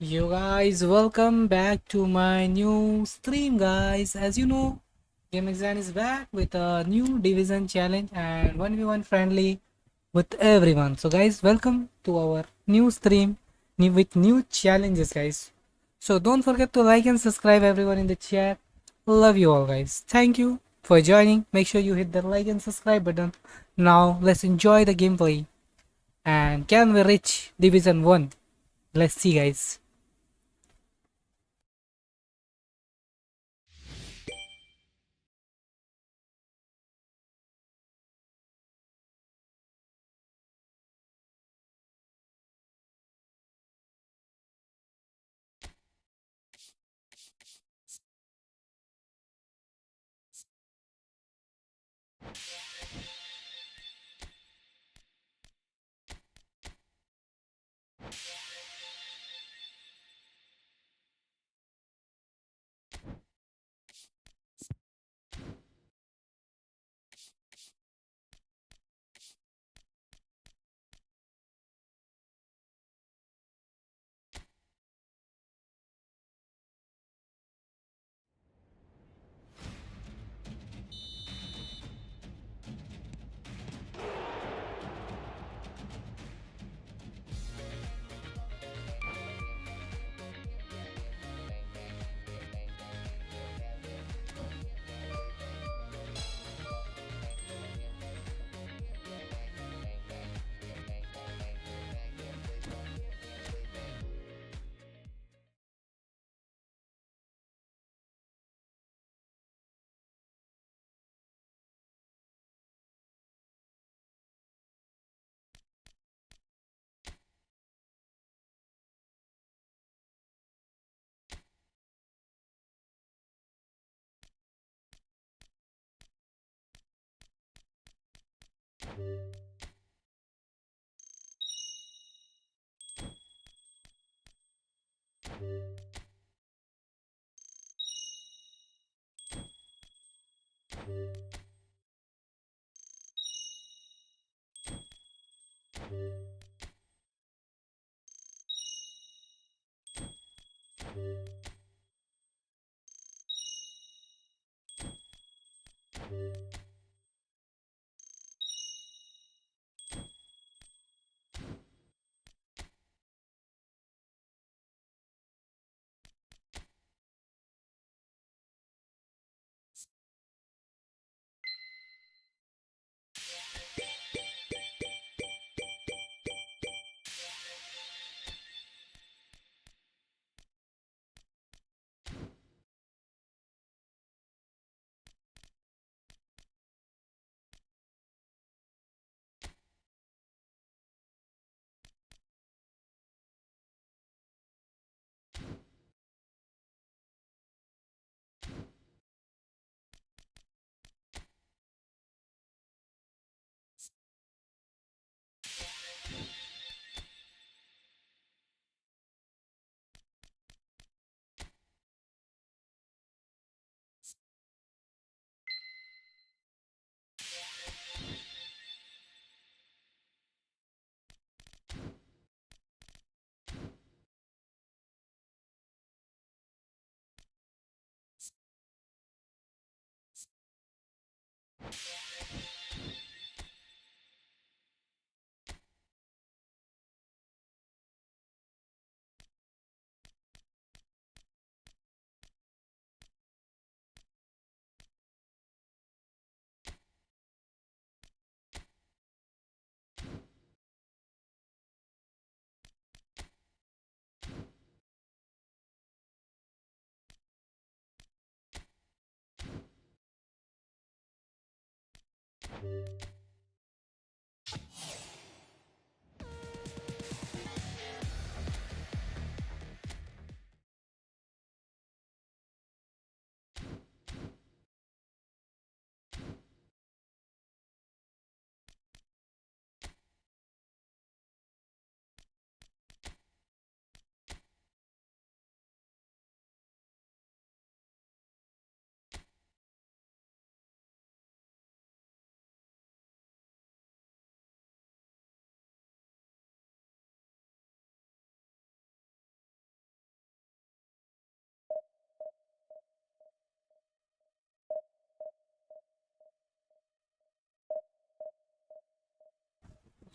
You guys, welcome back to my new stream, guys. As you know, Game Exam is back with a new division challenge and 1v1 friendly with everyone. So, guys, welcome to our new stream with new challenges, guys. So, don't forget to like and subscribe, everyone in the chat. Love you all, guys. Thank you for joining. Make sure you hit the like and subscribe button. Now, let's enjoy the gameplay. And can we reach Division 1? Let's see, guys.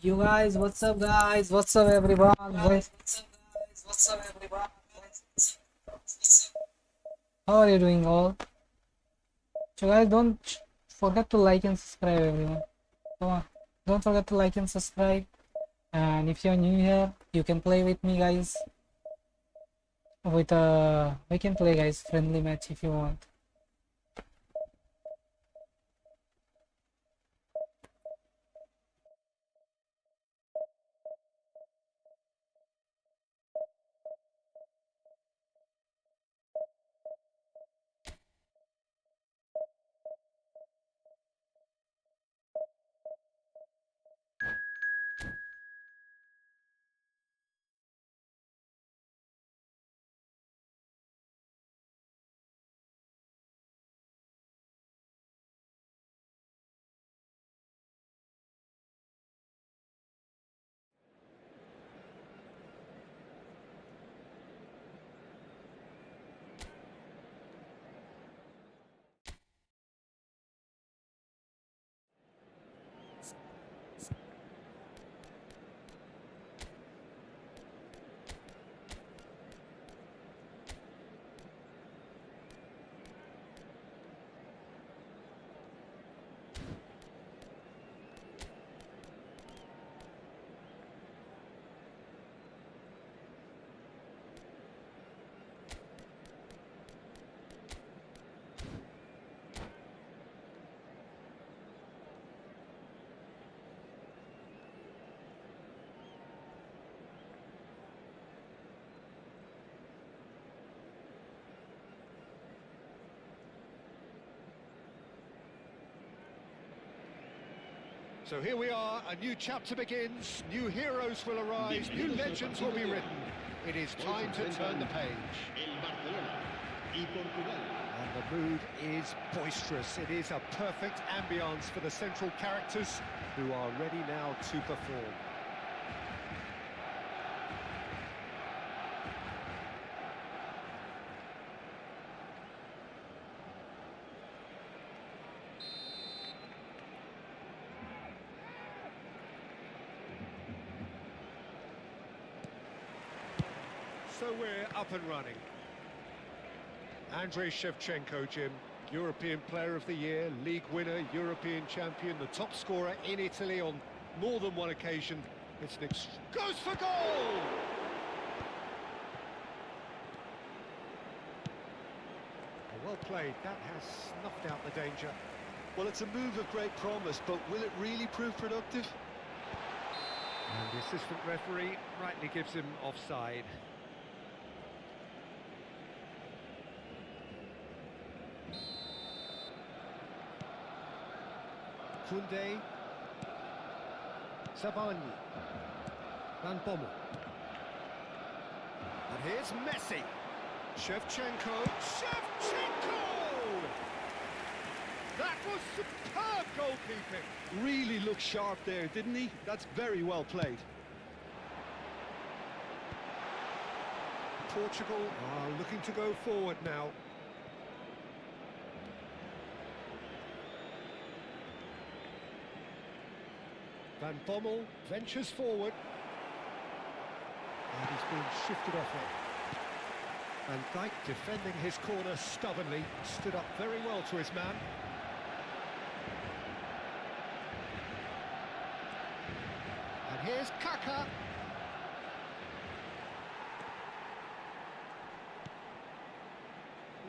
You guys, what's up, guys? What's up, everyone? What's up, everyone? How are you doing, all? So, guys, don't forget to like and subscribe, everyone. Come on, don't forget to like and subscribe. And if you're new here, you can play with me, guys. We can play, guys, friendly match if you want. So here we are, a new chapter begins, new heroes will arise, new legends will be written. It is time to turn the page. And the mood is boisterous. It is a perfect ambience for the central characters who are ready now to perform. So we're up and running. Andrei Shevchenko, Jim, European Player of the Year, League winner, European champion, the top scorer in Italy on more than one occasion. It's an goes for goal! Well played, that has snuffed out the danger. Well, it's a move of great promise, but will it really prove productive? And the assistant referee rightly gives him offside. Koundé, Savani, Van Bommel. And here's Messi. Shevchenko. That was superb goalkeeping. Really looked sharp there, didn't he? That's very well played. Portugal are looking to go forward now. Van Bommel ventures forward. And he's been shifted off it. Van Dijk defending his corner stubbornly, stood up very well to his man. And here's Kaka.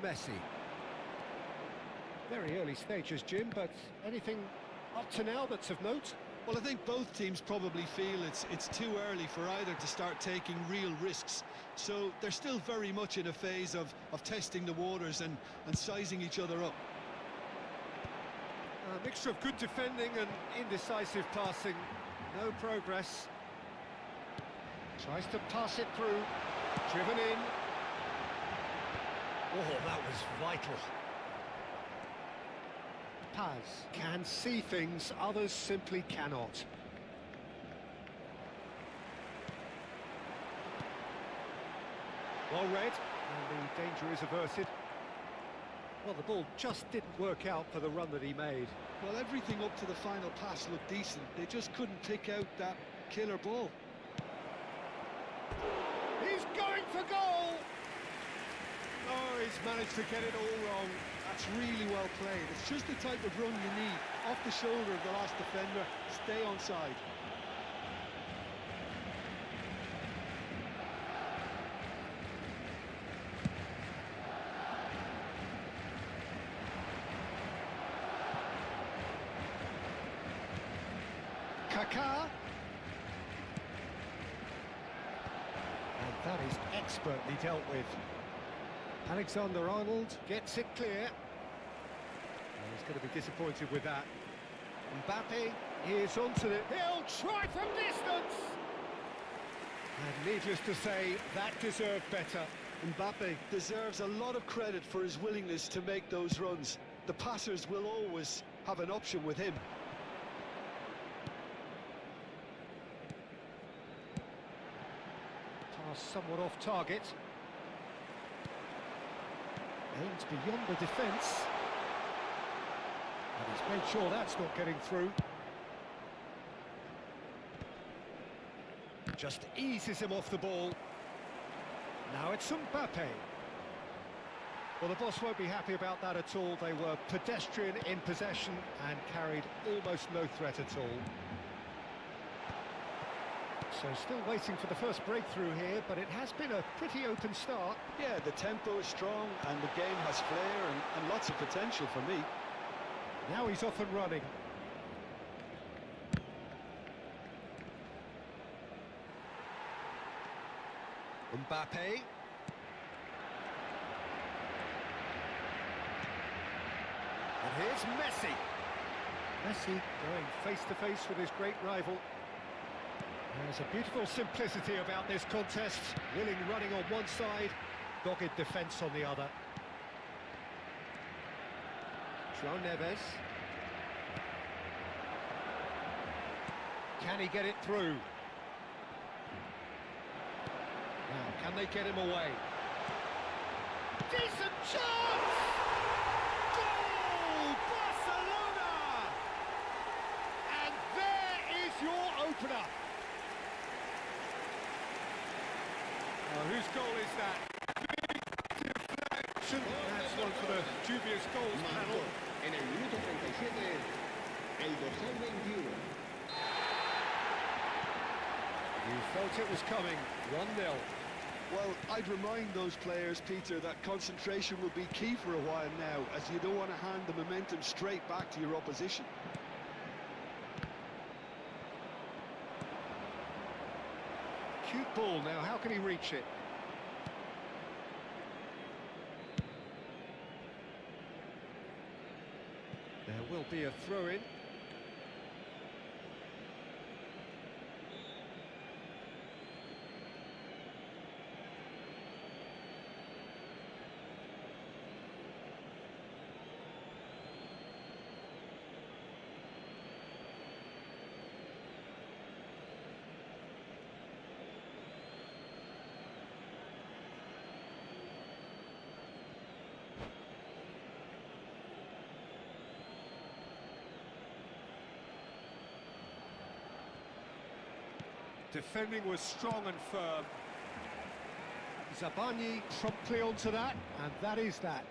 Messi. Very early stages, Jim, but anything up to now that's of note? Well, I think both teams probably feel it's too early for either to start taking real risks. So they're still very much in a phase of testing the waters and sizing each other up. A mixture of good defending and indecisive passing. No progress. Tries to pass it through. Driven in. Oh, that was vital. Paz can see things others simply cannot. Well read, and the danger is averted. Well, the ball just didn't work out for the run that he made. Well, everything up to the final pass looked decent. They just couldn't pick out that killer ball. He's going for goal! Oh, he's managed to get it all wrong. That's really well played. It's just the type of run you need. Off the shoulder of the last defender, stay onside. Kaká. And that is expertly dealt with. Alexander-Arnold gets it clear. Well, he's going to be disappointed with that. Mbappe is onto it. He'll try from distance! And needless to say, that deserved better. Mbappe deserves a lot of credit for his willingness to make those runs. The passers will always have an option with him. Pass somewhat off target. Aims beyond the defence. And he's made sure that's not getting through. Just eases him off the ball. Now it's Mbappe. Well, the boss won't be happy about that at all. They were pedestrian in possession and carried almost no threat at all. So still waiting for the first breakthrough here, but it has been a pretty open start. Yeah, the tempo is strong and the game has flair and lots of potential for me. Now he's off and running. Mbappe. And here's Messi. Messi going face-to-face with his great rival. There's a beautiful simplicity about this contest. Willing running on one side, dogged defence on the other. João Neves. Can he get it through? Now, can they get him away? Decent chance! Goal! Barcelona! And there is your opener. Whose goal is that? Big deflection. That's one for the dubious goals panel. En el minuto 37, el dorsal 21. You felt it was coming. 1-0. Well, I'd remind those players, Peter, that concentration will be key for a while now, as you don't want to hand the momentum straight back to your opposition. Cute ball now, how can he reach it? There will be a throw-in. Defending was strong and firm. Zabani promptly onto that, and that is that.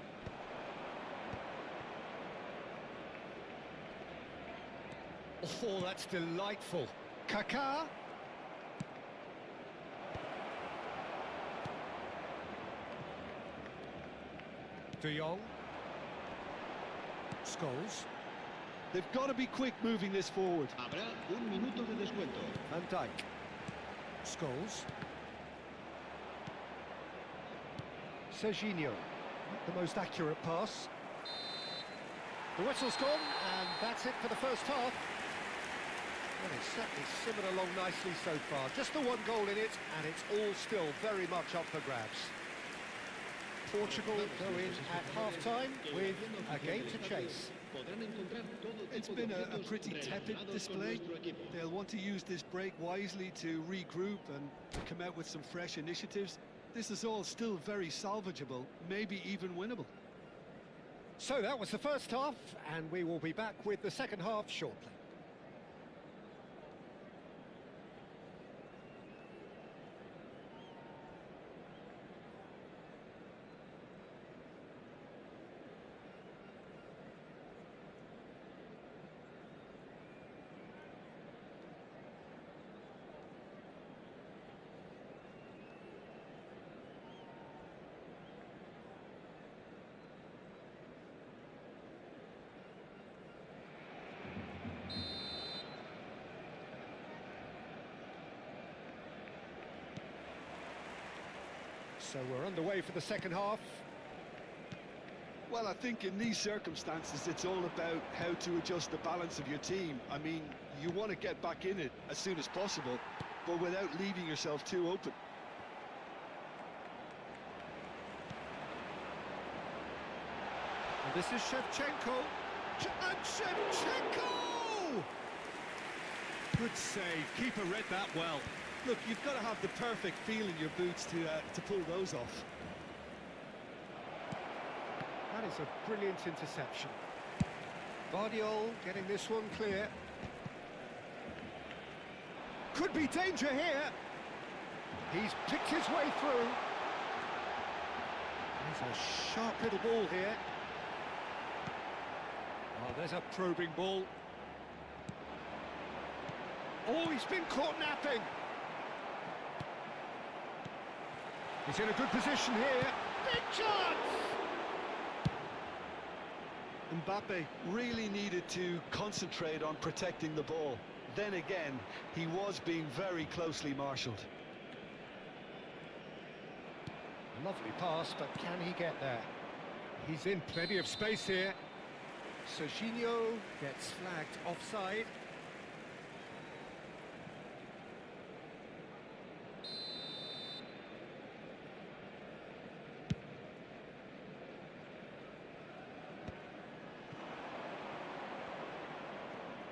Oh, that's delightful. Kaká. De Jong. Scholes. They've got to be quick moving this forward. Habrá un minuto de descuento. Van Dijk. Scholes. Serginho. Not the most accurate pass. The whistle's gone, and that's it for the first half. Well, it's certainly simmered along nicely so far. Just the one goal in it, and it's all still very much up for grabs. Portugal go in at half-time with a game to chase. It's been a pretty tepid display. They'll want to use this break wisely to regroup and come out with some fresh initiatives. This is all still very salvageable, maybe even winnable. So that was the first half, and we will be back with the second half shortly. So we're underway for the second half. Well, I think in these circumstances, it's all about how to adjust the balance of your team. I mean, you want to get back in it as soon as possible, but without leaving yourself too open. And this is Shevchenko. And Shevchenko! Good save. Keeper read that well. Look, you've got to have the perfect feel in your boots to pull those off. That is a brilliant interception. Guardiola getting this one clear. Could be danger here. He's picked his way through. There's a sharp little ball here. Oh, there's a probing ball. Oh, he's been caught napping. He's in a good position here. Big chance! Mbappe really needed to concentrate on protecting the ball. Then again, he was being very closely marshalled. Lovely pass, but can he get there? He's in plenty of space here. Serginho gets flagged offside.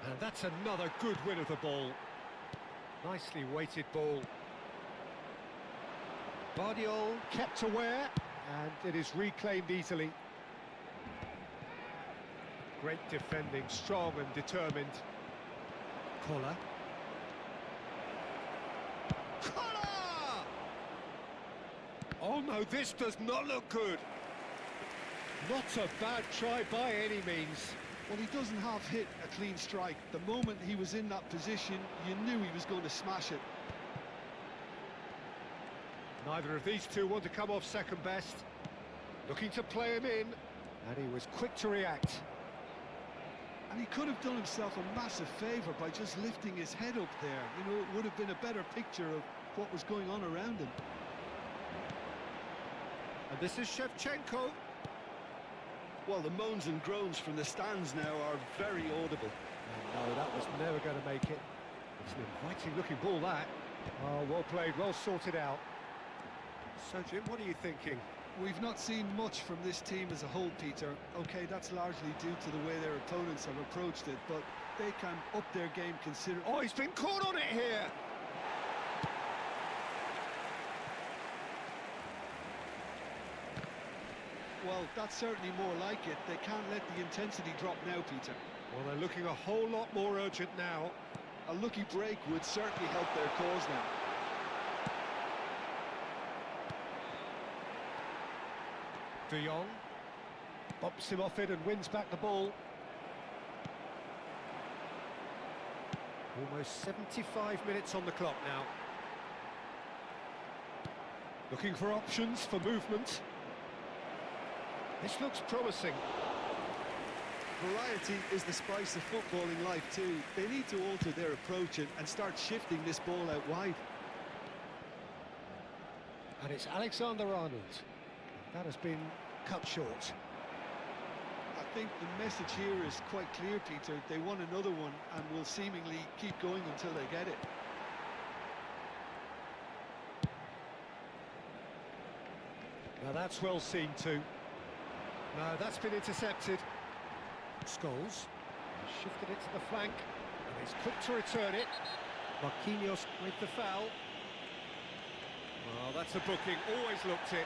And that's another good win of the ball. Nicely weighted ball. Guardiola kept aware, and it is reclaimed easily. Great defending, strong and determined. Kola. Kola! Oh no, this does not look good. Not a bad try by any means. Well, he doesn't half hit a clean strike. The moment he was in that position, you knew he was going to smash it. Neither of these two want to come off second best. Looking to play him in, and he was quick to react. And he could have done himself a massive favour by just lifting his head up there. You know, it would have been a better picture of what was going on around him. And this is Shevchenko. Well, the moans and groans from the stands now are very audible. No, that was never going to make it. It's an inviting-looking ball, that. Oh, well played, well sorted out. So, Jim, what are you thinking? We've not seen much from this team as a whole, Peter. OK, that's largely due to the way their opponents have approached it, but they can up their game considerably. Oh, he's been caught on it here! Well, that's certainly more like it. They can't let the intensity drop now, Peter. Well, they're looking a whole lot more urgent now. A lucky break would certainly help their cause now. De Jong bumps him off it and wins back the ball. Almost 75 minutes on the clock now. Looking for options for movement. This looks promising. Variety is the spice of footballing life too. They need to alter their approach and start shifting this ball out wide. And it's Alexander-Arnold. That has been cut short. I think the message here is quite clear, Peter. They want another one and will seemingly keep going until they get it. Now that's well seen too. No, that's been intercepted. Scholes shifted it to the flank, and he's quick to return it. Marquinhos with the foul. Well, that's a booking, always looked it.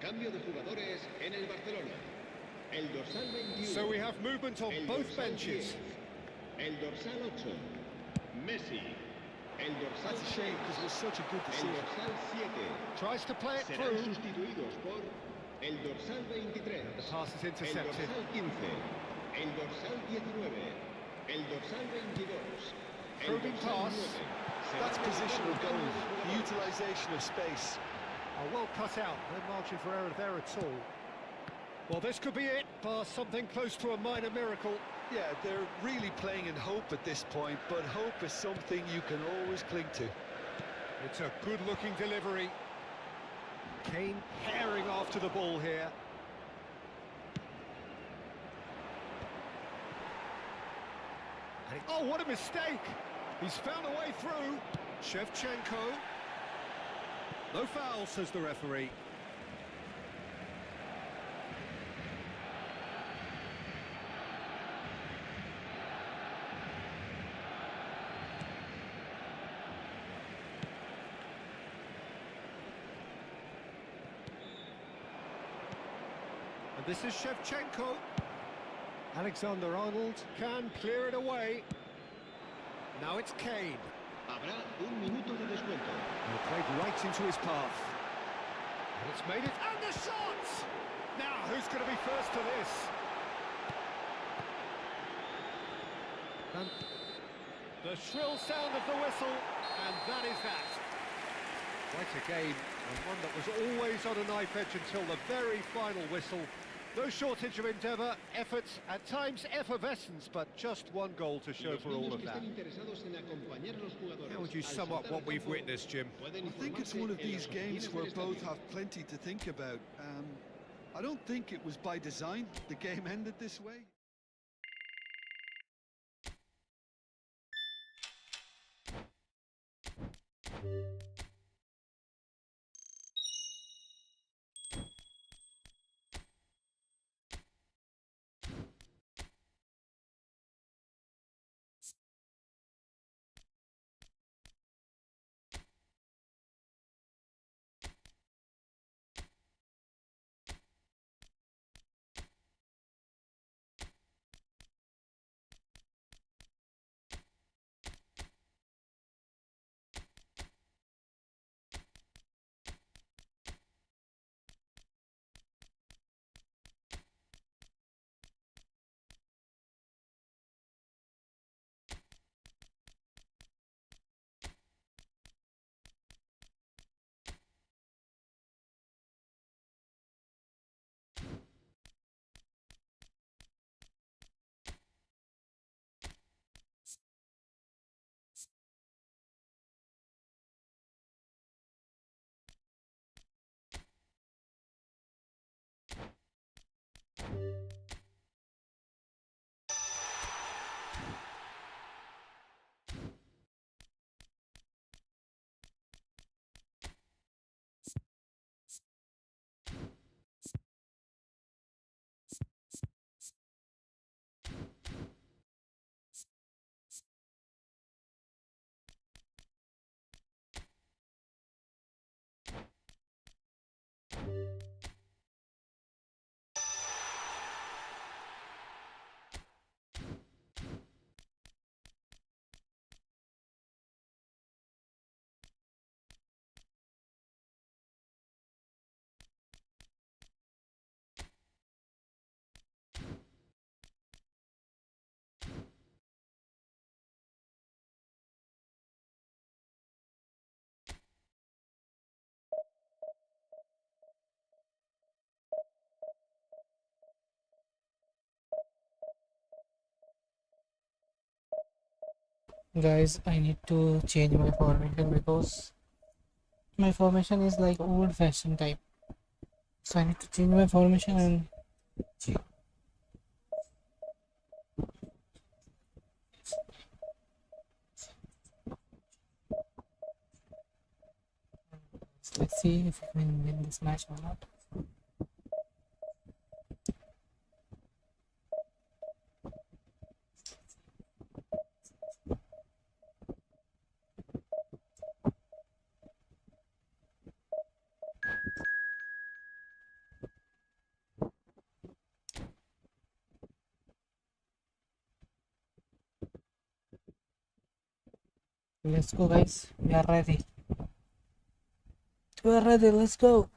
Cambio de jugadores en el Barcelona. El dorsal 21. So we have movement on El both dorsal benches. 10. El dorsal 8. Messi. El dorsal That's a shame because it was such a good El decision. dorsal 7. Tries to play it Serán through. sustituidos por el dorsal 23. The pass is El intercepted. dorsal 15. El dorsal 19. El dorsal 22. El Probing dorsal pass. 9. Será That's positional el gold, cambio de the jugadores. utilisation of space. Oh, well cut out. No margin for error there at all. Well, this could be it. Pass something close to a minor miracle. Yeah, they're really playing in hope at this point, but hope is something you can always cling to. It's a good-looking delivery. Kane herring after the ball here. Oh, what a mistake! He's found a way through. Shevchenko. No foul, says the referee. And this is Shevchenko. Alexander-Arnold can clear it away. Now it's Kane. Habrá un minuto de descuento. He played right into his path. And it's made it, and the shot! Now, who's going to be first to this? And the shrill sound of the whistle, and that is that. Quite a game, and one that was always on a knife edge until the very final whistle. No shortage of endeavour, effort, at times effervescence, but just one goal to show Los for all niños of que that. estén interesados en acompañar a los jugadores How would you al sum up saltar what al we've campo, witnessed, Jim? pueden I think it's informarse one of en these las games oficinas where del both estadio. have plenty to think about. I don't think it was by design the game ended this way. Guys, I need to change my formation because my formation is like old fashioned type. So I need to change my formation and let's see if we can win this match or not. Let's go, guys. We are ready. We are ready. Let's go.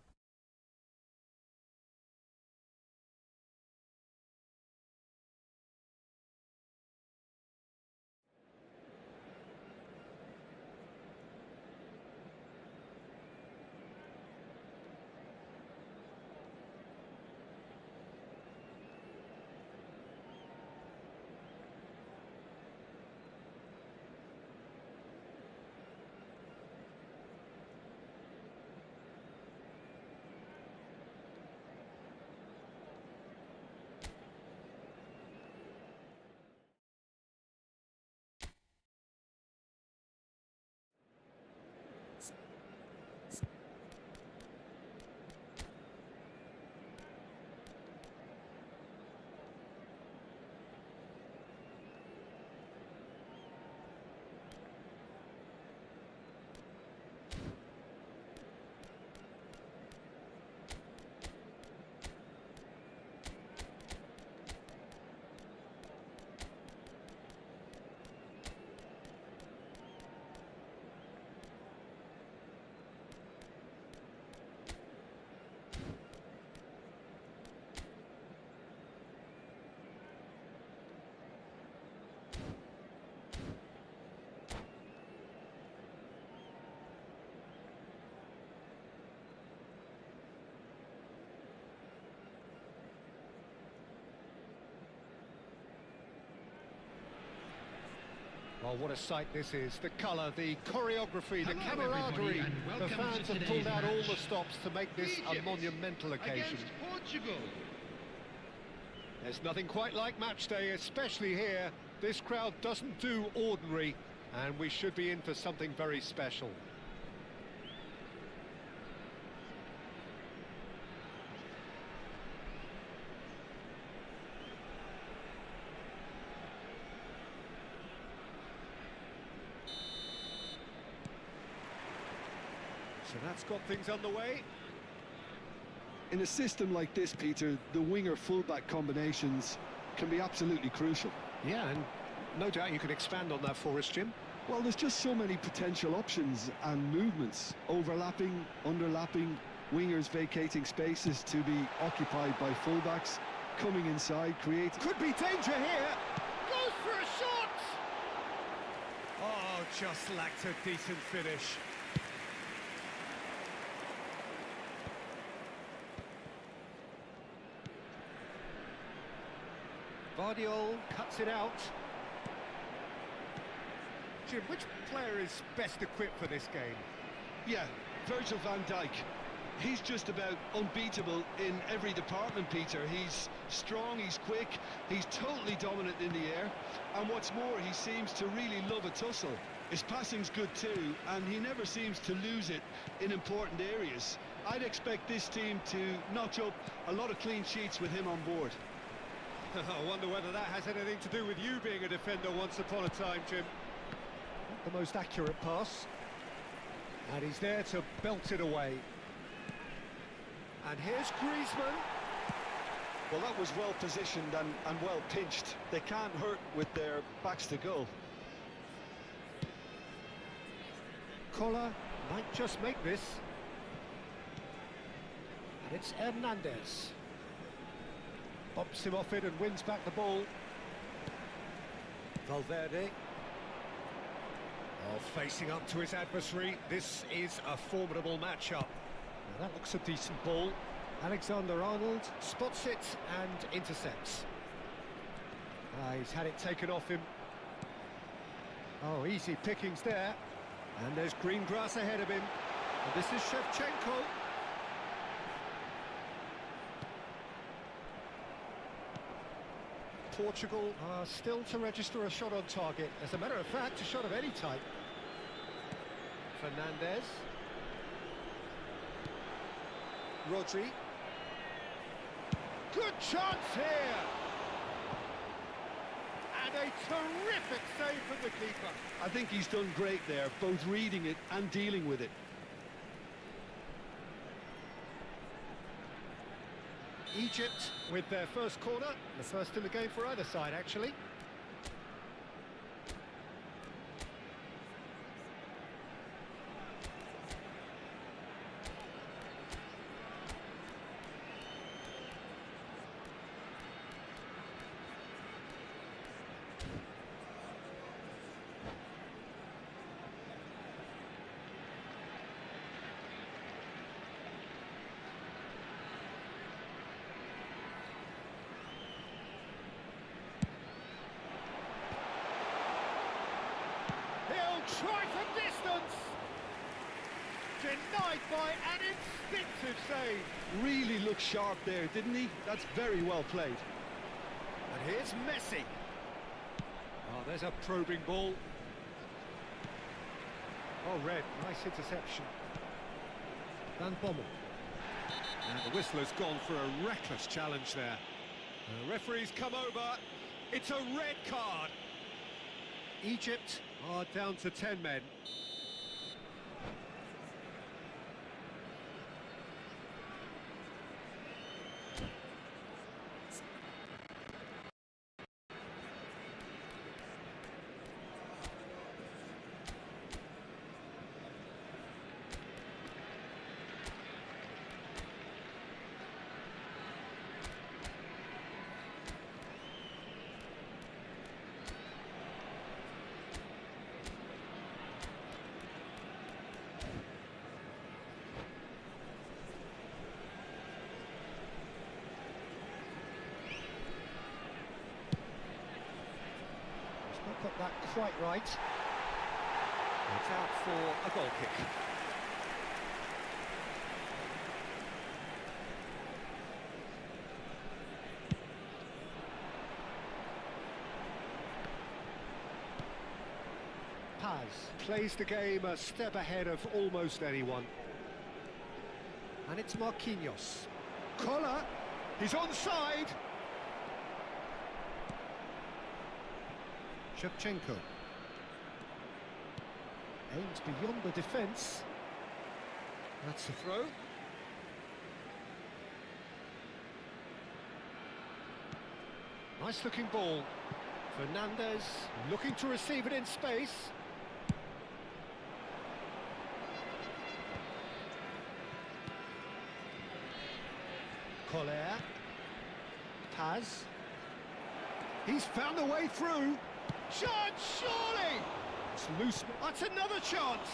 Well, what a sight this is. The colour, the choreography, the Hello, everybody, camaraderie. and The welcome fans to have pulled out all today's the match. stops to make this a Egypt monumental occasion. against Portugal. There's nothing quite like match day, especially here. This crowd doesn't do ordinary, and we should be in for something very special. So that's got things underway. In a system like this, Peter, the winger-fullback combinations can be absolutely crucial. Yeah, and no doubt you can expand on that for us, Jim. Well, there's just so many potential options and movements. Overlapping, underlapping, wingers vacating spaces to be occupied by fullbacks, coming inside, create... Could be danger here. Goes for a shot. Oh, just lacked a decent finish. Vardiol cuts it out. Jim, which player is best equipped for this game? Yeah, Virgil van Dijk. He's just about unbeatable in every department, Peter. He's strong, he's quick, he's totally dominant in the air. And what's more, he seems to really love a tussle. His passing's good too, and he never seems to lose it in important areas. I'd expect this team to notch up a lot of clean sheets with him on board. I wonder whether that has anything to do with you being a defender once upon a time, Jim. Not the most accurate pass. And he's there to belt it away. And here's Griezmann. Well, that was well positioned and well pinched. They can't hurt with their backs to goal. Collar might just make this. And it's Hernandez. Bumps him off it and wins back the ball. Valverde. Oh, facing up to his adversary. This is a formidable matchup. Now that looks a decent ball. Alexander-Arnold spots it and intercepts. He's had it taken off him. Oh, easy pickings there. And there's green grass ahead of him. And this is Shevchenko. Portugal are still to register a shot on target. As a matter of fact, a shot of any type. Fernandez. Rodri. Good chance here! And a terrific save from the keeper. I think he's done great there, both reading it and dealing with it. Egypt with their first corner, the first in the game for either side, actually. try from distance! Denied by an instinctive save. Really looked sharp there, didn't he? That's very well played. And here's Messi. Oh, there's a probing ball. Oh, Red, nice interception. Van Bommel. And the whistler's gone for a reckless challenge there. The referee's come over. It's a red card. Egypt are down to 10 men. Not got that quite right. It's out for a goal kick. Paz plays the game a step ahead of almost anyone. And it's Marquinhos. Collar, he's onside. Shevchenko aims beyond the defence. That's a throw. Nice looking ball. Fernandez looking to receive it in space. Collier. Paz. He's found a way through. Chance, surely! It's loose. That's another chance!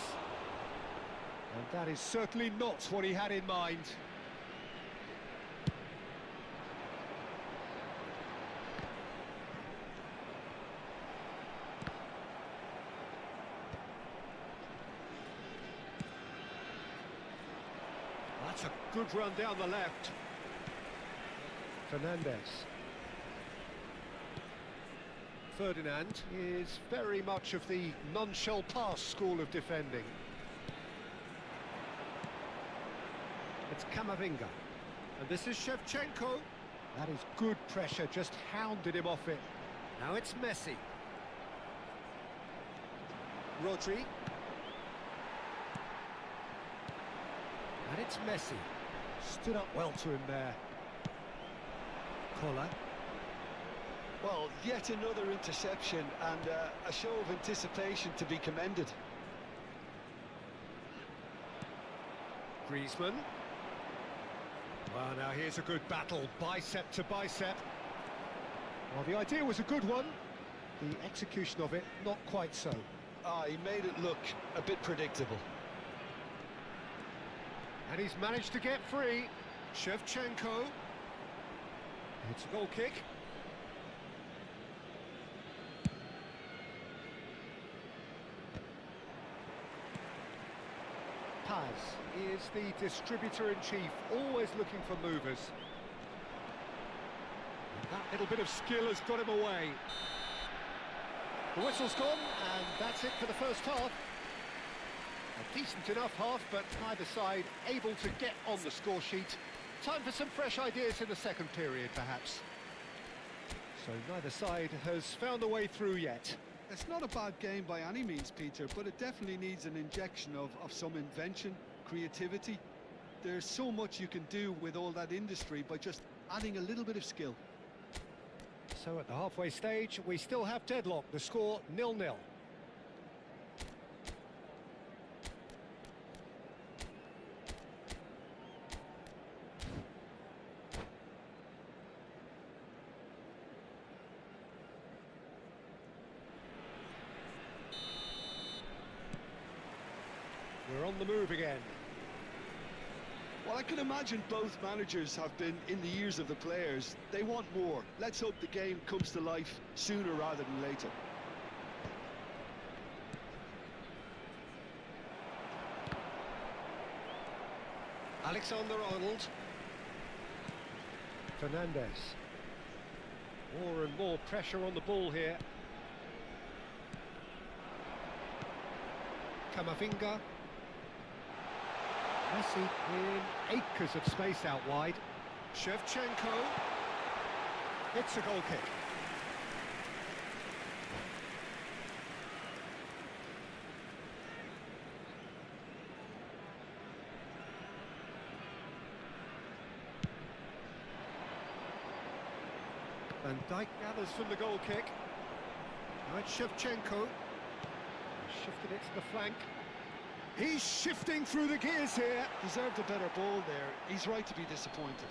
And that is certainly not what he had in mind. That's a good run down the left. Fernandez. Ferdinand is very much of the none-shall-pass school of defending. It's Camavinga. And this is Shevchenko. That is good pressure, just hounded him off it. Now it's Messi. Rodri. And it's Messi. Stood up well to him there. Collar. Well, yet another interception and a show of anticipation to be commended. Griezmann. Well, now here's a good battle, bicep to bicep. Well, the idea was a good one. The execution of it, not quite so. He made it look a bit predictable. And he's managed to get free. Shevchenko. It's a goal kick. Paz is the distributor-in-chief, always looking for movers. And that little bit of skill has got him away. The whistle's gone, and that's it for the first half. A decent enough half, but neither side able to get on the score sheet. Time for some fresh ideas in the second period, perhaps. So neither side has found a way through yet. It's not a bad game by any means, Peter, but it definitely needs an injection of some invention, creativity. There's so much you can do with all that industry by just adding a little bit of skill. So at the halfway stage, we still have deadlock. The score 0-0. We're on the move again. Well, I can imagine both managers have been in the ears of the players. They want more. Let's hope the game comes to life sooner rather than later. Alexander-Arnold. Fernandez. More and more pressure on the ball here. Camavinga. Messi in acres of space out wide. Shevchenko. It's a goal kick. Van Dijk gathers from the goal kick. Now it's Shevchenko. Shifted it to the flank. He's shifting through the gears here. Deserved a better ball there. He's right to be disappointed.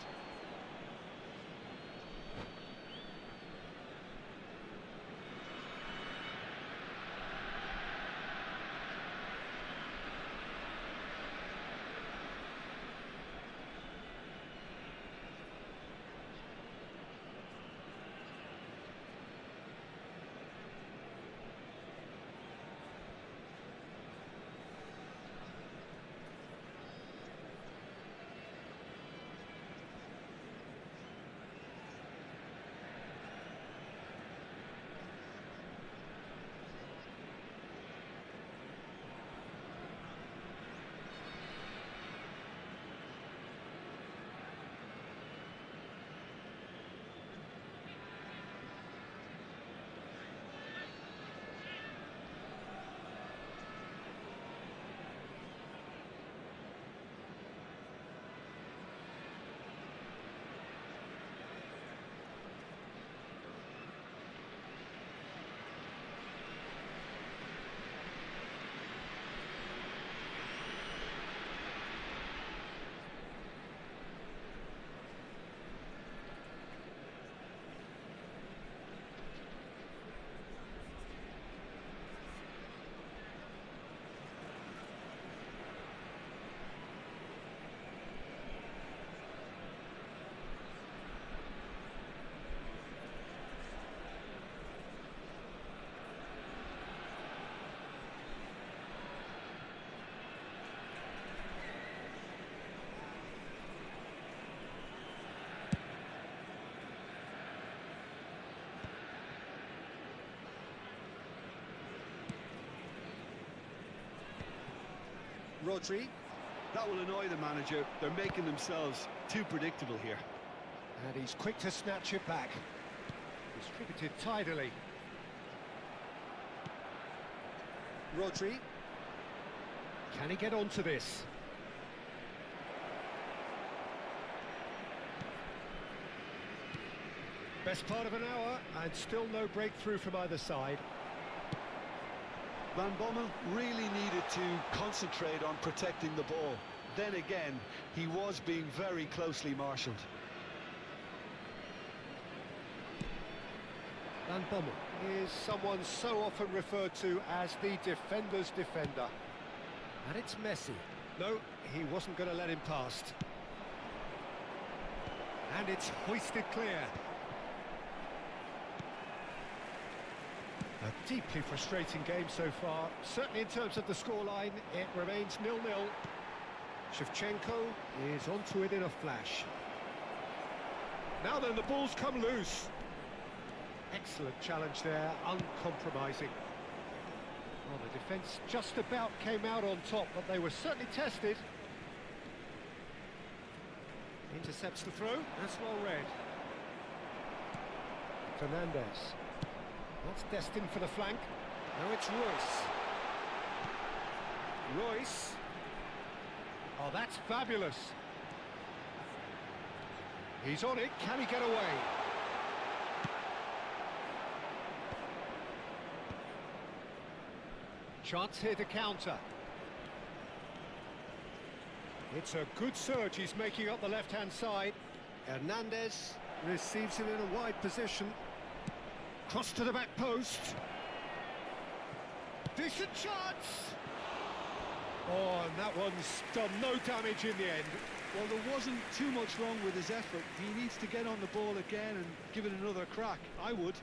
Rodri. That will annoy the manager. They're making themselves too predictable here. And he's quick to snatch it back. Distributed tidily. Rodri. Can he get onto this? Best part of an hour, and still no breakthrough from either side. Van Bommel really needed to concentrate on protecting the ball. Then again, he was being very closely marshalled. Van Bommel is someone so often referred to as the defender's defender. And it's Messi. No, he wasn't going to let him past. And it's hoisted clear. A deeply frustrating game so far. Certainly in terms of the scoreline, it remains 0-0. Shevchenko is onto it in a flash. Now then, the ball's come loose. Excellent challenge there, uncompromising. Well, the defence just about came out on top, but they were certainly tested. Intercepts the throw, that's well read. Fernandez. That's destined for the flank. Now it's Royce. Royce. Oh, that's fabulous. He's on it. Can he get away? Chance here to counter. It's a good surge. He's making up the left-hand side. Hernandez receives him in a wide position. Cross to the back post. Decent chance. Oh, and that one's done no damage in the end. Well, there wasn't too much wrong with his effort. He needs to get on the ball again and give it another crack. I would.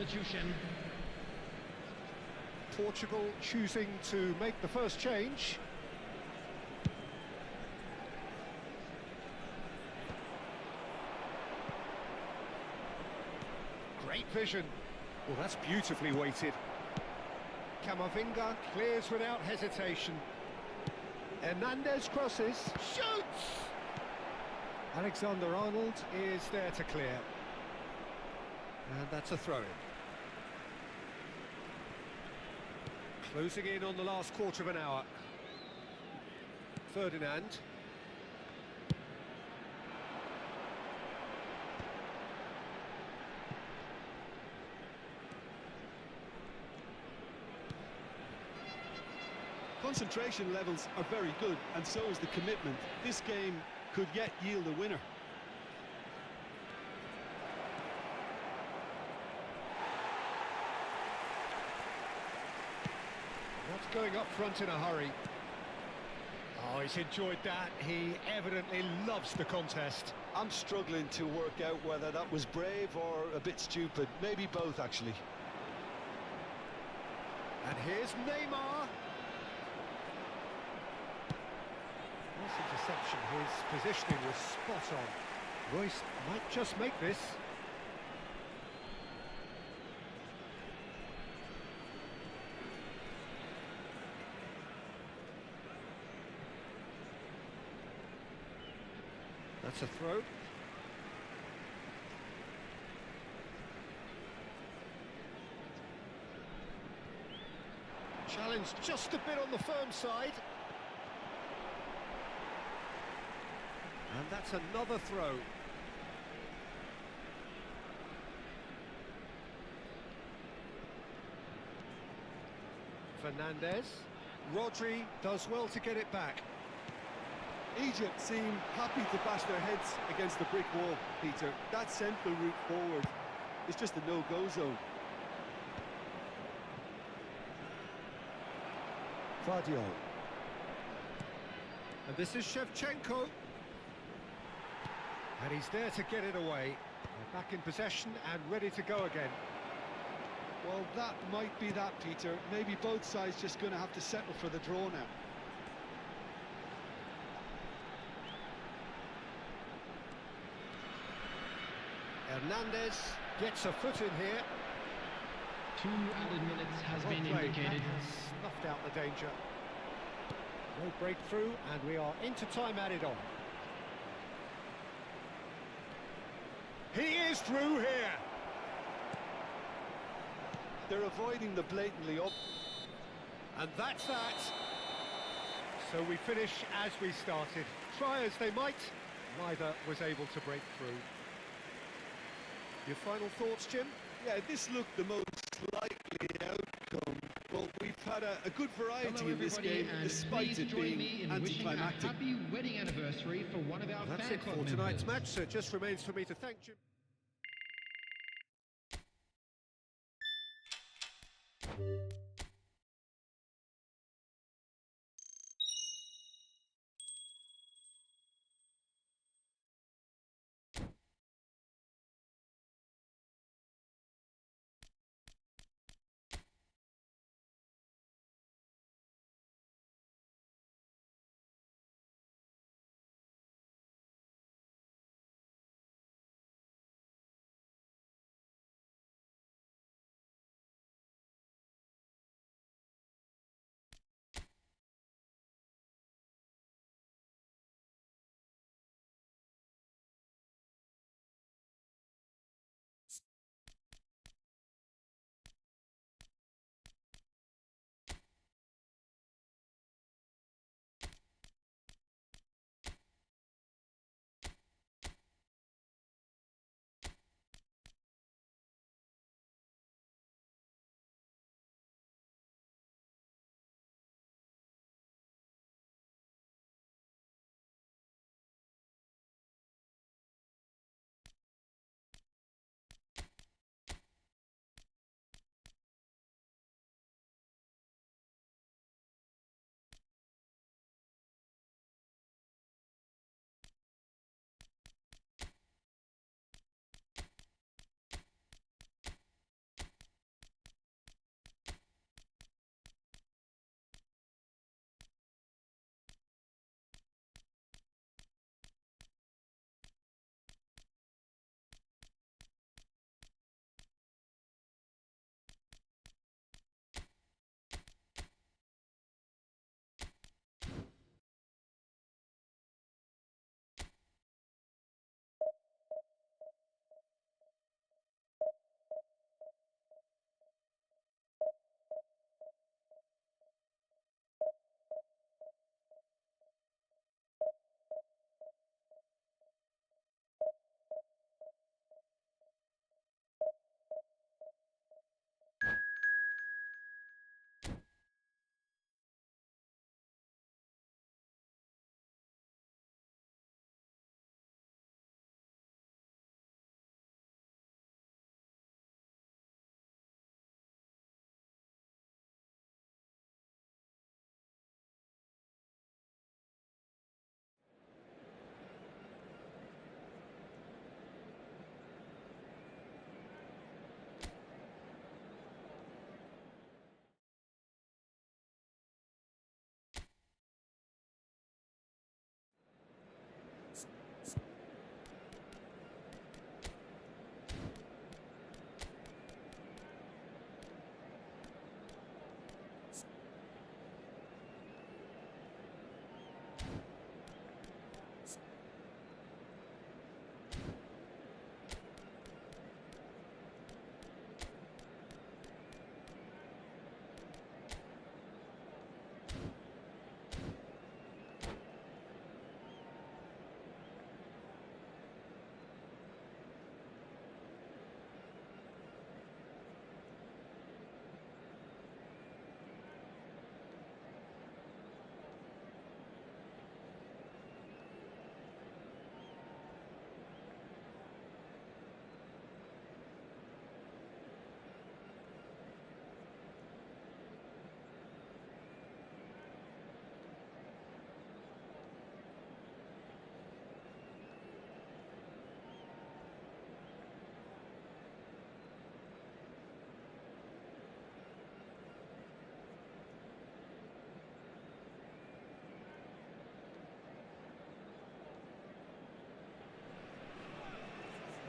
substitution. Portugal choosing to make the first change. Great vision. Well, that's beautifully weighted. Camavinga clears without hesitation. Hernandez crosses, shoots! Alexander-Arnold is there to clear. And that's a throw-in. Closing in on the last quarter of an hour. Ferdinand. Concentration levels are very good, and so is the commitment. This game could yet yield a winner. Not going up front in a hurry. Oh, he's enjoyed that. He evidently loves the contest. I'm struggling to work out whether that was brave or a bit stupid. Maybe both, actually. And here's Neymar. Nice interception. His positioning was spot on. Royce might just make this. That's a throw. Challenge just a bit on the firm side. And that's another throw. Fernandez. Rodri does well to get it back. Egypt seem happy to bash their heads against the brick wall, Peter. That central route forward is just a no-go zone. Vardio. And this is Shevchenko. And he's there to get it away. They're back in possession and ready to go again. Well, that might be that, Peter. Maybe both sides just going to have to settle for the draw now. Hernandez gets a foot in here. 2 added minutes has Well been played. indicated. That has snuffed out the danger. No breakthrough, and we are into time added on. He is through here. They're avoiding the blatantly up. And that's that. So we finish as we started. Try as they might, neither was able to break through. Your final thoughts, Jim? Yeah, this looked the most likely outcome. Well, we've had a good variety Hello, in this everybody, game, and despite please it join being me in wishing a anticlimactic. happy wedding anniversary for one of our That's fan it club for tonight's members. match, so it just remains for me to thank Jim.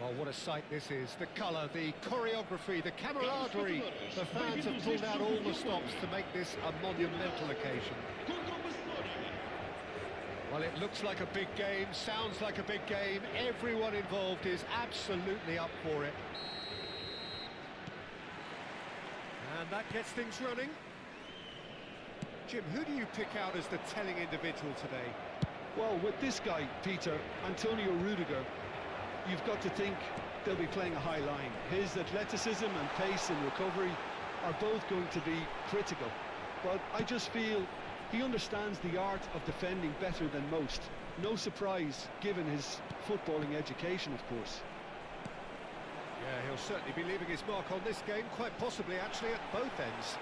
Oh, what a sight this is. The colour, the choreography, the camaraderie. The fans have pulled out all the stops to make this a monumental occasion. Well, it looks like a big game, sounds like a big game. Everyone involved is absolutely up for it. And that gets things running. Jim, who do you pick out as the telling individual today? Well, with this guy, Peter, Antonio Rudiger, you've got to think they'll be playing a high line. His athleticism and pace and recovery are both going to be critical. But I just feel he understands the art of defending better than most. No surprise, given his footballing education, of course. Yeah, he'll certainly be leaving his mark on this game, quite possibly actually at both ends.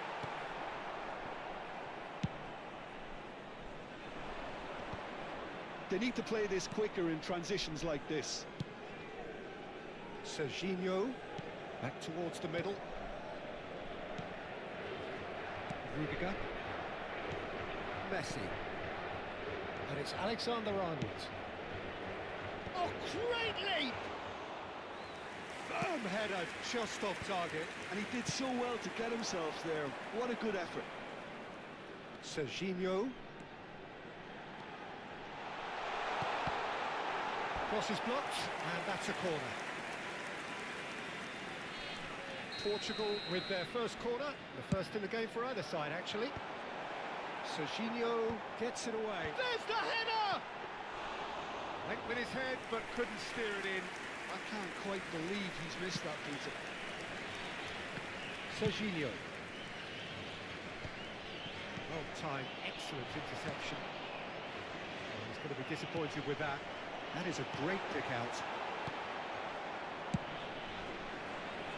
They need to play this quicker in transitions like this. Serginho, back towards the middle. Rudiger. Messi. And it's Alexander-Arnold. Oh, great leap! Firm header, just off target. And he did so well to get himself there. What a good effort. Serginho. Cross is blocked, and that's a corner. Portugal with their first corner, the first in the game for either side, actually. Serginho gets it away. There's the header! Went with his head, but couldn't steer it in. I can't quite believe he's missed that, Peter. Serginho. Well timed, excellent interception. Oh, he's going to be disappointed with that. That is a great pick out.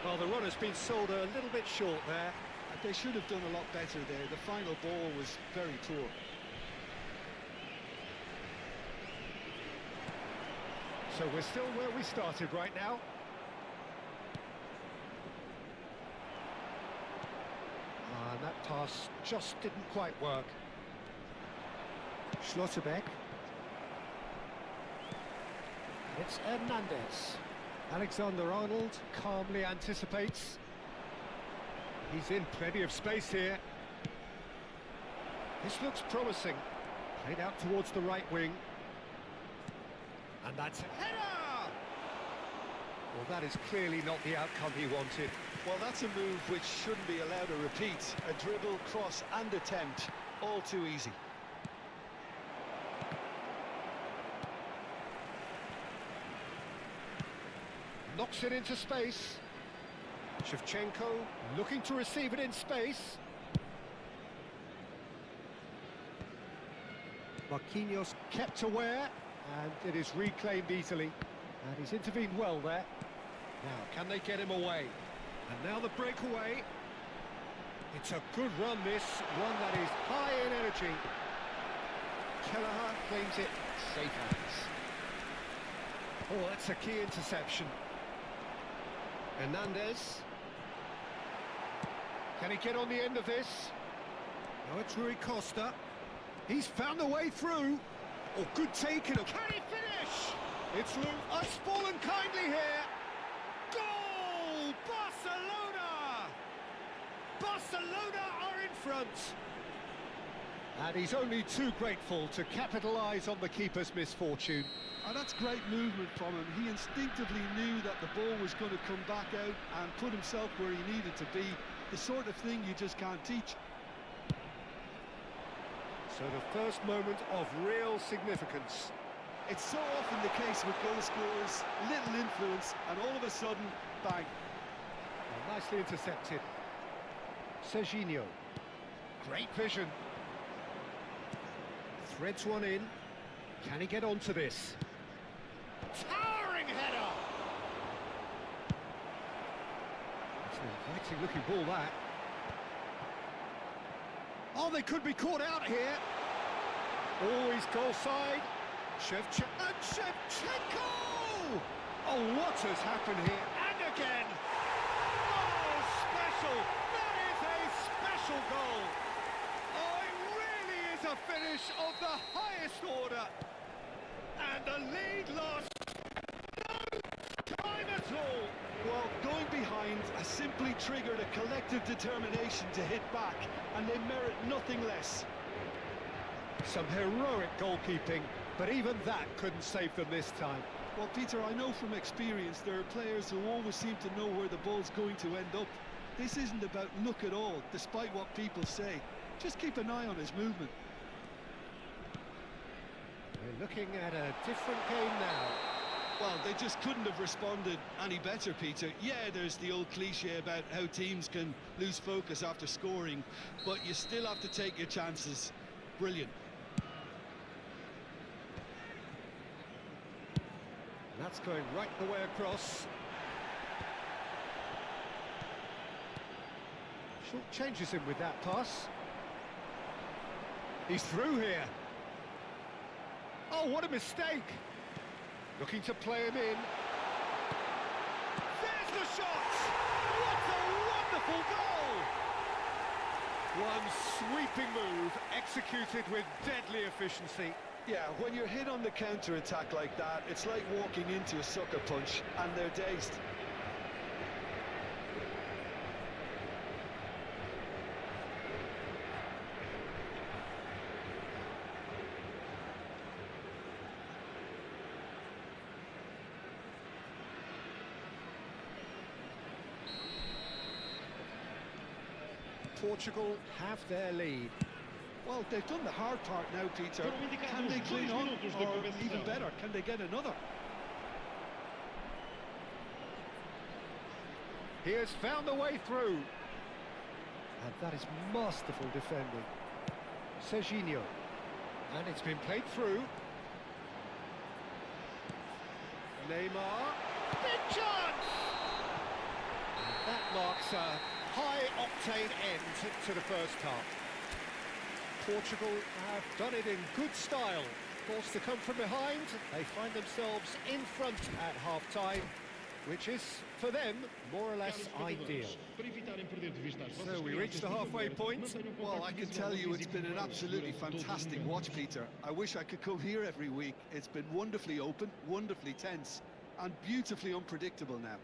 Well, the run has been sold a little bit short there. They should have done a lot better there. The final ball was very poor. So we're still where we started right now. And that pass just didn't quite work. Schlotterbeck. It's Hernandez. Alexander-Arnold calmly anticipates. He's in plenty of space here. This looks promising. Played out towards the right wing. And that's a header! Well, that is clearly not the outcome he wanted. Well, that's a move which shouldn't be allowed to repeat. A dribble, cross and attempt. All too easy. Knocks it into space. Shevchenko looking to receive it in space. Marquinhos kept aware, and it is reclaimed easily. And he's intervened well there. Now, can they get him away? And now the breakaway. It's a good run, this. One that is high in energy. Kelleher claims it. Safe hands. Oh, that's a key interception. Hernandez. Can he get on the end of this? No, it's Rui Costa. He's found a way through. Oh, good taking. Can he finish? It's loose. Oh, it's fallen kindly here. Goal! Barcelona! Barcelona are in front. And he's only too grateful to capitalise on the keeper's misfortune. Oh, that's great movement from him. He instinctively knew that the ball was going to come back out and put himself where he needed to be. The sort of thing you just can't teach. So the first moment of real significance. It's so often the case with goal scorers, little influence, and all of a sudden, bang. Well, nicely intercepted. Serginho. Great vision. Threads one in. Can he get onto this? Towering header! It's an inviting looking ball, that. Oh, they could be caught out here. Always goal side. Shevchenko! Oh, what has happened here? And again! Oh, special! That is a special goal! Oh, it really is a finish of the highest order. And the lead lost. No time at Well, going behind has simply triggered a collective determination to hit back, and they merit nothing less. Some heroic goalkeeping, but even that couldn't save them this time. Well, Peter, I know from experience there are players who always seem to know where the ball's going to end up. This isn't about luck at all, despite what people say. Just keep an eye on his movement. We're looking at a different game now. Well, they just couldn't have responded any better, Peter. Yeah, there's the old cliche about how teams can lose focus after scoring, but you still have to take your chances. Brilliant. That's going right the way across. Short changes him with that pass. He's through here. Oh, what a mistake! Looking to play him in. There's the shot! What a wonderful goal! One sweeping move, executed with deadly efficiency. Yeah, when you're hit on the counter-attack like that, it's like walking into a sucker punch, and they're dazed. Portugal have their lead. Well, they've done the hard part now, Peter. Can they clean on, or even better, can they get another? He has found a way through. And that is masterful defending. Serginho. And it's been played through. Neymar. Big chance! And that marks a high-octane end to the first half. Portugal have done it in good style. Forced to come from behind, they find themselves in front at half-time, which is, for them, more or less ideal. So we reach the halfway point. Well, I can tell you it's been an absolutely fantastic watch, Peter. I wish I could come here every week. It's been wonderfully open, wonderfully tense, and beautifully unpredictable now.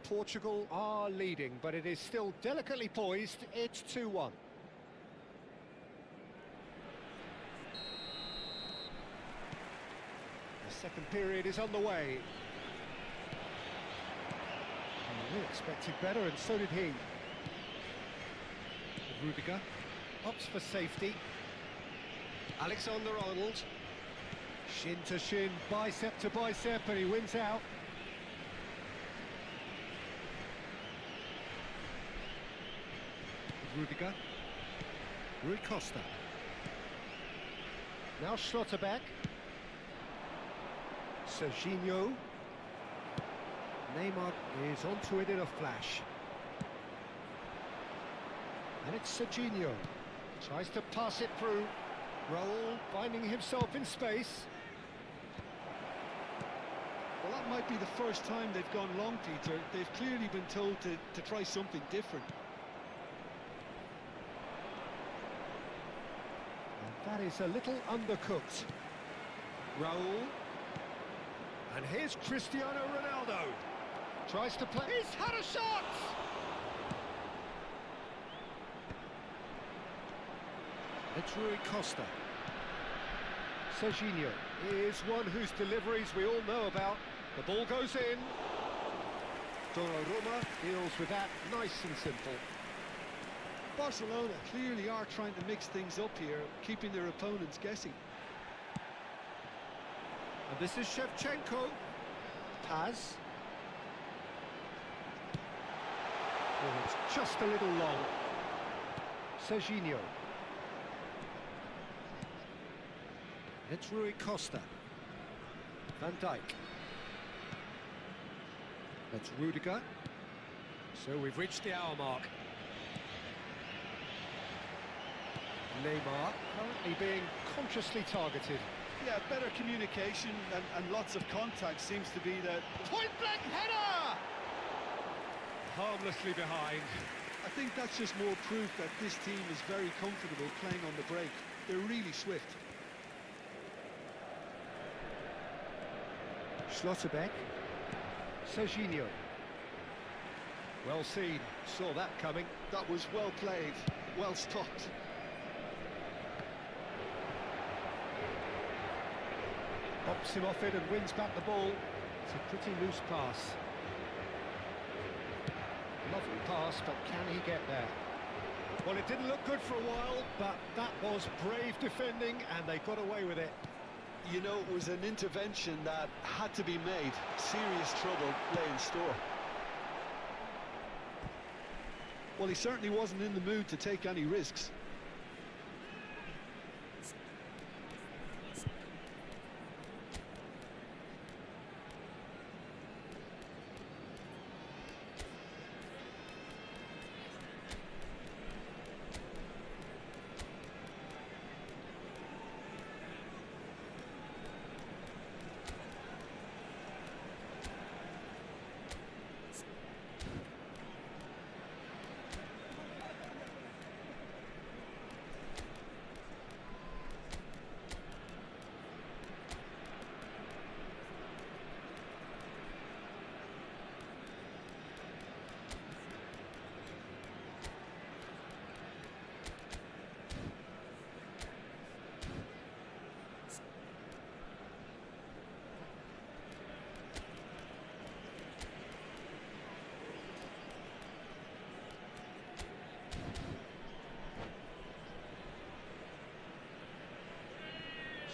Portugal are leading, but it is still delicately poised. It's 2-1. The second period is on the way. We expected better, and so did he. Rudiger opts for safety. Alexander-Arnold. Shin to shin, bicep to bicep, and he wins out. Rudiger. Rui Costa. Now Schlotterbeck. Serginho. Neymar is onto it in a flash. And it's Serginho. Tries to pass it through. Raul finding himself in space. Well, that might be the first time they've gone long, Peter. They've clearly been told to try something different. And that is a little undercooked. Raul. And here's Cristiano Ronaldo. Tries to play. He's had a shot! It's Rui Costa. Serginho is one whose deliveries we all know about. The ball goes in. Donnarumma deals with that nice and simple. Barcelona clearly are trying to mix things up here, keeping their opponents guessing. And this is Shevchenko. Paz. Oh, it's just a little long. Serginho. It's Rui Costa. Van Dijk. That's Rudiger. So we've reached the hour mark. Neymar currently being consciously targeted. Yeah, better communication and lots of contact seems to be the... Point-blank header! Harmlessly behind. I think that's just more proof that this team is very comfortable playing on the break. They're really swift. Schlotterbeck. Serginho. Well seen, saw that coming. That was well played, well stopped. Pops him off it and wins back the ball. It's a pretty loose pass. Lovely pass, but can he get there? Well, it didn't look good for a while, but that was brave defending, and they got away with it. You know, it was an intervention that had to be made. Serious trouble lay in store. Well, he certainly wasn't in the mood to take any risks.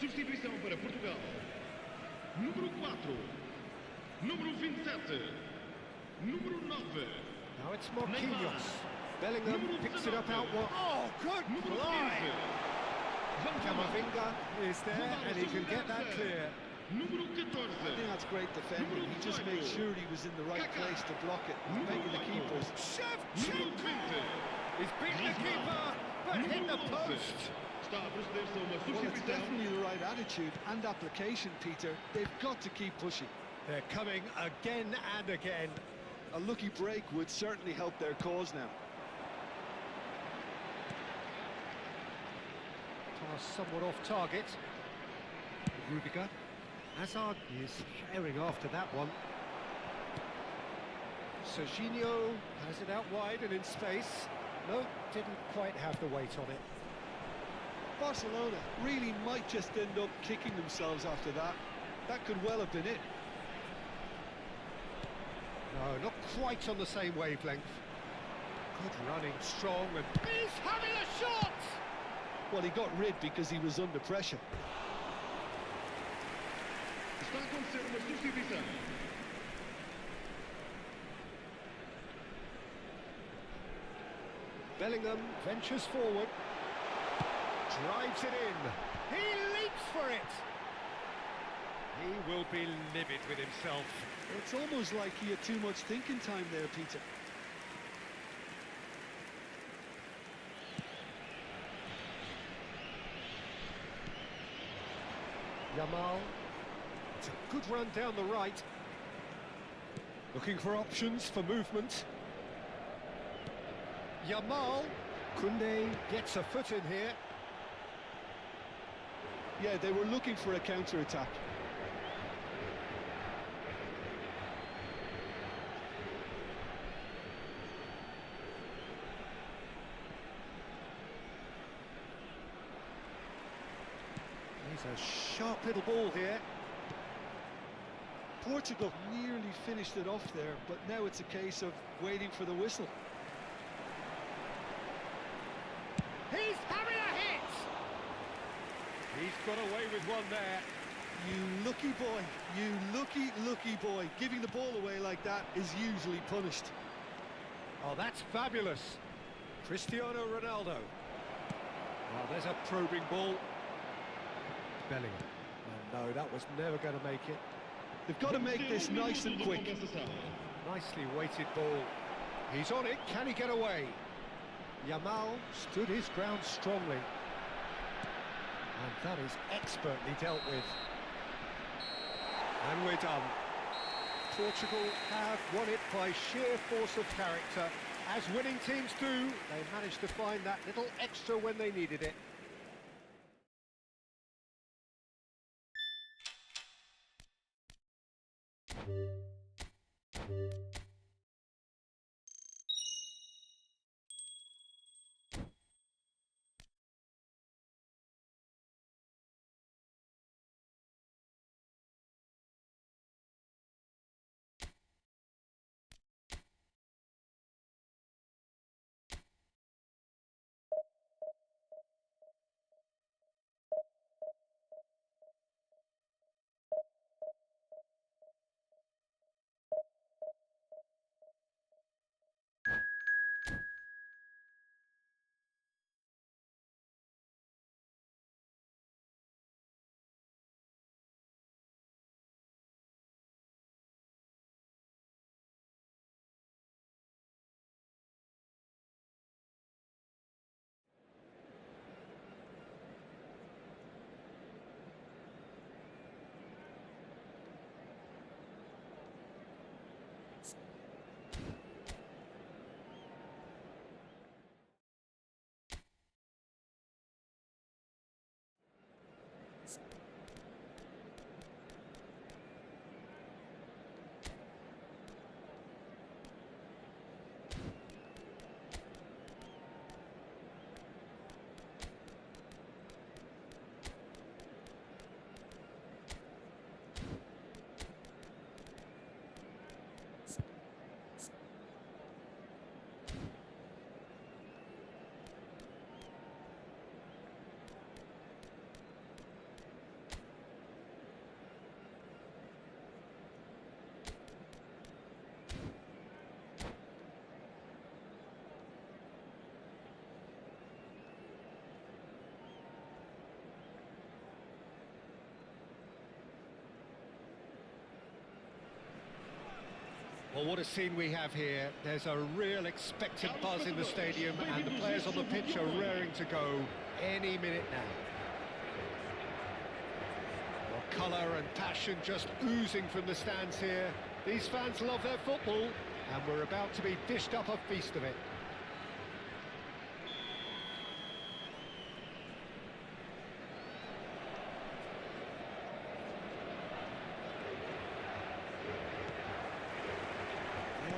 Substituição para Portugal. Número 4. Número 27. Número 9. Now it's Marquinhos. Bellingham picks it up out wide. Oh, good fly! Camavinga is there, and he can get that clear. Número I 14. think that's great defending. He just made sure he was in the right place to block it, making the keepers. Número 20. He's beaten the keeper, but hit the post. Está a proceder-se a uma Well, it's substituição. definitely the right attitude and application, Peter. They've got to keep pushing. They're coming again and again. A lucky break would certainly help their cause now. Pass somewhat off target. Rudiger. Hazard is airing after that one. Serginho has it out wide and in space. No, didn't quite have the weight on it. Barcelona really might just end up kicking themselves after that. That could well have been it. No, not quite on the same wavelength. Good running, strong, and he's having a shot! Well, he got rid because he was under pressure. Está a acontecer uma substituição. Bellingham ventures forward. Drives it in. He leaps for it. He will be livid with himself. It's almost like he had too much thinking time there, Peter. Yamal. It's a good run down the right. Looking for options for movement. Yamal. Koundé gets a foot in here. Yeah, they were looking for a counter-attack. He's a sharp little ball here. Portugal nearly finished it off there, but now it's a case of waiting for the whistle. He's having a hit! He's got away with one there. You lucky boy, you lucky boy. Giving the ball away like that is usually punished. Oh, that's fabulous. Cristiano Ronaldo. Well, there's a probing ball. Bellingham. Oh, no, that was never going to make it. They've got to make this nice and quick. Nicely weighted ball. He's on it. Can he get away? Yamal stood his ground strongly. And that is expertly dealt with. And we're done. Portugal have won it by sheer force of character. As winning teams do, they managed to find that little extra when they needed it. Well, what a scene we have here. There's a real expectant buzz in the stadium, and the players on the pitch are raring to go any minute now. Well, colour and passion just oozing from the stands here. These fans love their football, and we're about to be dished up a feast of it.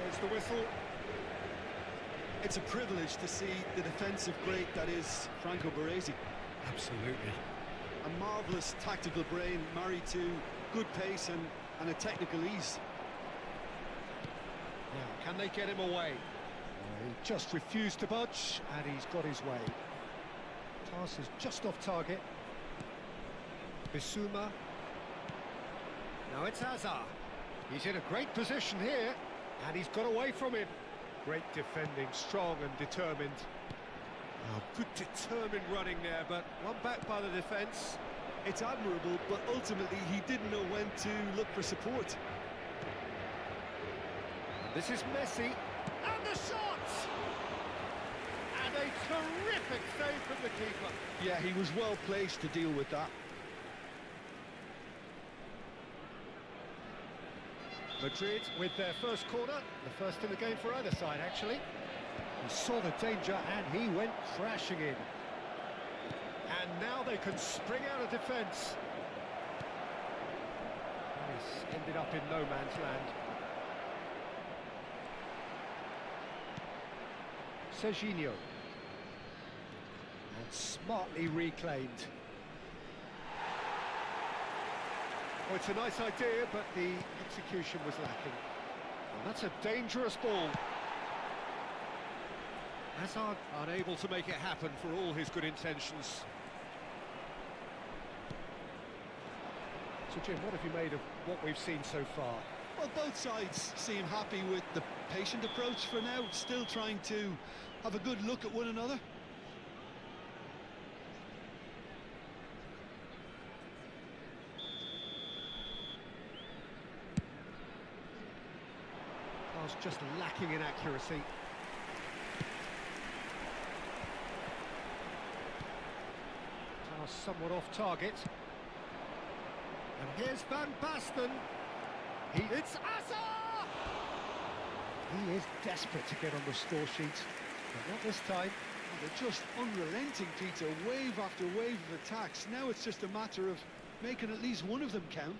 There's the whistle. It's a privilege to see the defensive great that is Franco Baresi. Absolutely. A marvellous tactical brain married to good pace and a technical ease. Now, can they get him away? He just refused to budge, and he's got his way. Pass is just off target. Bissouma. Now it's Hazard. He's in a great position here, and he's got away from him. Great defending, strong and determined. Oh, good determined running there, but one back by the defence. It's admirable, but ultimately he didn't know when to look for support. This is Messi, and the shot! And a terrific save from the keeper. Yeah, he was well placed to deal with that. Madrid with their first corner, the first in the game for either side, actually. He saw the danger and he went crashing in. And now they can spring out of defence. He's ended up in no man's land. Serginho. And smartly reclaimed. Well, it's a nice idea, but the execution was lacking. And that's a dangerous ball. Hazard unable to make it happen for all his good intentions. So, Jim, what have you made of what we've seen so far? Well, both sides seem happy with the patient approach for now, still trying to have a good look at one another. Pass just lacking in accuracy. Pass somewhat off target. And here's Van Basten. It's Hazard! He is desperate to get on the score sheet, but not this time. They're just unrelenting, Peter, wave after wave of attacks. Now it's just a matter of making at least one of them count.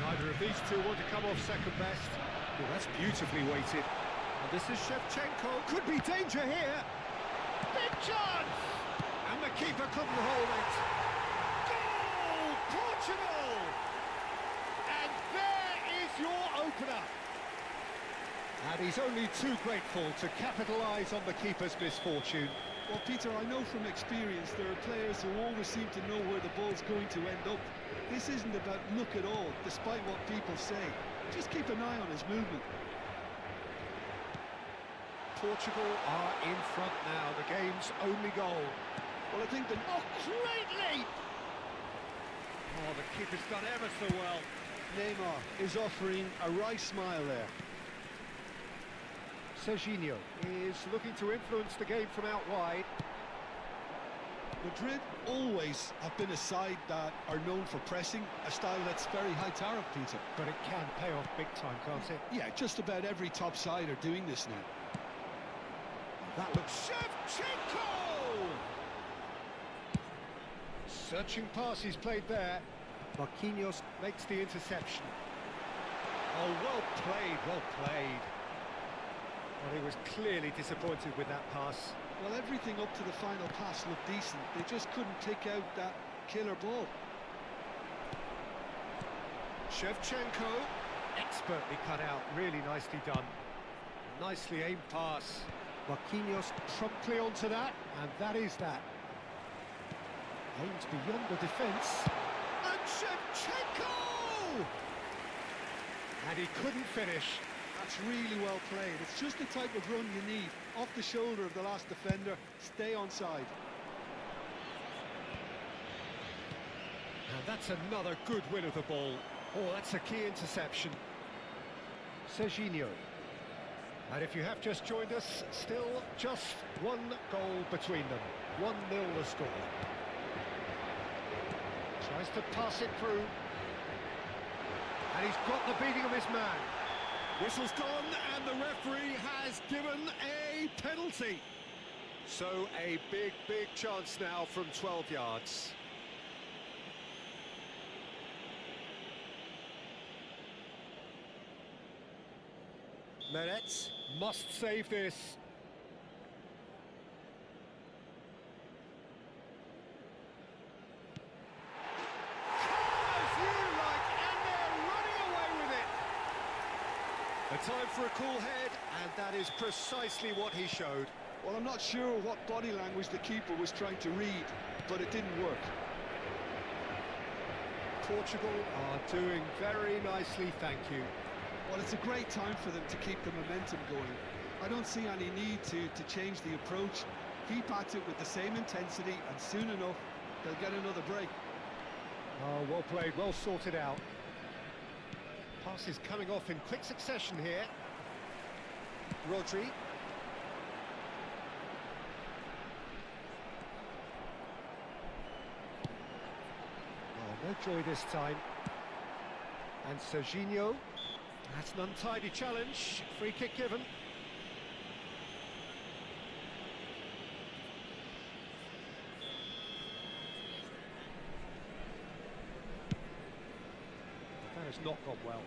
Neither of these two want to come off second best. Oh, that's beautifully weighted. And this is Shevchenko. Could be danger here. Big chance! And the keeper couldn't hold it. Goal! Portugal! And there is your opener. And he's only too grateful to capitalise on the keeper's misfortune. Well, Peter, I know from experience there are players who always seem to know where the ball's going to end up. This isn't about luck at all, despite what people say. Just keep an eye on his movement. Portugal are in front now, the game's only goal. Well, I think Oh, great leap! Oh, the keeper's done ever so well. Neymar is offering a wry smile there. Serginho is looking to influence the game from out wide. Madrid always have been a side that are known for pressing, a style that's very high tariff, Peter. But it can pay off big time, can't it? Yeah, just about every top side are doing this now. That looks... Shevchenko! Searching pass he's played there. Marquinhos makes the interception. Oh, well played, well played. Well, he was clearly disappointed with that pass. Well, everything up to the final pass looked decent. They just couldn't take out that killer ball. Shevchenko, expertly cut out, really nicely done. Nicely aimed pass. Marquinhos promptly onto that, and that is that. Aimed beyond the defence. And Shevchenko! And he couldn't finish. That's really well played. It's just the type of run you need. Off the shoulder of the last defender, stay onside. And that's another good win of the ball. Oh, that's a key interception. Serginho. And if you have just joined us, still just one goal between them. 1-0 the score. Tries to pass it through. And he's got the beating of his man. Whistle's gone, and the referee has given a penalty. So a big, big chance now from 12 yards. Meret must save this. A time for a cool head, and that is precisely what he showed. Well, I'm not sure what body language the keeper was trying to read, but it didn't work. Portugal are doing very nicely, thank you. Well, it's a great time for them to keep the momentum going. I don't see any need to change the approach. Keep at it with the same intensity, and soon enough, they'll get another break. Oh, well played, well sorted out. Passes coming off in quick succession here. Rodri. Oh, no joy this time. And Serginho. That's an untidy challenge. Free kick given. That has not gone well.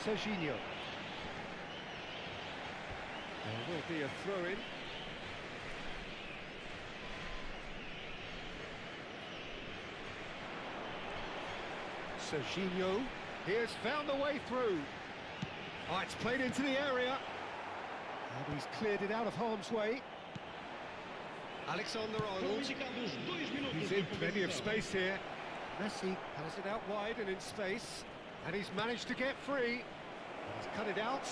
Serginho. There will be a throw-in. Serginho. He has found the way through. Oh, it's played into the area. And he's cleared it out of harm's way. Alexander-Arnold. Indicados 2 minutos He's de in plenty of compensação. space here. Messi has it out wide and in space. And he's managed to get free. He's cut it out.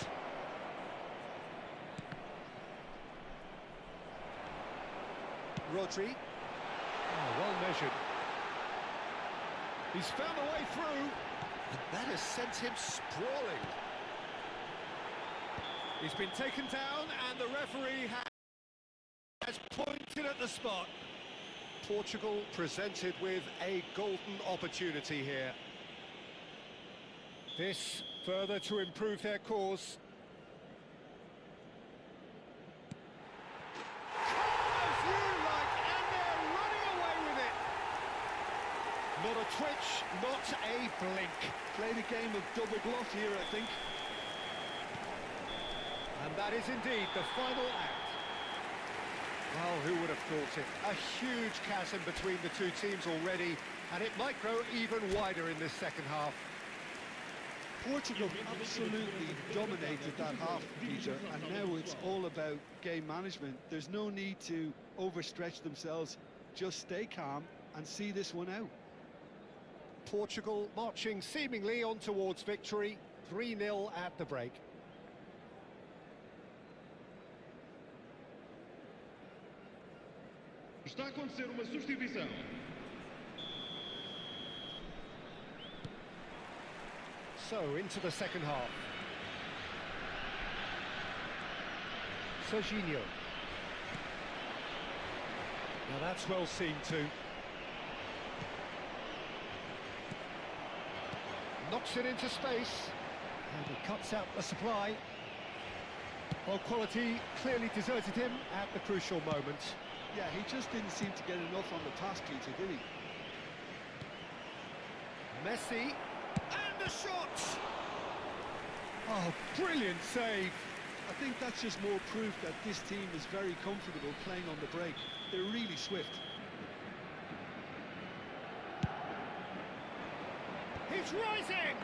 Rodri. Oh, well measured. He's found a way through. And that has sent him sprawling. He's been taken down and the referee has pointed at the spot. Portugal presented with a golden opportunity here. This further to improve their cause. As you like, and they're running away with it. Not a twitch, not a blink. Played a game of double bluff here, I think. And that is indeed the final act. Well, who would have thought it? A huge chasm between the two teams already, and it might grow even wider in this second half. Portugal absolutely dominated that half, Peter, and now it's all about game management. There's no need to overstretch themselves. Just stay calm and see this one out. Portugal marching seemingly on towards victory, 3-0 at the break. Está a acontecer uma substituição. So, into the second half. Serginho. Now that's well seen too. Knocks it into space. And he cuts out the supply. Well, quality clearly deserted him at the crucial moment. Yeah, he just didn't seem to get enough on the pass, Peter, did he? Messi. And the shot! Oh, brilliant save. I think that's just more proof that this team is very comfortable playing on the break. They're really swift. He's rising!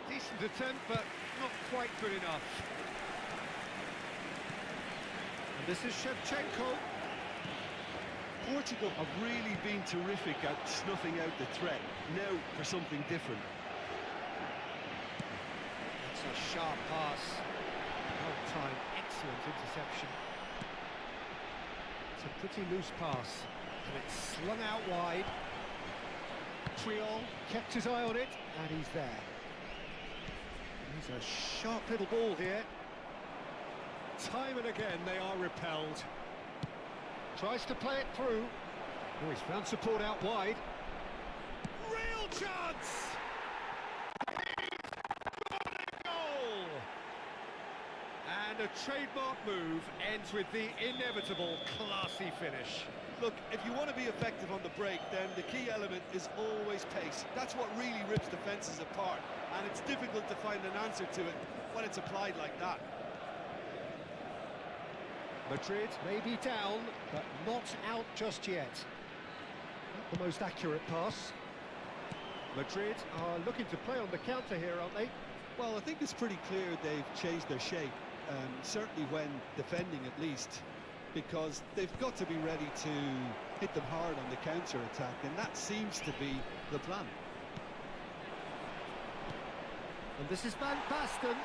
Decent attempt, but not quite good enough. And this is Shevchenko. Portugal have really been terrific at snuffing out the threat. Now for something different. It's a sharp pass. Well-timed, excellent interception. It's a pretty loose pass, and it's slung out wide. Triol kept his eye on it, and he's there. He's a sharp little ball here. Time and again they are repelled. Tries to play it through. Oh, he's found support out wide. Real chance! Goal! And a trademark move ends with the inevitable classy finish. Look, if you want to be effective on the break, then the key element is always pace. That's what really rips defences apart, and it's difficult to find an answer to it when it's applied like that. Madrid may be down, but not out just yet. Not the most accurate pass. Madrid are looking to play on the counter here, aren't they? Well, I think it's pretty clear they've changed their shape, certainly when defending at least, because they've got to be ready to hit them hard on the counter-attack, and that seems to be the plan. And this is Van Basten.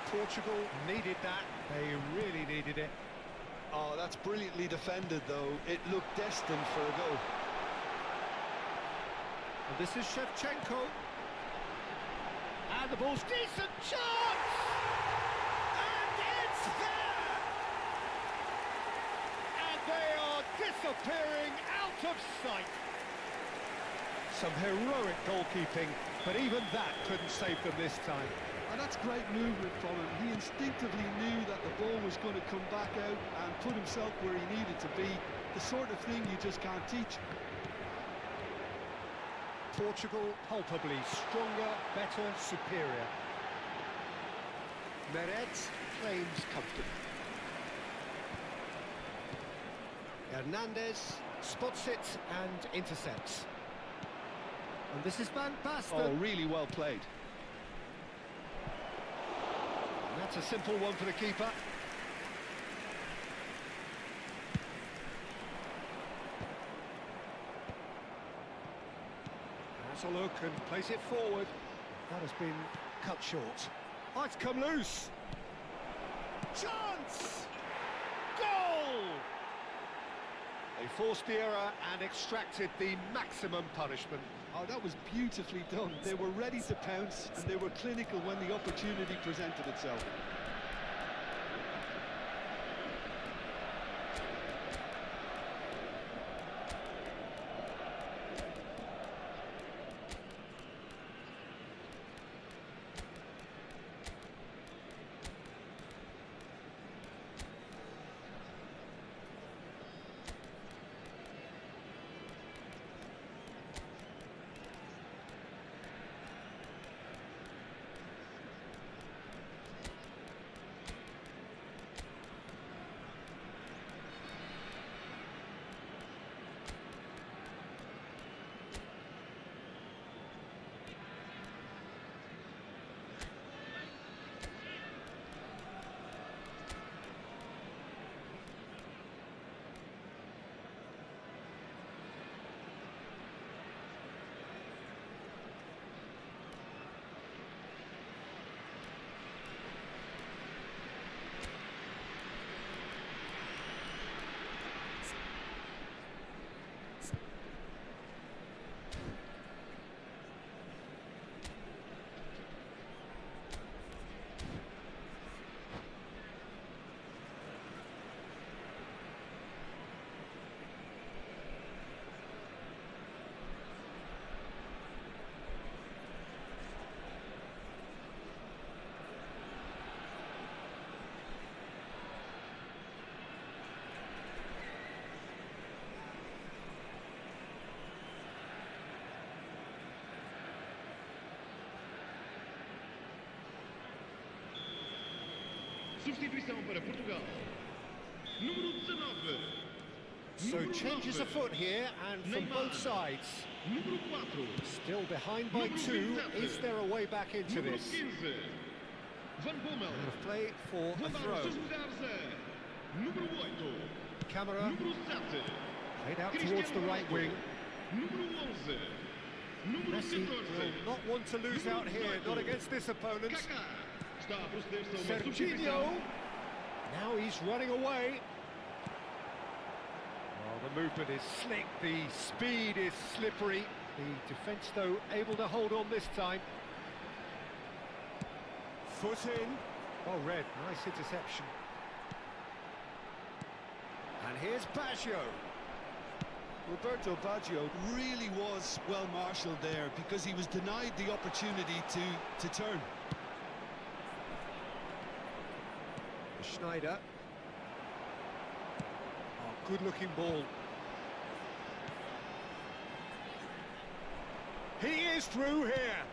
Portugal needed that. They really needed it. Oh, that's brilliantly defended, though. It looked destined for a goal. And this is Shevchenko. And the ball's decent chance! And it's there! And they are disappearing out of sight. Some heroic goalkeeping, but even that couldn't save them this time. And that's great movement from him. He instinctively knew that the ball was going to come back out and put himself where he needed to be. The sort of thing you just can't teach. Portugal palpably stronger, better, superior. Meret claims comfortably. Hernandez spots it and intercepts. And this is Van Basten. Oh, really well played. And that's a simple one for the keeper. Has a look and plays it forward. That has been cut short. Oh, it's come loose. Chance! Goal! They forced the error and extracted the maximum punishment. Oh, that was beautifully done. They were ready to pounce, and they were clinical when the opportunity presented itself. Substituição para Portugal. Número 19. So Número changes 9. afoot here and from Neymar. both sides. Número 4. Still behind by Número 2. 27. Is there a way back into Número this? 15. Van Bommel. Out of play for a Vão dar os throw. seus lugares a número 8. Camera Número 7. played out Cristiano towards the right Ronaldo. wing. Número 11. Número Messi 14. will not want to lose out here, not against this opponent. Kaká. Está a proceder-se a uma Serginho! substituição. Now he's running away. Well, the movement is slick, the speed is slippery. The defence, though, able to hold on this time. Foot in. Well read, nice interception. And here's Baggio. Roberto Baggio really was well marshalled there because he was denied the opportunity to turn. Schneider. Oh, good-looking ball. He is through here.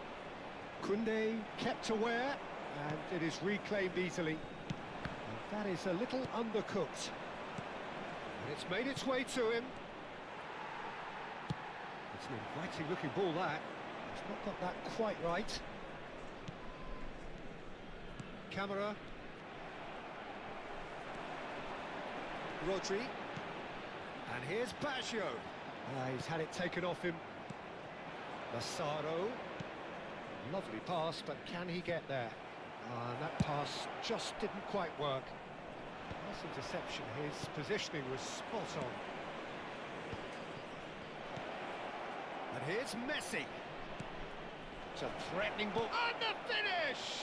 Koundé kept aware, and it is reclaimed easily. And that is a little undercooked. And it's made its way to him. It's an inviting-looking ball, that. He's not got that quite right. Camera. Rodri. And here's Baggio. He's had it taken off him. Massaro. Lovely pass, but can he get there? And that pass just didn't quite work. Nice interception. His positioning was spot on. And here's Messi. It's a threatening ball. And the finish!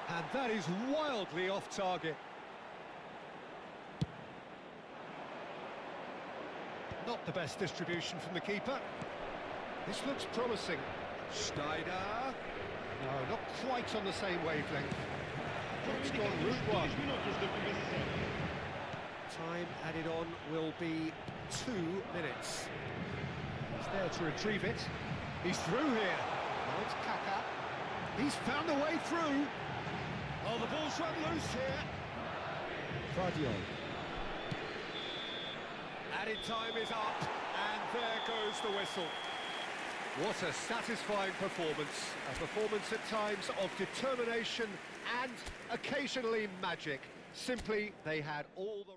And that is wildly off target. Not the best distribution from the keeper. This looks promising. Schneider. No, not quite on the same wavelength. It's gone route one. Minutos de compensação. Time added on will be 2 minutes. He's there to retrieve it. He's through here. Now it's Kaká. He's found a way through. Oh, the ball's run loose here. Guardiola. Added time is up, and there goes the whistle. What a satisfying performance. A performance at times of determination and occasionally magic. Simply, they had all the...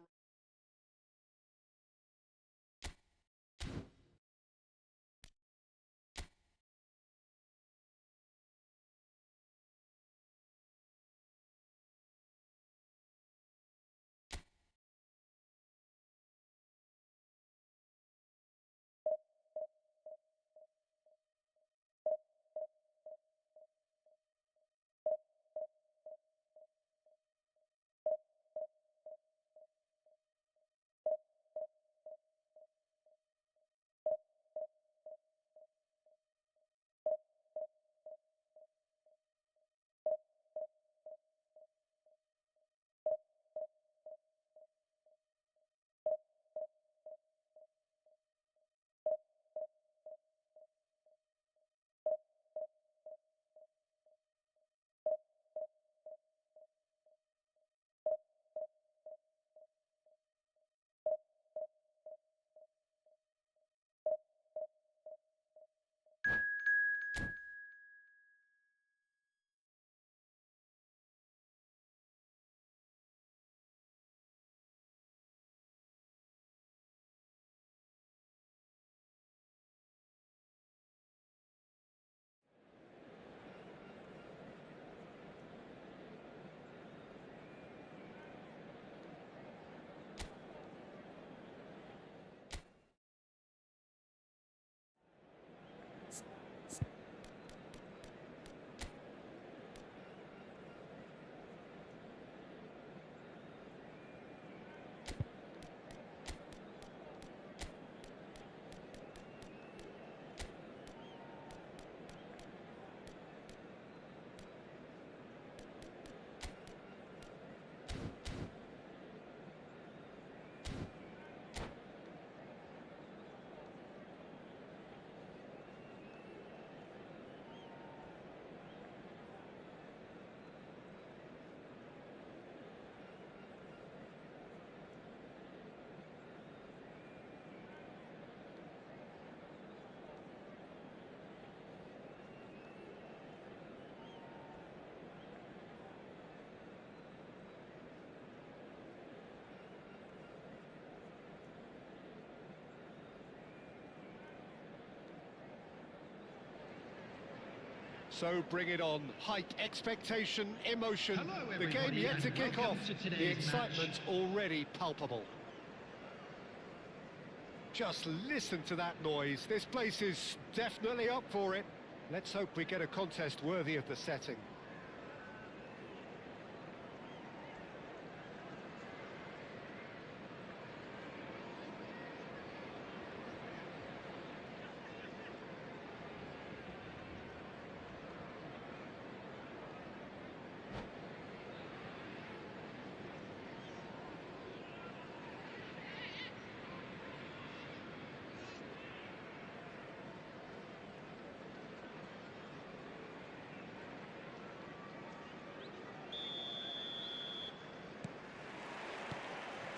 So bring it on. Hype, expectation, emotion. Hello, The game everybody, yet to and kick welcome off. to The today's excitement already palpable. Just listen to that noise. This place is definitely up for it. Let's hope we get a contest worthy of the setting.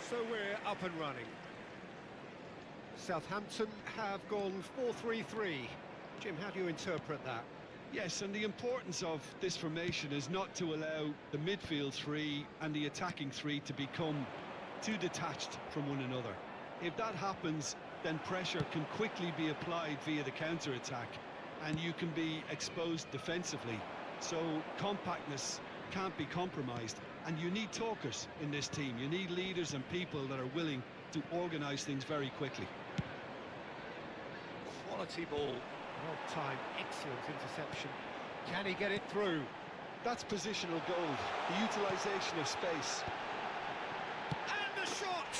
So we're up and running. Southampton have gone 4-3-3. Jim, how do you interpret that? Yes, and the importance of this formation is not to allow the midfield three and the attacking three to become too detached from one another. If that happens, then pressure can quickly be applied via the counter-attack, and you can be exposed defensively. So compactness can't be compromised, and you need talkers in this team. You need leaders and people that are willing to organise things very quickly. Quality ball. Well timed, excellent interception. Can he get it through? That's positional gold, the utilisation of space. And the shot!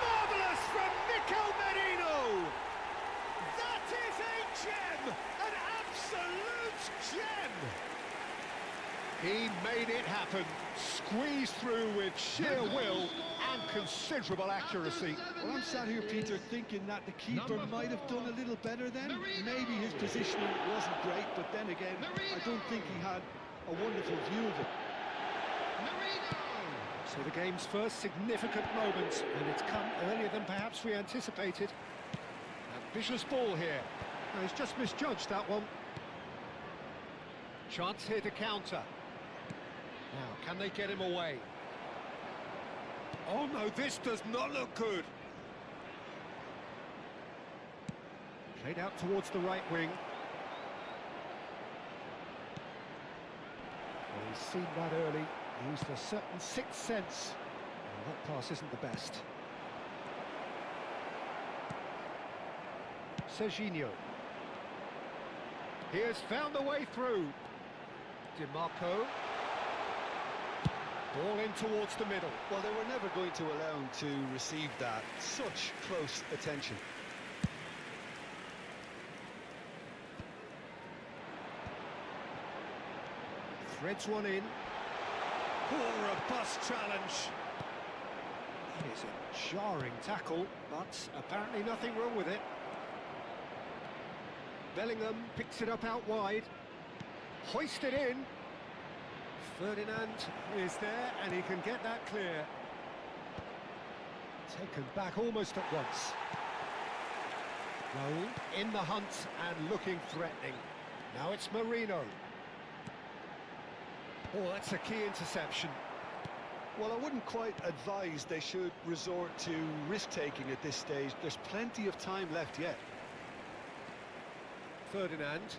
Marvellous from Nico Merino! That is a gem! An absolute gem! He made it happen, squeezed through with sheer will and considerable accuracy. Well, I'm sat here, Peter, thinking that the keeper might have done a little better then. Maybe his positioning wasn't great, but then again, I don't think he had a wonderful view of it. So the game's first significant moment, and it's come earlier than perhaps we anticipated. Ambitious ball here. No, he's just misjudged that one. Chance here to counter. Now, can they get him away? Oh no, this does not look good. Played out towards the right wing. Well, he's seen that early, used a certain sixth sense. Well, that pass isn't the best. Serginho. He has found the way through. DiMarco. Ball in towards the middle. Well, they were never going to allow him to receive that. Such close attention. Threads one in. Poor robust challenge. That is a jarring tackle, but apparently nothing wrong with it. Bellingham picks it up out wide. Hoisted in. Ferdinand is there, and he can get that clear. Taken back almost at once. Raul in the hunt and looking threatening. Now it's Marino. Oh, that's a key interception. Well, I wouldn't quite advise they should resort to risk-taking at this stage. There's plenty of time left yet. Ferdinand.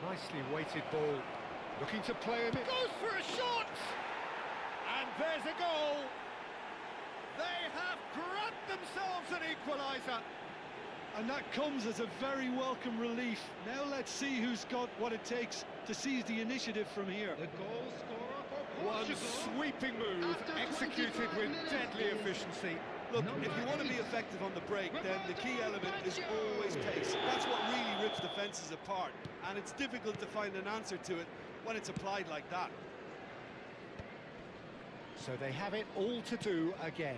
Nicely weighted ball. Looking to play him in. Goes for a shot! And there's a goal! They have grabbed themselves an equaliser. And that comes as a very welcome relief. Now let's see who's got what it takes to seize the initiative from here. The goal scorer for One Portugal. sweeping move, After executed 25 with minutes deadly is efficiency. Look, Number if you want to be 8. effective on the break, then the key element is always pace. That's what really rips defences apart, and it's difficult to find an answer to it when it's applied like that. So they have it all to do again.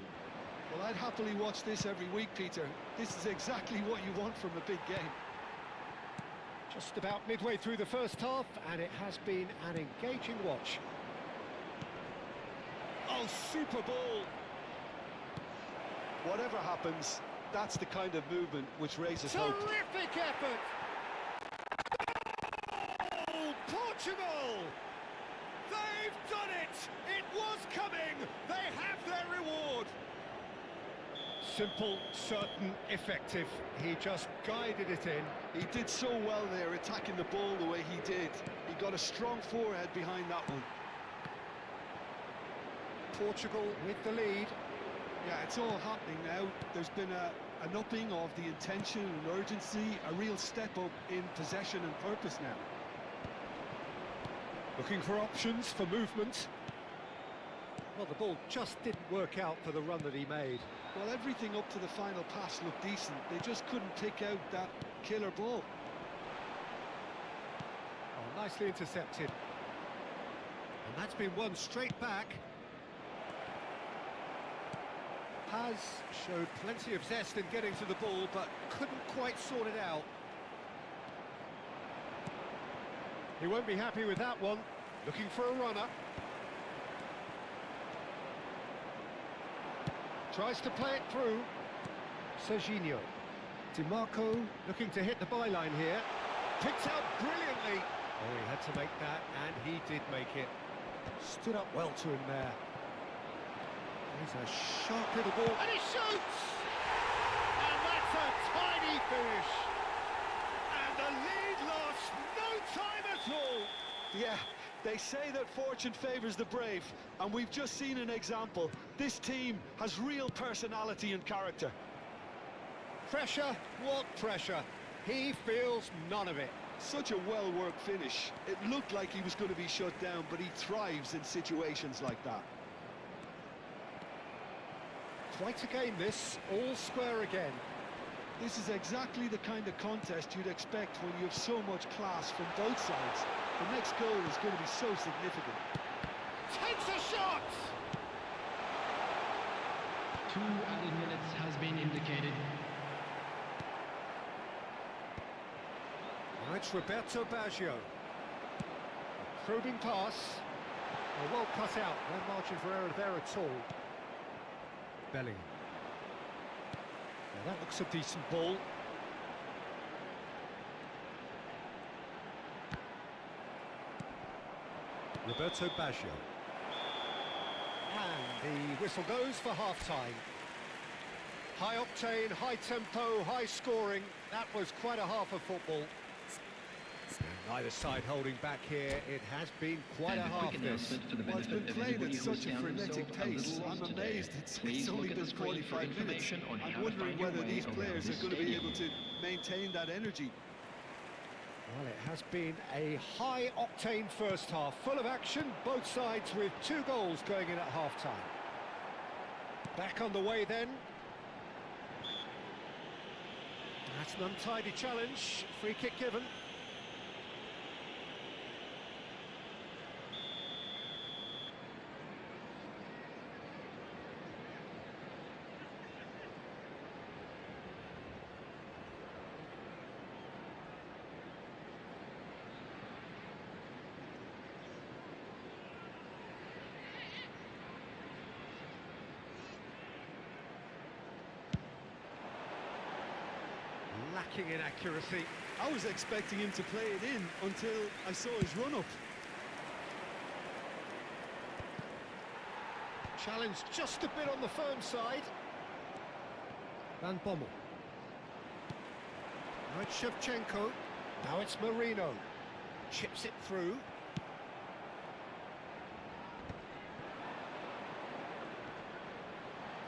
Well, I'd happily watch this every week, Peter. This is exactly what you want from a big game. Just about midway through the first half, and it has been an engaging watch. Oh, super ball! Whatever happens, that's the kind of movement which raises hope. Terrific effort! Oh, Portugal! They've done it! It was coming! They have their reward! Simple, certain, effective. He just guided it in. He did so well there, attacking the ball the way he did. He got a strong forehead behind that one. Portugal with the lead. Yeah, it's all happening now. There's been an upping of the intention and urgency, a real step up in possession and purpose now. Looking for options, for movement. Well, the ball just didn't work out for the run that he made. Well, everything up to the final pass looked decent. They just couldn't pick out that killer ball. Oh, nicely intercepted. And that's been won straight back. Has showed plenty of zest in getting to the ball, but couldn't quite sort it out. He won't be happy with that one. Looking for a runner. Tries to play it through. Serginho. DiMarco looking to hit the byline here. Picked out brilliantly. Oh, he had to make that, and he did make it. Stood up well to him there. He's a sharp little ball, and he shoots! And that's a tiny finish. And the lead lost no time at all. Yeah, they say that fortune favours the brave, and we've just seen an example. This team has real personality and character. Pressure? What pressure? He feels none of it. Such a well-worked finish. It looked like he was going to be shut down, but he thrives in situations like that. Quite a game this, all square again. This is exactly the kind of contest you'd expect when you have so much class from both sides. The next goal is going to be so significant. Takes a shot! 2 added minutes has been indicated. Now it's Roberto Baggio. Probing pass. Well cut out, no margin for error there at all. Bellingham. Now that looks a decent ball. Roberto Baggio. And the whistle goes for half-time. High octane, high tempo, high scoring. That was quite a half of football. And neither side holding back here. It has been quite a half this. Well, it's been played at such a frenetic pace. I'm amazed it's only been 45 minutes. I'm wondering whether these players are going to be able to maintain that energy. Well, it has been a high-octane first half, full of action, both sides with 2 goals going in at half-time. Back on the way then. That's an untidy challenge, free kick given. Lacking in accuracy. I was expecting him to play it in until I saw his run-up. Challenge just a bit on the firm side. Van Bommel. Now it's Shevchenko. Now it's Marino. Chips it through.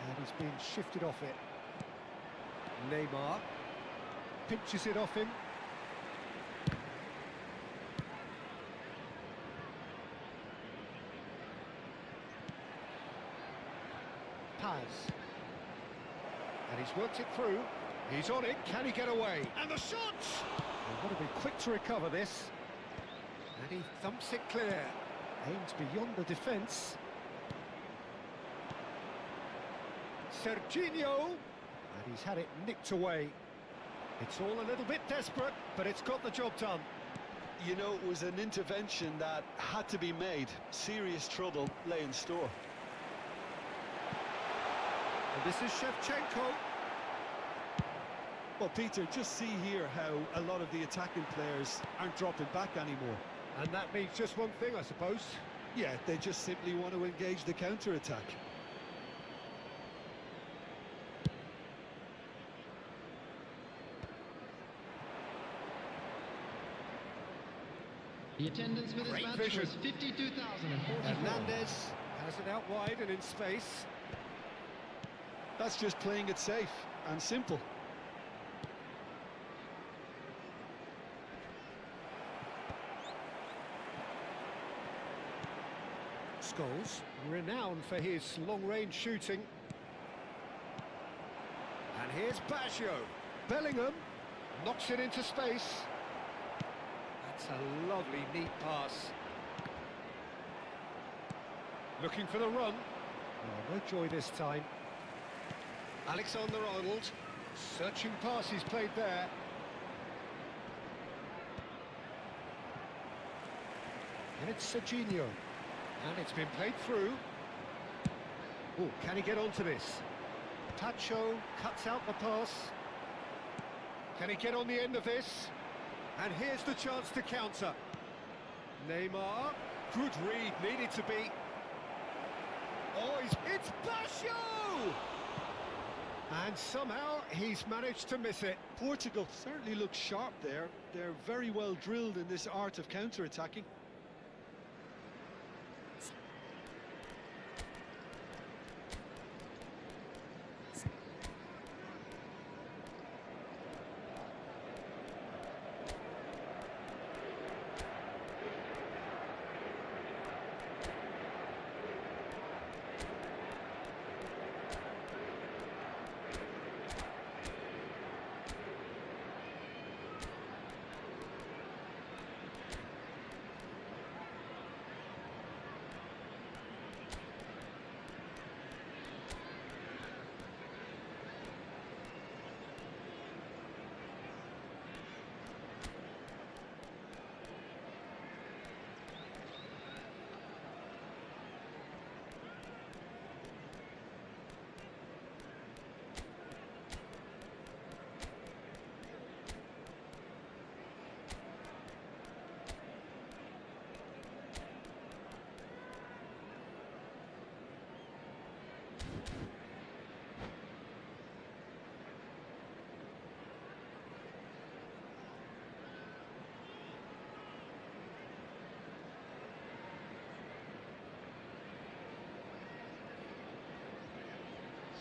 And he's been shifted off it. Neymar. Pinches it off him. Paz. And he's worked it through. He's on it. Can he get away? And the shot! They've got to be quick to recover this. And he thumps it clear. Aims beyond the defence. Serginho. And he's had it nicked away. It's all a little bit desperate, but it's got the job done. You know, it was an intervention that had to be made. Serious trouble lay in store. And this is Shevchenko. Well, Peter, just see here how a lot of the attacking players aren't dropping back anymore. And that means just one thing, I suppose. Yeah, they just simply want to engage the counter-attack. The attendance for this Great match vision. was 52,044. Hernandez has it out wide and in space. That's just playing it safe and simple. Scholes, renowned for his long-range shooting. And here's Baggio. Bellingham knocks it into space. That's a lovely, neat pass. Looking for the run. Oh, no joy this time. Alexander-Arnold. Searching pass he's played there. And it's Serginho. And it's been played through. Oh, can he get onto this? Pacho cuts out the pass. Can he get on the end of this? And here's the chance to counter. Neymar. Good read, needed to be. Oh, it's Pacho! And somehow he's managed to miss it. Portugal certainly looks sharp there. They're very well drilled in this art of counter-attacking.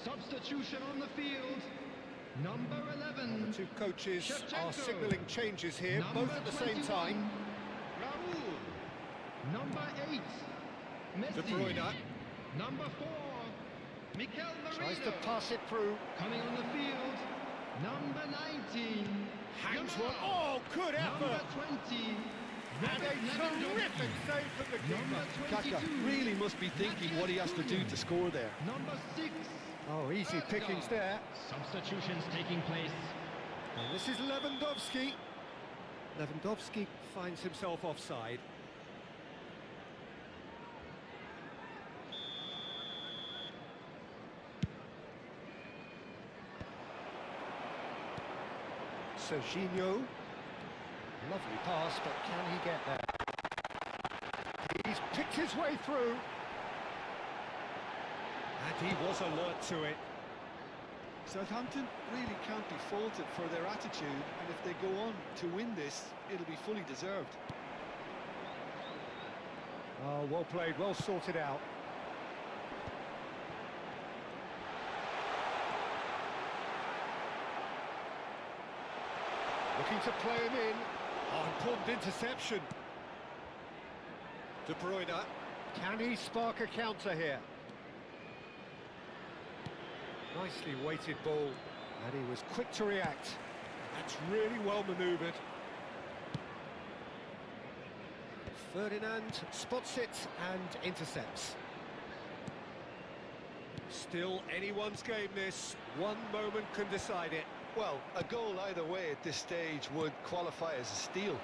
Substitution on the field. Number 11. The two coaches Shevchenko. are signalling changes here, Number both at the same 21, time. Raul. Number 8. Messi. De Bruyne Number 4. Mikel Merino. tries to pass it through. Coming on the field. Number 19. Hangs Yamal. one. Oh, good Number effort! 20. And Robert a Lewandowski. terrific save from the keeper. Number Kaka 22. really must be thinking what he has to do to score there. Number 6. Oh, easy pickings there. Substitutions taking place. And this is Lewandowski. Lewandowski finds himself offside. Serginho. Lovely pass, but can he get there? He's picked his way through. And he was alert to it. Southampton really can't be faulted for their attitude, and if they go on to win this, it'll be fully deserved. Oh, well played, well sorted out. Looking to play him in. Oh, important interception. De Bruyne. Can he spark a counter here? Nicely weighted ball. And he was quick to react. That's really well manoeuvred. Ferdinand spots it and intercepts. Still anyone's game this. One moment can decide it. Well, a goal either way at this stage would qualify as a steal.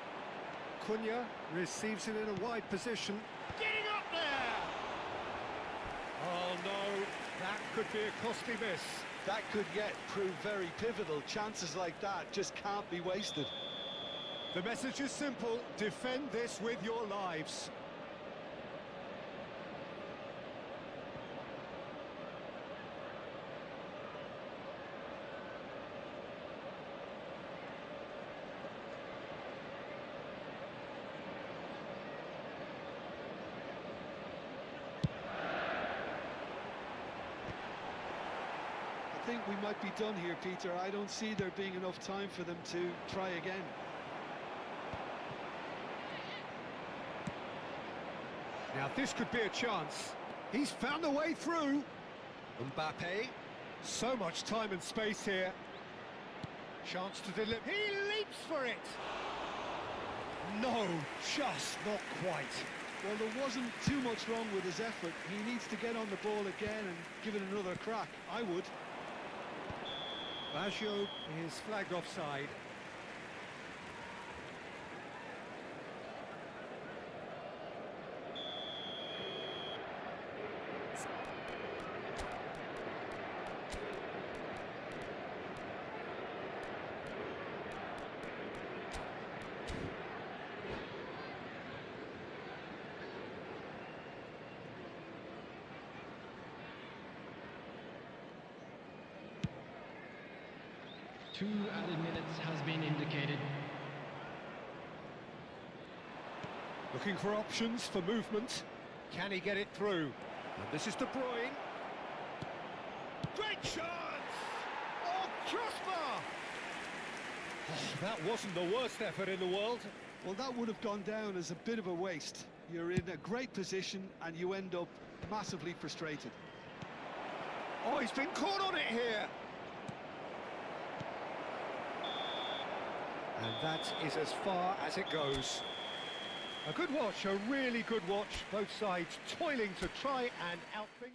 Cunha receives it in a wide position. Getting up there! Oh no, that could be a costly miss. That could yet prove very pivotal. Chances like that just can't be wasted. The message is simple: defend this with your lives. think we might be done here, Peter. I don't see there being enough time for them to try again. Now this could be a chance. He's found a way through. Mbappe. So much time and space here. Chance to deliver. He leaps for it. No, just not quite. Well, there wasn't too much wrong with his effort. He needs to get on the ball again and give it another crack. I would. Baggio is flagged offside. Two added minutes has been indicated. Looking for options for movement. Can he get it through? And this is De Bruyne. Great chance! Oh, crossbar! Oh, that wasn't the worst effort in the world. Well, that would have gone down as a bit of a waste. You're in a great position and you end up massively frustrated. Oh, he's been caught on it here. And that is as far as it goes. A good watch, a really good watch. Both sides toiling to try and outthink.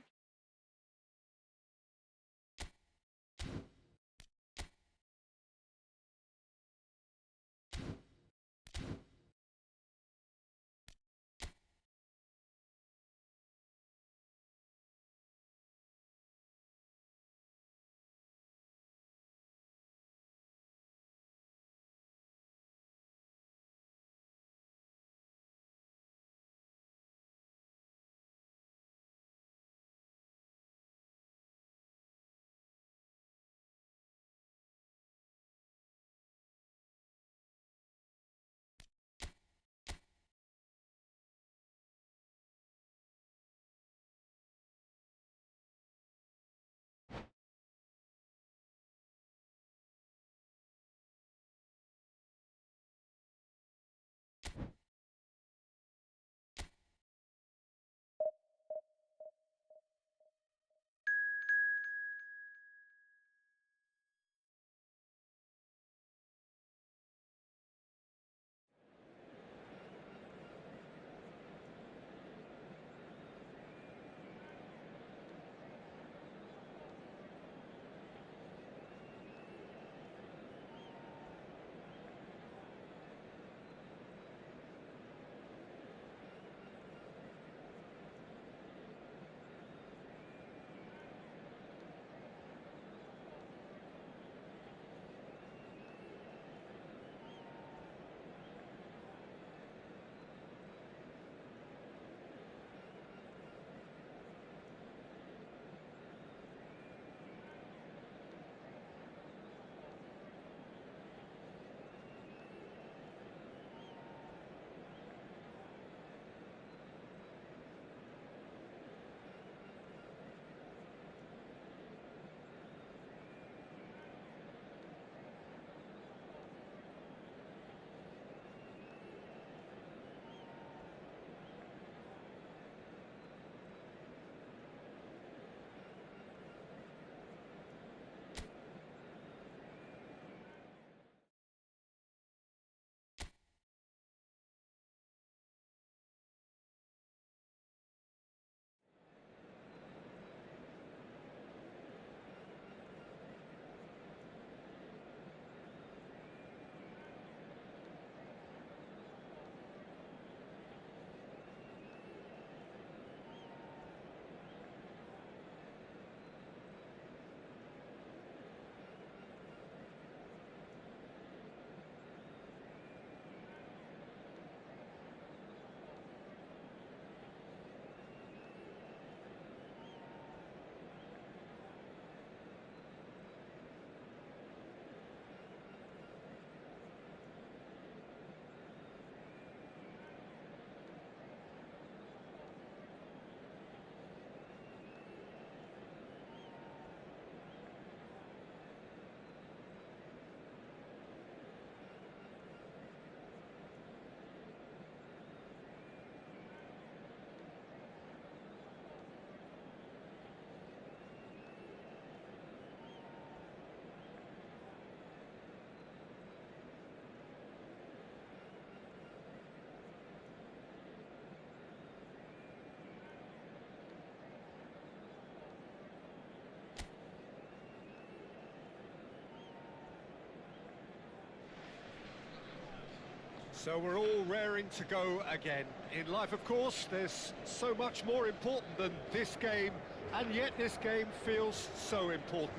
So we're all raring to go again. In life, of course, there's so much more important than this game, and yet this game feels so important.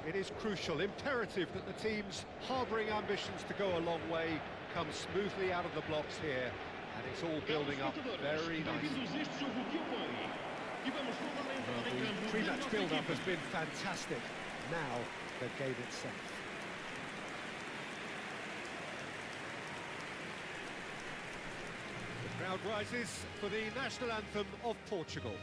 It is crucial, imperative that the teams harbouring ambitions to go a long way come smoothly out of the blocks here, and it's all building up very nicely. Bem-vindos a este jogo que opõe. E vamos novamente Well, entrar em campo the a pre-match nossa build-up equipa. has been fantastic. Now, the game itself. The crowd rises for the national anthem of Portugal.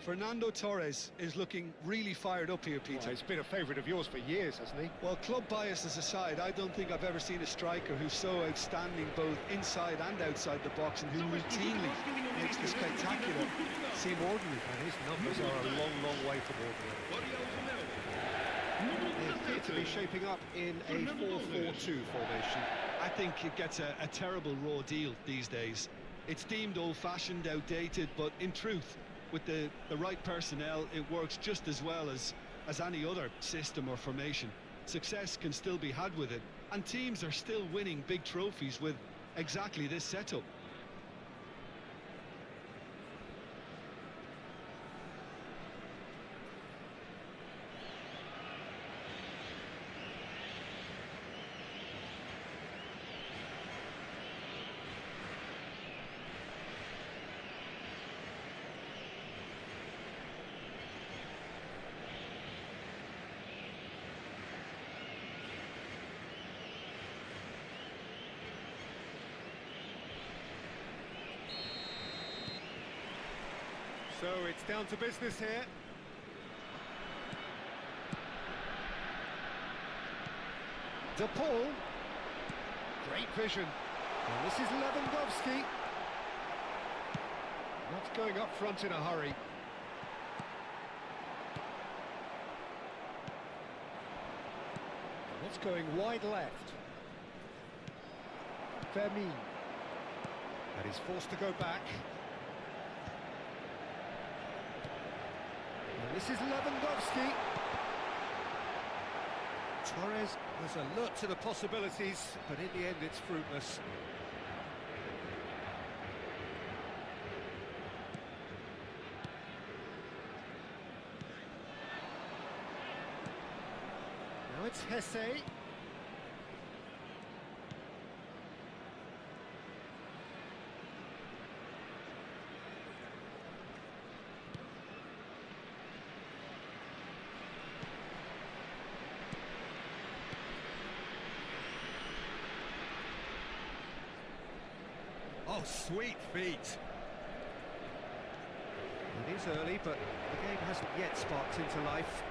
Fernando Torres is looking really fired up here, Peter. Well, he's been a favourite of yours for years, hasn't he? Well, club biases aside, I don't think I've ever seen a striker who's so outstanding both inside and outside the box, and who routinely makes the spectacular seem ordinary. And his numbers are a long, long way from ordinary. They appear to be shaping up in a 4-4-2 formation. I think it gets a terrible raw deal these days. It's deemed old-fashioned, outdated, but in truth, with the right personnel, it works just as well as any other system or formation. Success can still be had with it, and teams are still winning big trophies with exactly this setup. So it's down to business here. De Paul. Great vision. And this is Lewandowski. Not going up front in a hurry. What's going wide left? Fermin. And he's forced to go back. And this is Lewandowski. Torres was alert to the possibilities, but in the end it's fruitless. Now it's Hesse. Oh, sweet feet. It is early, but the game hasn't yet sparked into life.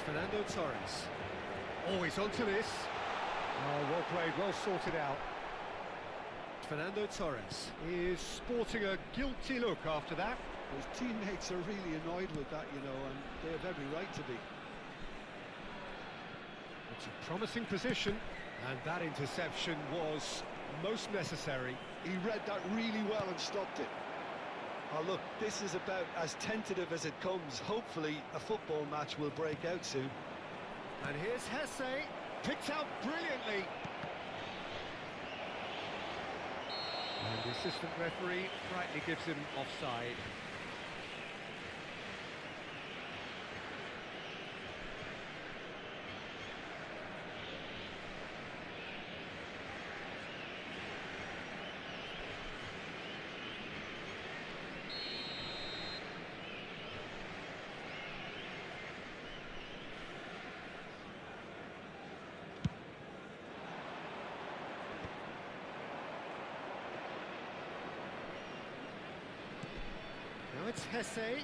Fernando Torres. Oh, he's onto this. Oh, well played, well sorted out. Fernando Torres is sporting a guilty look after that. His teammates are really annoyed with that, you know, and they have every right to be. It's a promising position, and that interception was most necessary. He read that really well and stopped it. Oh, look, this is about as tentative as it comes. Hopefully, a football match will break out soon. And here's Hesse, picked out brilliantly. And the assistant referee rightly gives him offside. Now it's Hesse.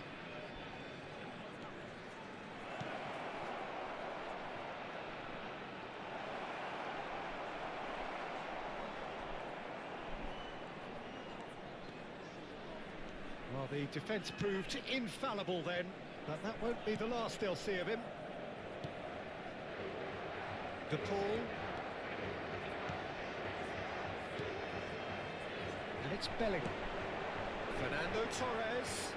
Well, the defence proved infallible then, but that won't be the last they'll see of him. De Paul. And it's Bellingham. Fernando Torres.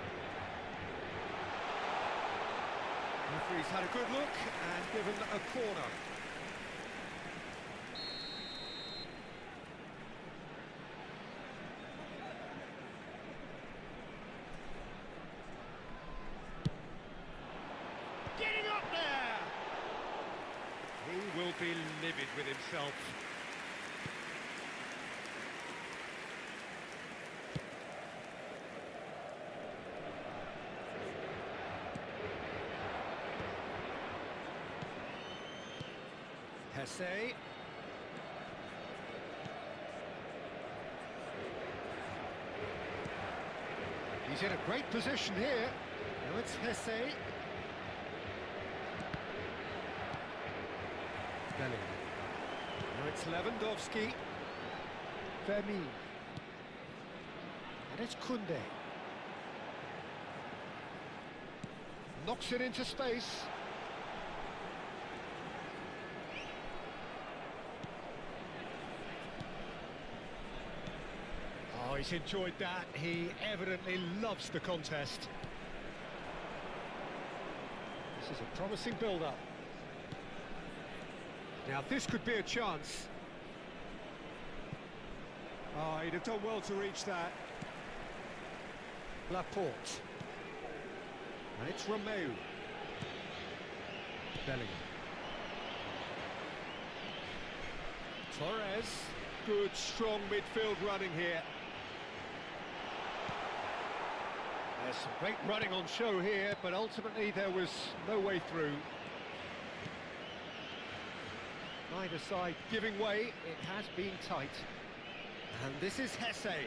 Referee's had a good look and given a corner. Getting up there! He will be livid with himself. Hesse. He's in a great position here. Now it's Hesse. Bellingham. Now it's Lewandowski. Vermeer. And it's Koundé. Knocks it into space. Oh, he's enjoyed that. He evidently loves the contest. This is a promising build-up. Now, this could be a chance. Oh, he'd have done well to reach that. Laporte. And it's Romeu. Bellingham. Torres. Good, strong midfield running here. There's some great running on show here, but ultimately there was no way through. Neither side giving way, it has been tight. And this is Hesse.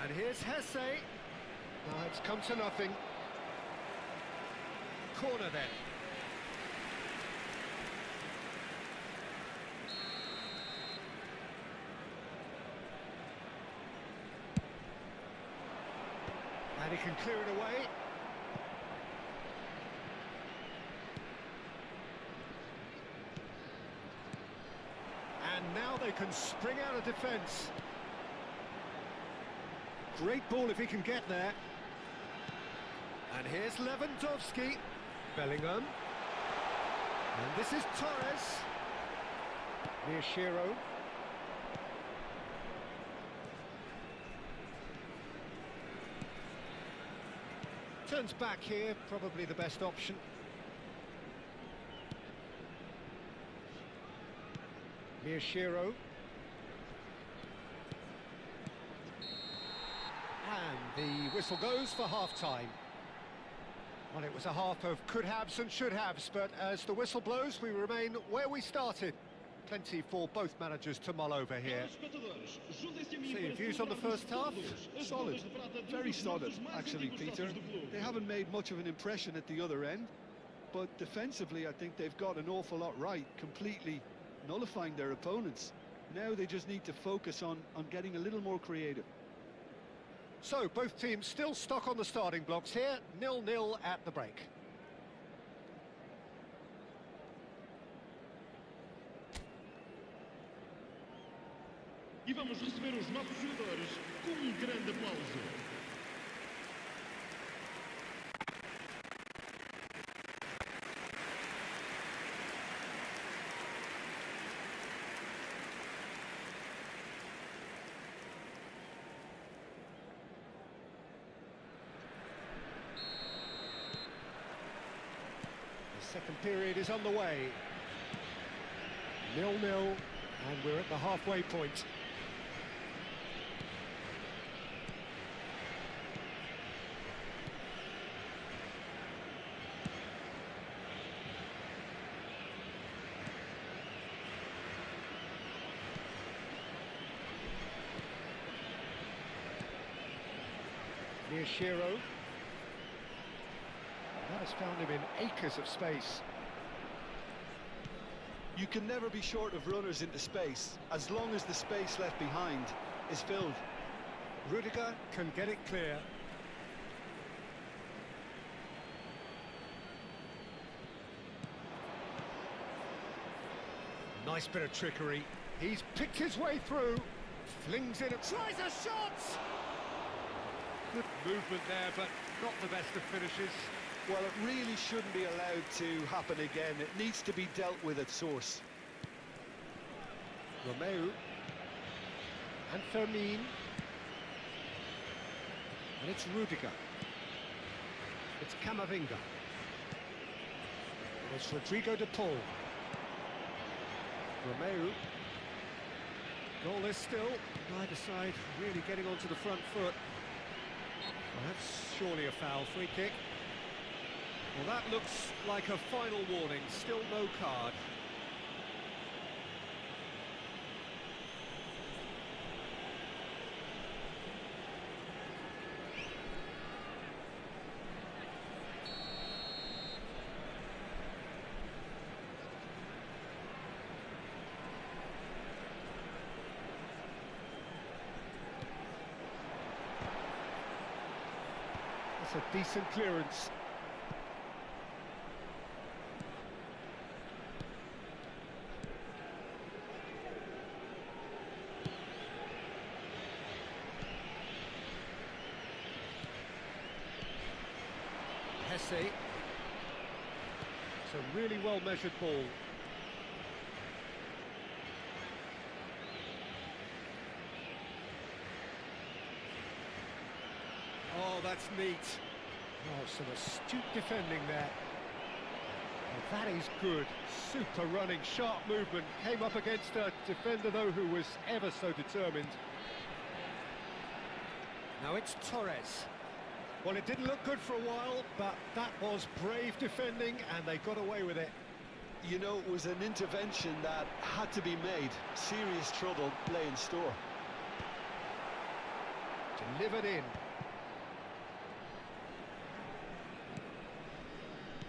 And here's Hesse. Now it's come to nothing. Corner then. And he can clear it away. And now they can spring out of defence. Great ball if he can get there. And here's Lewandowski. Bellingham. And this is Torres. Near Shiro. Turns back here, probably the best option. Near Shiro. And the whistle goes for half-time. Well, it was a half of could-haves and should-haves, but as the whistle blows, we remain where we started. Plenty for both managers to mull over here. So your views on the first half? Solid, very solid, actually, Peter. They haven't made much of an impression at the other end, but defensively, I think they've got an awful lot right, completely nullifying their opponents. Now they just need to focus on getting a little more creative. So, both teams still stuck on the starting blocks here, 0-0 at the break. E vamos receber os nossos jogadores com grande aplauso. The second period is underway. 0-0, and we're at the halfway point. Near Shiro. That has found him in acres of space. You can never be short of runners into space, as long as the space left behind is filled. Rudiger can get it clear. Nice bit of trickery. He's picked his way through. Flings in and tries a shot! Good movement there, but not the best of finishes. Well, it really shouldn't be allowed to happen again. It needs to be dealt with at source. Romeu. And Fermin. And it's Rudiger. It's Camavinga. And it's Rodrigo de Paul. Romeu. Goalless still. Neither side really getting onto the front foot. Well, that's surely a foul. Free kick. Well, that looks like a final warning. Still no card. That's a decent clearance. Hesse. It's a really well-measured ball. Oh, that's neat. Oh, some astute defending there. Well, that is good. Super running, sharp movement. Came up against a defender, though, who was ever so determined. Now it's Torres. Well, it didn't look good for a while, but that was brave defending, and they got away with it. You know, it was an intervention that had to be made. Serious trouble lay in store. Delivered in.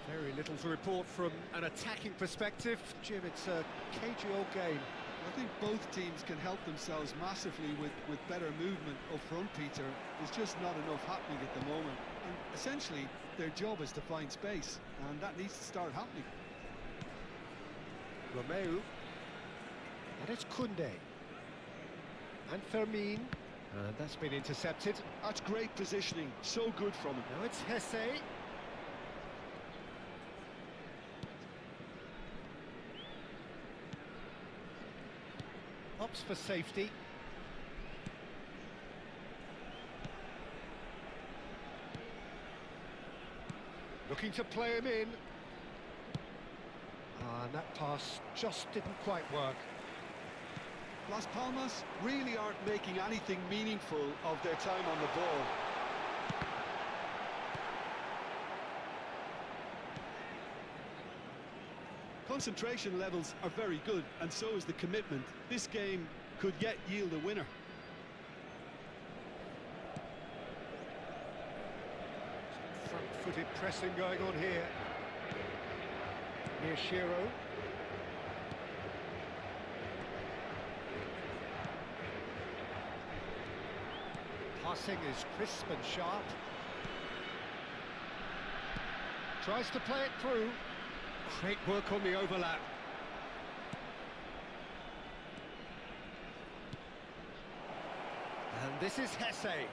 Very little to report from an attacking perspective. Jim, it's a cagey old game. I think both teams can help themselves massively with better movement up front, Peter. There's just not enough happening at the moment. And essentially, their job is to find space, and that needs to start happening. Romeu. And it's Koundé. And Fermin. And that's been intercepted. That's great positioning. So good from him. Now it's Hesse. Opts for safety. Looking to play him in. And that pass just didn't quite work. Las Palmas really aren't making anything meaningful of their time on the ball. Concentration levels are very good, and so is the commitment. This game could yet yield a winner. Front-footed pressing going on here. Near Shiro. Passing is crisp and sharp. Tries to play it through. Great work on the overlap. And this is Hesse.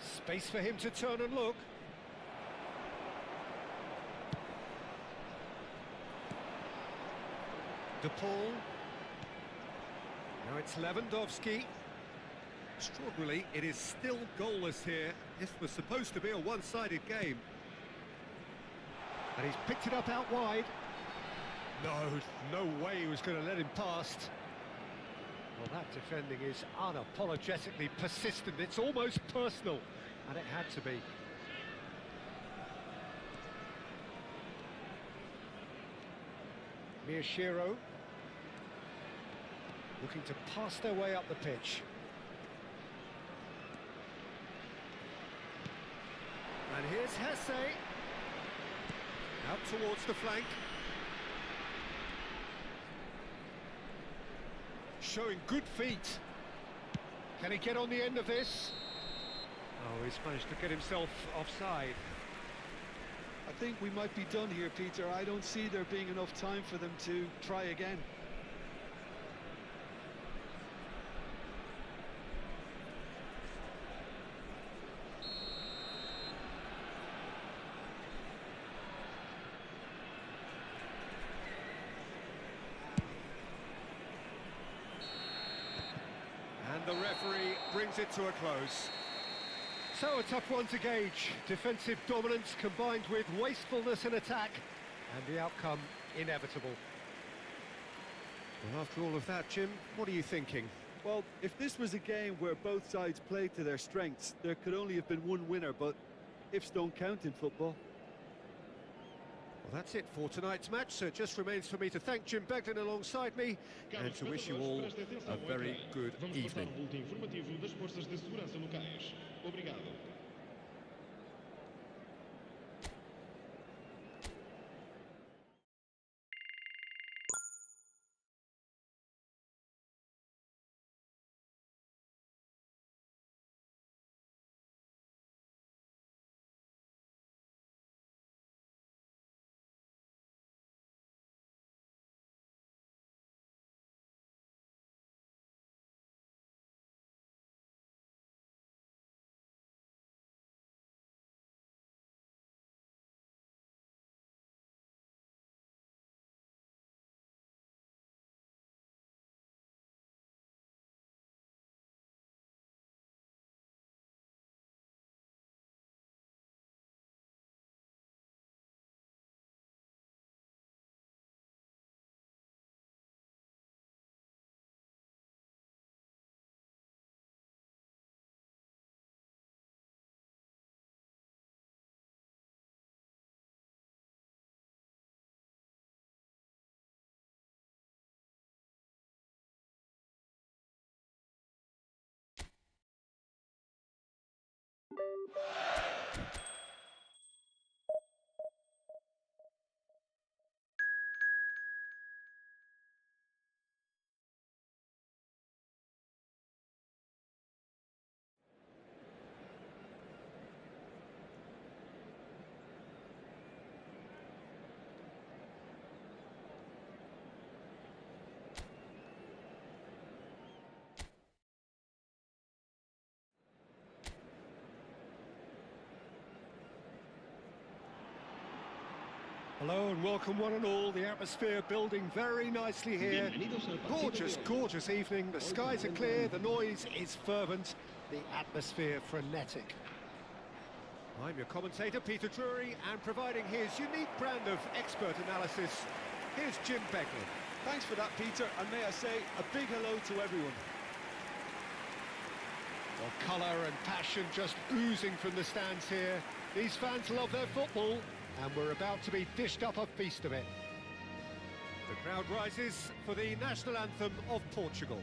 Space for him to turn and look. De Paul. Now it's Lewandowski. Extraordinarily, it is still goalless here. This was supposed to be a one-sided game. And he's picked it up out wide. No way he was going to let him past. Well, that defending is unapologetically persistent. It's almost personal, and it had to be. Miyashiro looking to pass their way up the pitch. And here's Hesse. Out towards the flank. Showing good feet. Can he get on the end of this? Oh, he's managed to get himself offside. I think we might be done here, Peter. I don't see there being enough time for them to try again. And the referee brings it to a close. So a tough one to gauge. Defensive dominance combined with wastefulness in attack, and the outcome inevitable. Well, after all of that, Jim, what are you thinking? Well, if this was a game where both sides played to their strengths, there could only have been one winner, but ifs don't count in football. Well, that's it for tonight's match, so it just remains for me to thank Jim Beglin alongside me and to wish you all a very good Vamos passar evening. o boletim informativo das forças de segurança locais. Obrigado. Hello and welcome one and all. The atmosphere building very nicely here. Bienvenidos al partido Gorgeous, de hoy. gorgeous evening. The skies are clear, the noise is fervent, the atmosphere frenetic. I'm your commentator, Peter Drury, and providing his unique brand of expert analysis, here's Jim Beglin. Thanks for that, Peter, and may I say a big hello to everyone. Well, colour and passion just oozing from the stands here. These fans love their football, and we're about to be dished up a feast of it. The crowd rises for the national anthem of Portugal.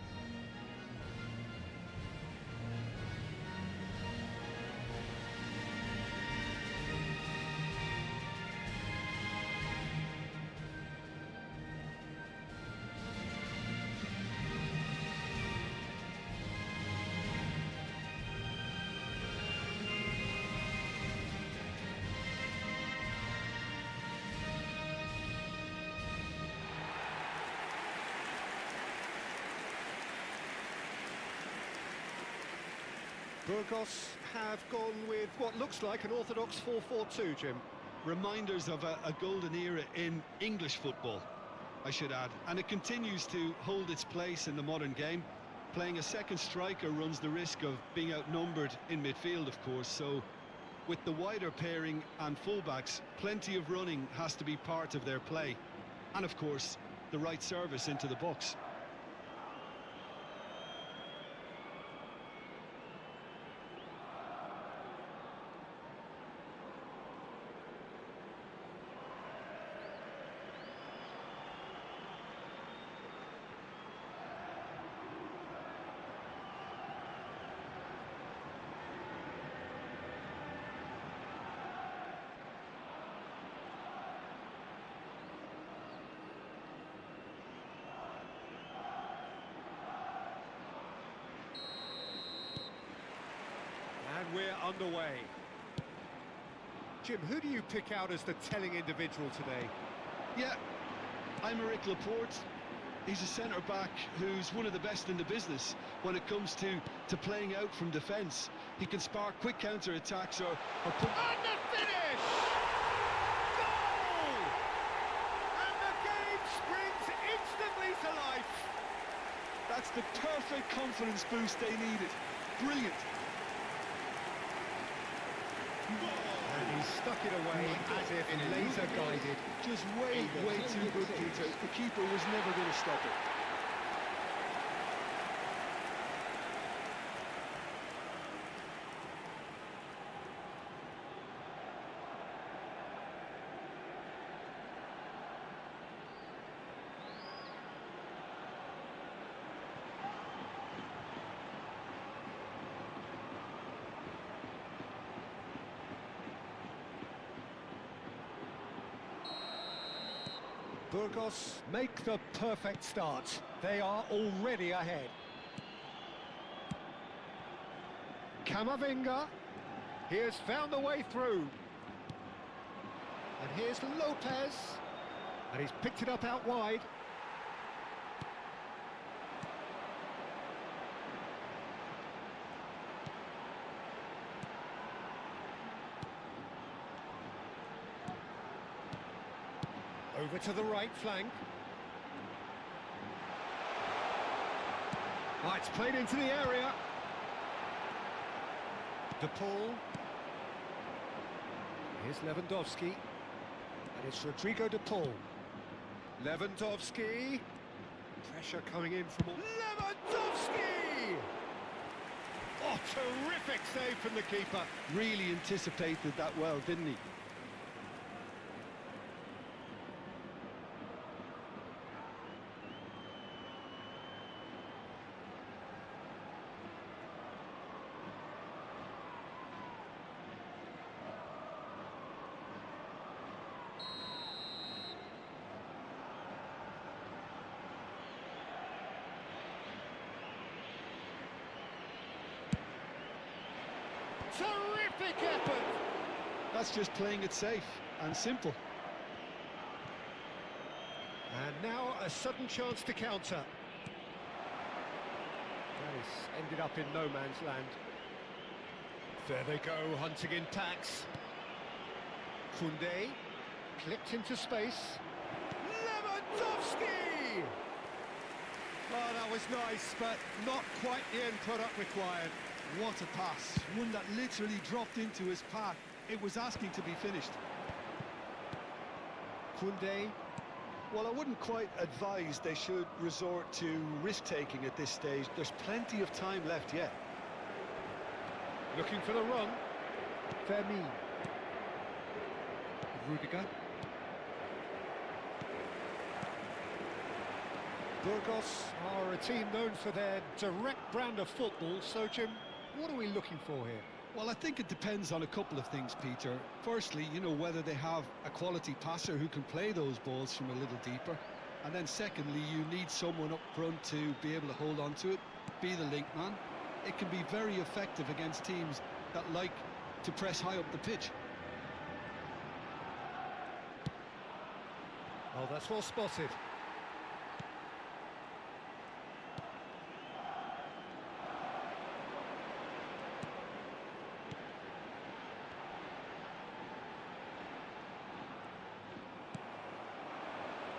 Burgos have gone with what looks like an orthodox 4-4-2, Jim. Reminders of a golden era in English football, I should add. And it continues to hold its place in the modern game. Playing a second striker runs the risk of being outnumbered in midfield, of course, so with the wider pairing and fullbacks, plenty of running has to be part of their play. And of course, the right service into the box. And we're underway. Jim, who do you pick out as the telling individual today? Yeah, I'm Rick Laporte. He's a centre-back who's one of the best in the business when it comes to playing out from defence. He can spark quick counter-attacks or put... And the finish! Goal! And the game springs instantly to life. That's the perfect confidence boost they needed. Brilliant. And he stuck it away as if laser-guided. Just way too good, Peter. The keeper was never going to stop it. Burgos make the perfect start. They are already ahead. Camavinga. He has found the way through. And here's Lopez. And he's picked it up out wide. Over to the right flank. Oh, it's played into the area. De Paul. Here's Lewandowski. And it's Rodrigo De Paul. Lewandowski. Pressure coming in from... Lewandowski! Oh, terrific save from the keeper. Really anticipated that well, didn't he? Terrific effort! That's just playing it safe and simple. And now a sudden chance to counter. That has ended up in no man's land. There they go, hunting in packs. Koundé, clipped into space. Lewandowski! Oh, that was nice, but not quite the end product required. What a pass. One that literally dropped into his path. It was asking to be finished. Koundé. Well, I wouldn't quite advise they should resort to risk-taking at this stage. There's plenty of time left yet. Looking for the run. Vermeer. Rudiger. Burgos are a team known for their direct brand of football, so Jim, what are we looking for here? Well, I think it depends on a couple of things, Peter. Firstly, whether they have a quality passer who can play those balls from a little deeper. And then secondly, you need someone up front to be able to hold on to it, be the link man. It can be very effective against teams that like to press high up the pitch. Oh, that's well spotted.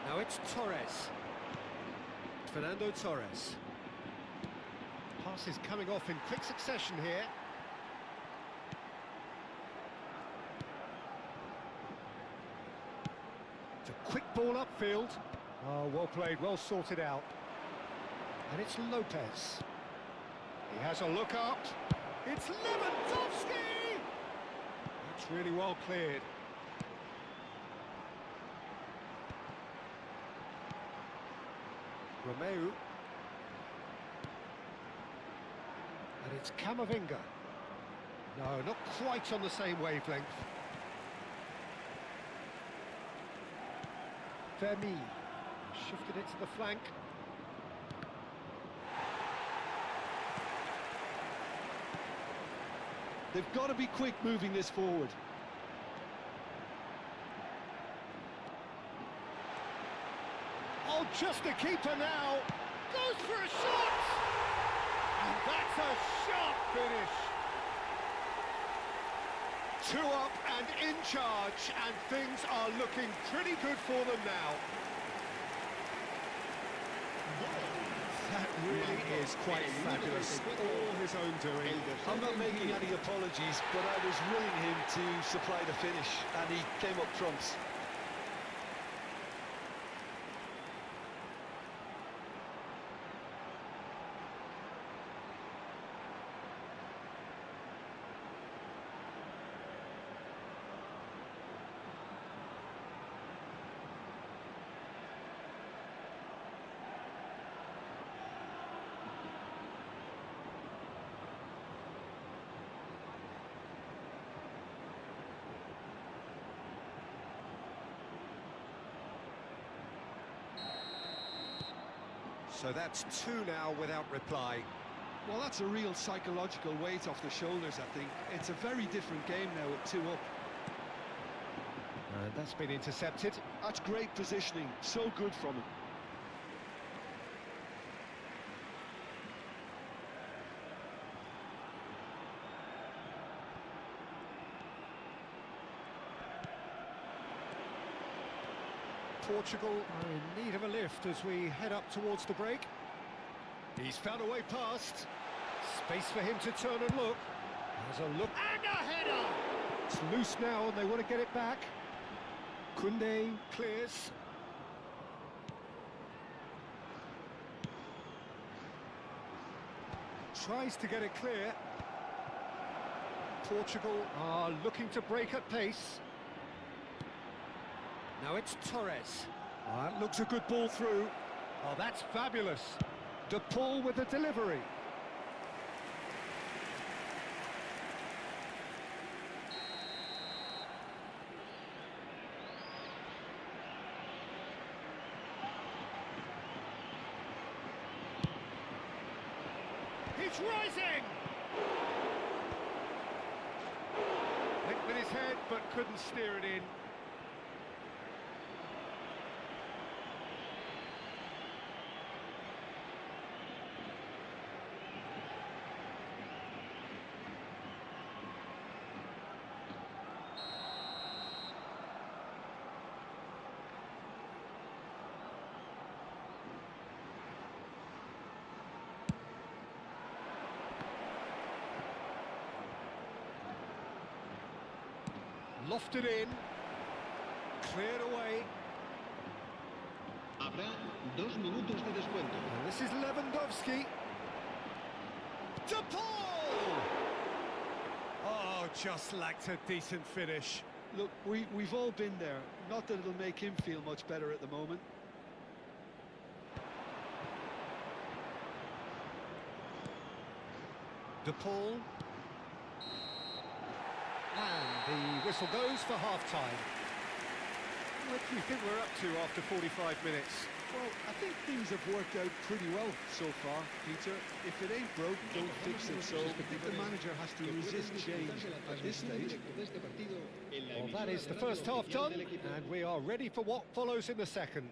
Now it's Torres. Fernando Torres. Passes coming off in quick succession here. It's a quick ball upfield. Oh, well played, well sorted out. And it's Lopez. He has a look up. It's Lewandowski! That's really well cleared. Romeu. And it's Camavinga. No, not quite on the same wavelength. Vermeer. Shifted it to the flank. They've got to be quick moving this forward. Just the keeper now. Goes for a shot! And that's a sharp finish. 2 up and in charge, and things are looking pretty good for them now. That really is quite fabulous. All his own doing. I'm not making any apologies, but I was willing him to supply the finish, and he came up trumps. So that's 2 now without reply. Well, that's a real psychological weight off the shoulders, I think. It's a very different game now with 2 up. And that's been intercepted. That's great positioning, so good from him. Portugal are in need of a lift as we head up towards the break. He's found a way past. Space for him to turn and look. There's a look. And a header! It's loose now and they want to get it back. Koundé clears. Tries to get it clear. Portugal are looking to break at pace. Now it's Torres. That looks a good ball through. Oh, that's fabulous. De Paul with the delivery. He's rising! Hit with his head, but couldn't steer it in. Lofted in, cleared away. Habrá 2 minutos de descuento. And this is Lewandowski. De Paul! Oh, just lacked a decent finish. Look, we've all been there. Not that it'll make him feel much better at the moment. De Paul. And the whistle goes for half-time. What do you think we're up to after 45 minutes? Well, I think things have worked out pretty well so far, Peter. If it ain't broke, don't fix it. So I think the manager has to resist change at this stage. Well, that is the first half done, and we are ready for what follows in the second.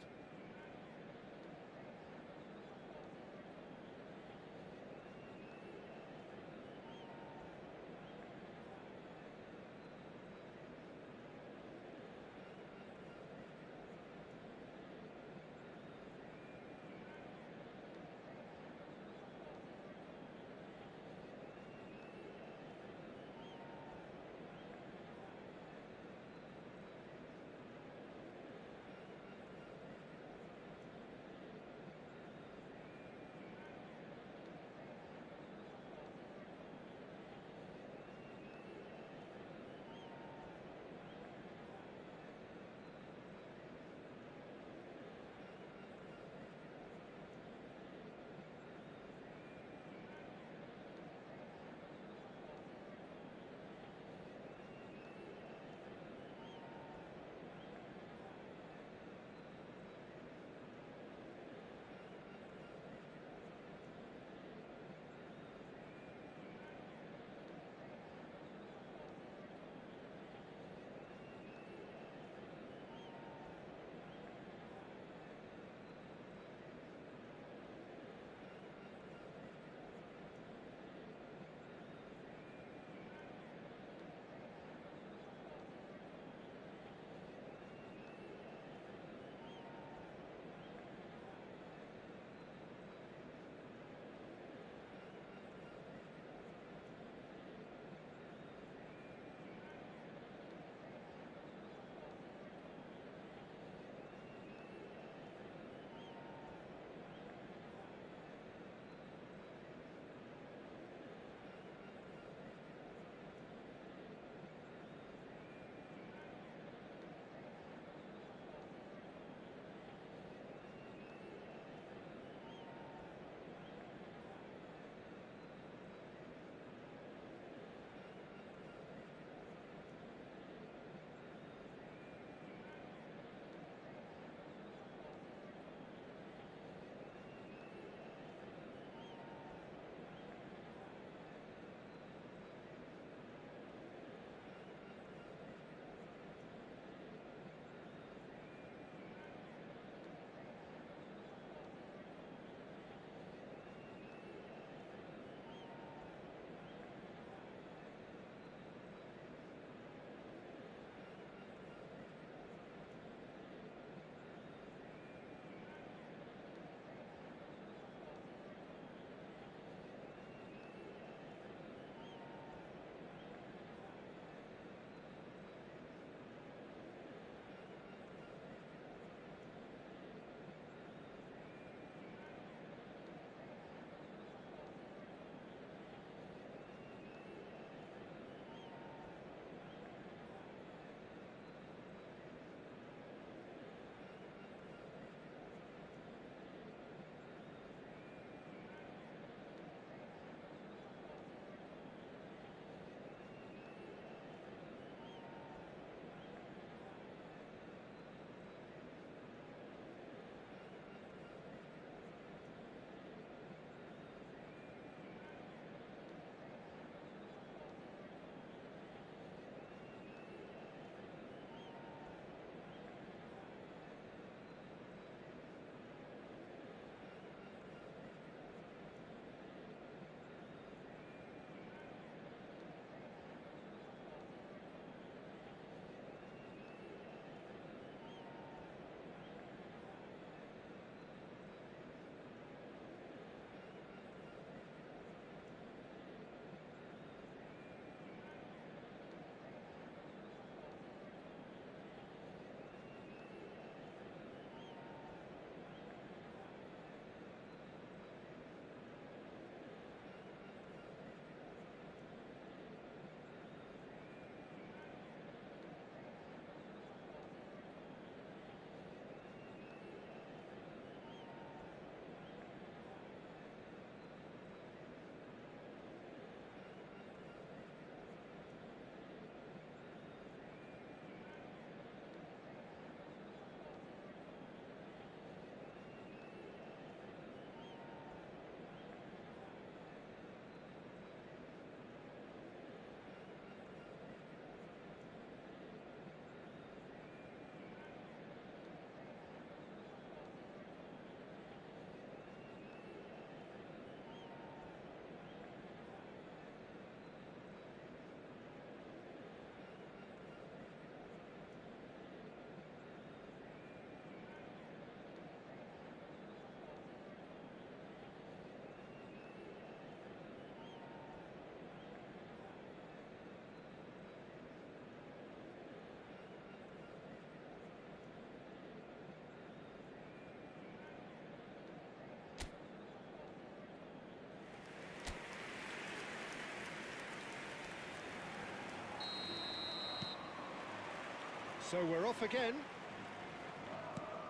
So we're off again.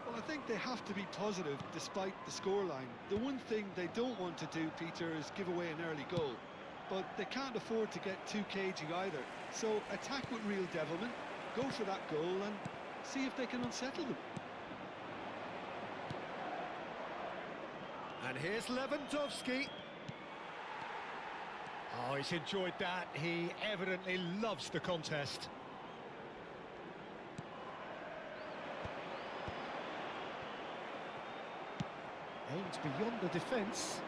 Well, I think they have to be positive despite the scoreline. The one thing they don't want to do, Peter, is give away an early goal. But they can't afford to get too cagey either. So attack with real devilment, go for that goal and see if they can unsettle them. And here's Lewandowski. Oh, he's enjoyed that. He evidently loves the contest. Aims beyond the defence.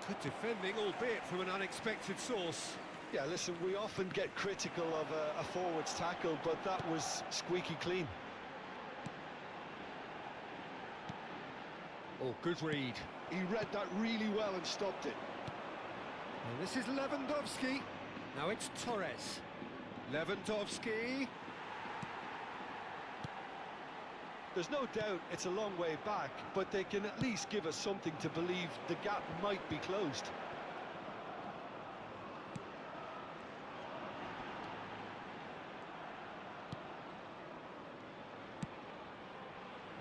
Good defending, albeit from an unexpected source. Yeah, listen, we often get critical of a forward's tackle, but that was squeaky clean. Oh, good read. He read that really well and stopped it. And this is Lewandowski. Now it's Torres. Lewandowski. There's no doubt it's a long way back, but they can at least give us something to believe the gap might be closed.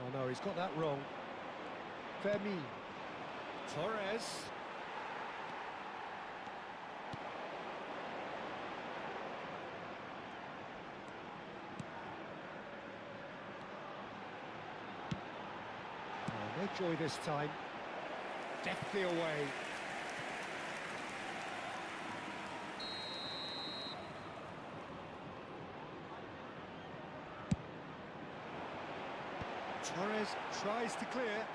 Oh no, he's got that wrong. Fermi. Torres. Oh, no joy this time. Deftly away. Torres tries to clear.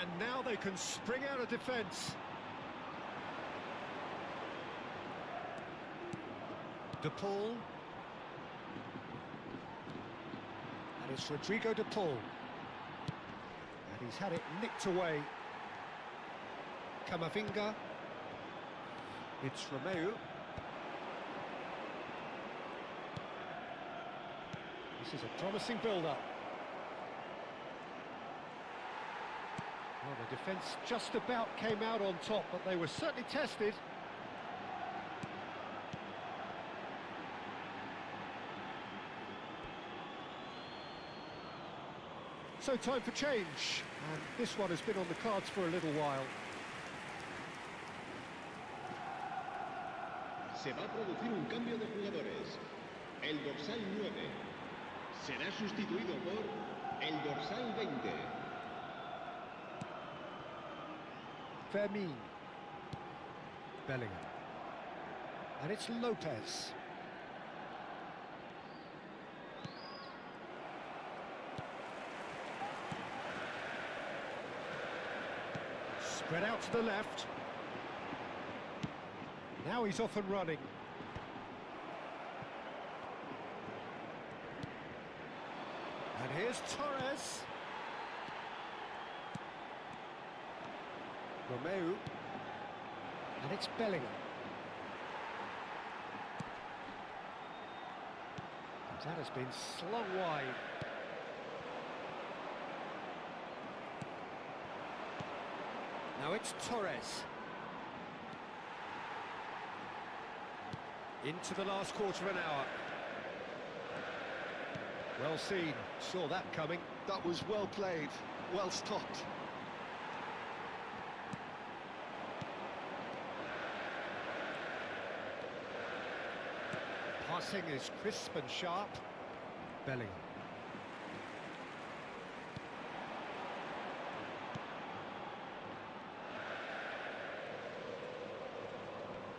And now they can spring out of defence. De Paul. And it's Rodrigo De Paul. And he's had it nicked away. Camavinga. It's Romeu. This is a promising build-up. Well, the defence just about came out on top, but they were certainly tested. So time for change, and this one has been on the cards for a little while. Se va a producir un cambio de jugadores. El dorsal 9 será sustituido por el dorsal 20. Fermin. Bellingham. And it's Lopez. Spread out to the left. Now he's off and running. And here's Torres. Romeu. And it's Bellingham. That has been slung wide. Now it's Torres. Into the last quarter of an hour. Well seen, saw that coming. That was well played, well stopped. Passing is crisp and sharp. Bellingham.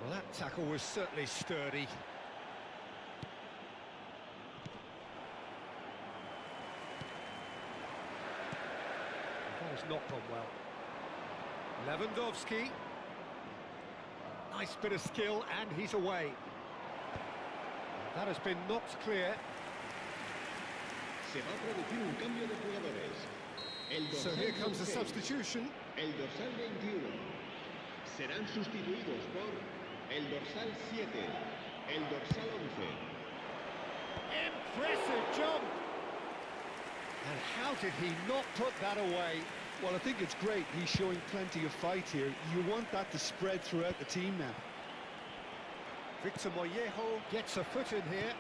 Well, that tackle was certainly sturdy. That has not gone well. Lewandowski. Nice bit of skill, and he's away. That has been knocked clear. Se va a producir un cambio de jugadores. El So dorsal here comes the 16, substitution. el dorsal 21. Serán sustituidos por el dorsal 7, el dorsal 11. Impressive jump! And And how did he not put that away? Well, I think it's great. He's showing plenty of fight here. You want that to spread throughout the team now. Victor Mollejo gets a foot in here.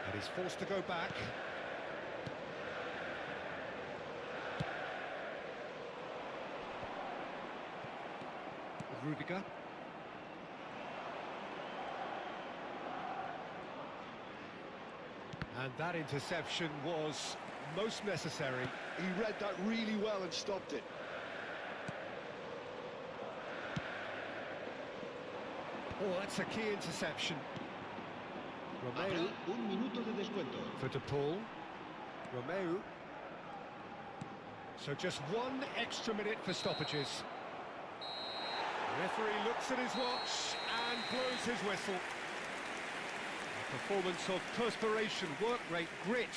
And he's forced to go back. Rudiger. And that interception was most necessary. He read that really well and stopped it. Oh, that's a key interception. Habrá Romeu un minuto de descuento. for De Paul. Romeu. So just one extra minute for stoppages. The referee looks at his watch and blows his whistle. A performance of perspiration, work rate, grit,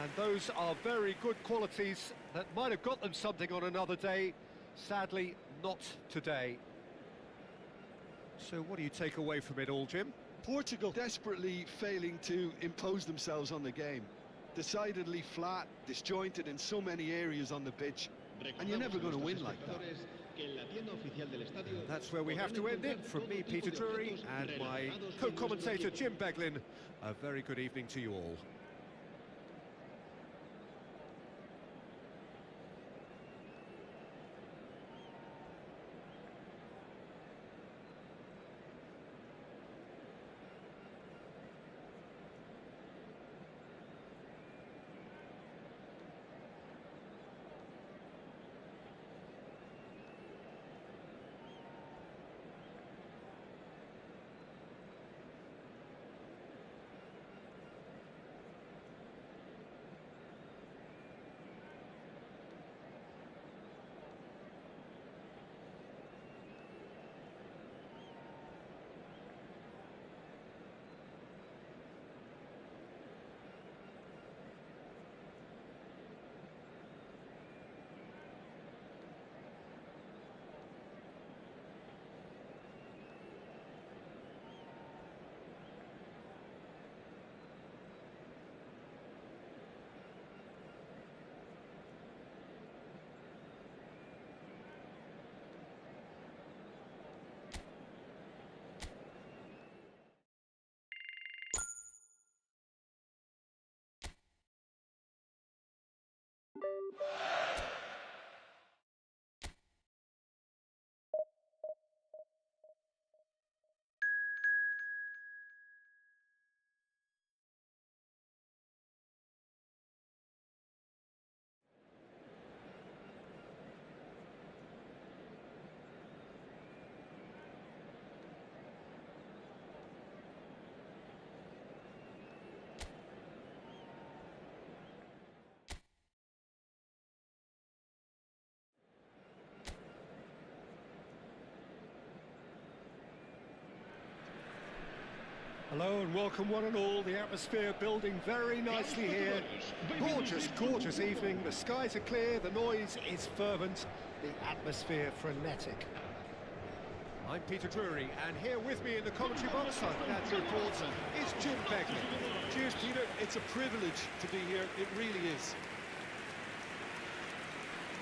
and those are very good qualities that might have got them something on another day. Sadly, not today. So what do you take away from it all, Jim? Portugal desperately failing to impose themselves on the game. Decidedly flat, disjointed in so many areas on the pitch. And you're never going to win like that. That's where we have to end it. From me, Peter Drury, and my co-commentator, Jim Beglin. A very good evening to you all. Hello and welcome one and all. The atmosphere building very nicely here. Gorgeous, gorgeous evening. The skies are clear, the noise is fervent, the atmosphere frenetic. I'm Peter Drury, and here with me in the commentary box, I'm glad to report, is Jim Beglin. Cheers, Peter. It's a privilege to be here. It really is.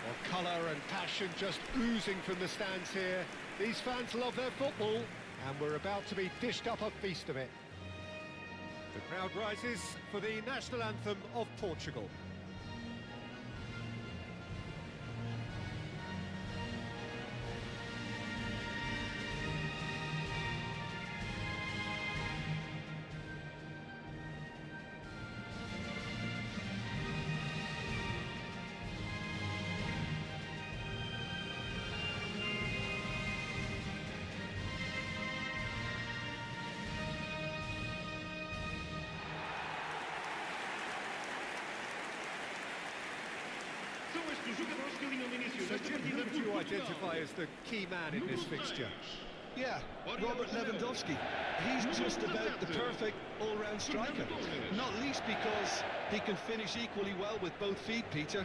Well, colour and passion just oozing from the stands here. These fans love their football, and we're about to be dished up a feast of it. The crowd rises for the national anthem of Portugal. So Jim, who do you identify as the key man in this fixture? Yeah, Robert Lewandowski. He's just about the perfect all-round striker. Not least because he can finish equally well with both feet, Peter.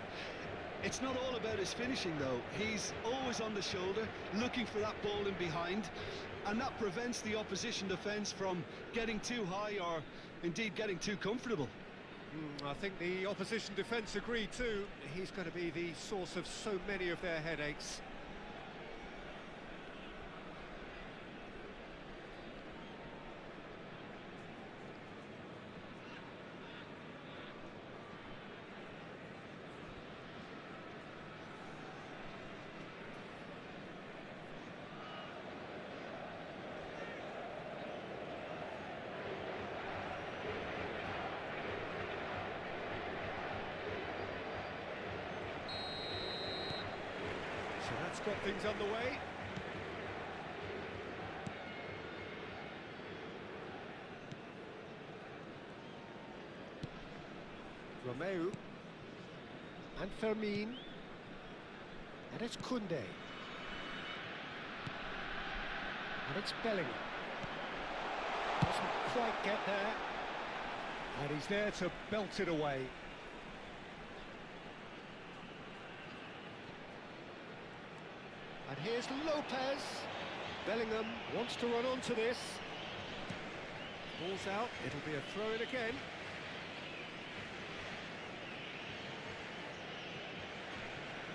It's not all about his finishing, though. He's always on the shoulder, looking for that ball in behind, and that prevents the opposition defence from getting too high or, indeed, getting too comfortable. I think the opposition defence agreed too. He's going to be the source of so many of their headaches. So that's got things underway. Romeu. And Fermin. And it's Koundé. And it's Bellingham. Doesn't quite get there. And he's there to belt it away. And here's Lopez. Bellingham wants to run onto this. Ball's out, it'll be a throw-in again.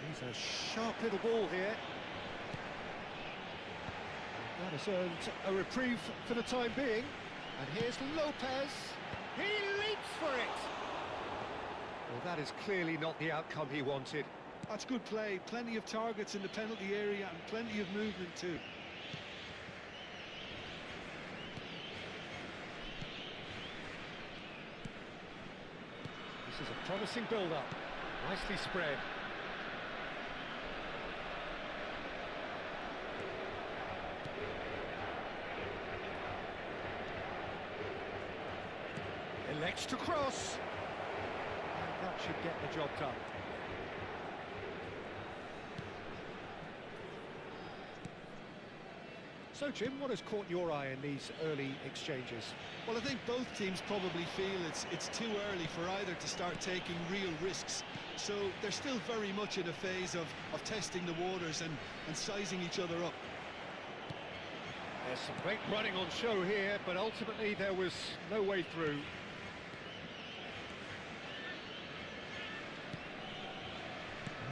He's a sharp little ball here. That has earned a reprieve for the time being. And here's Lopez. He leaps for it! Well, that is clearly not the outcome he wanted. That's good play. Plenty of targets in the penalty area and plenty of movement too. This is a promising build-up. Nicely spread. Elects to cross. And that should get the job done. So, Jim, what has caught your eye in these early exchanges? Well, I think both teams probably feel it's too early for either to start taking real risks. So they're still very much in a phase of testing the waters and sizing each other up. There's some great running on show here, but ultimately there was no way through.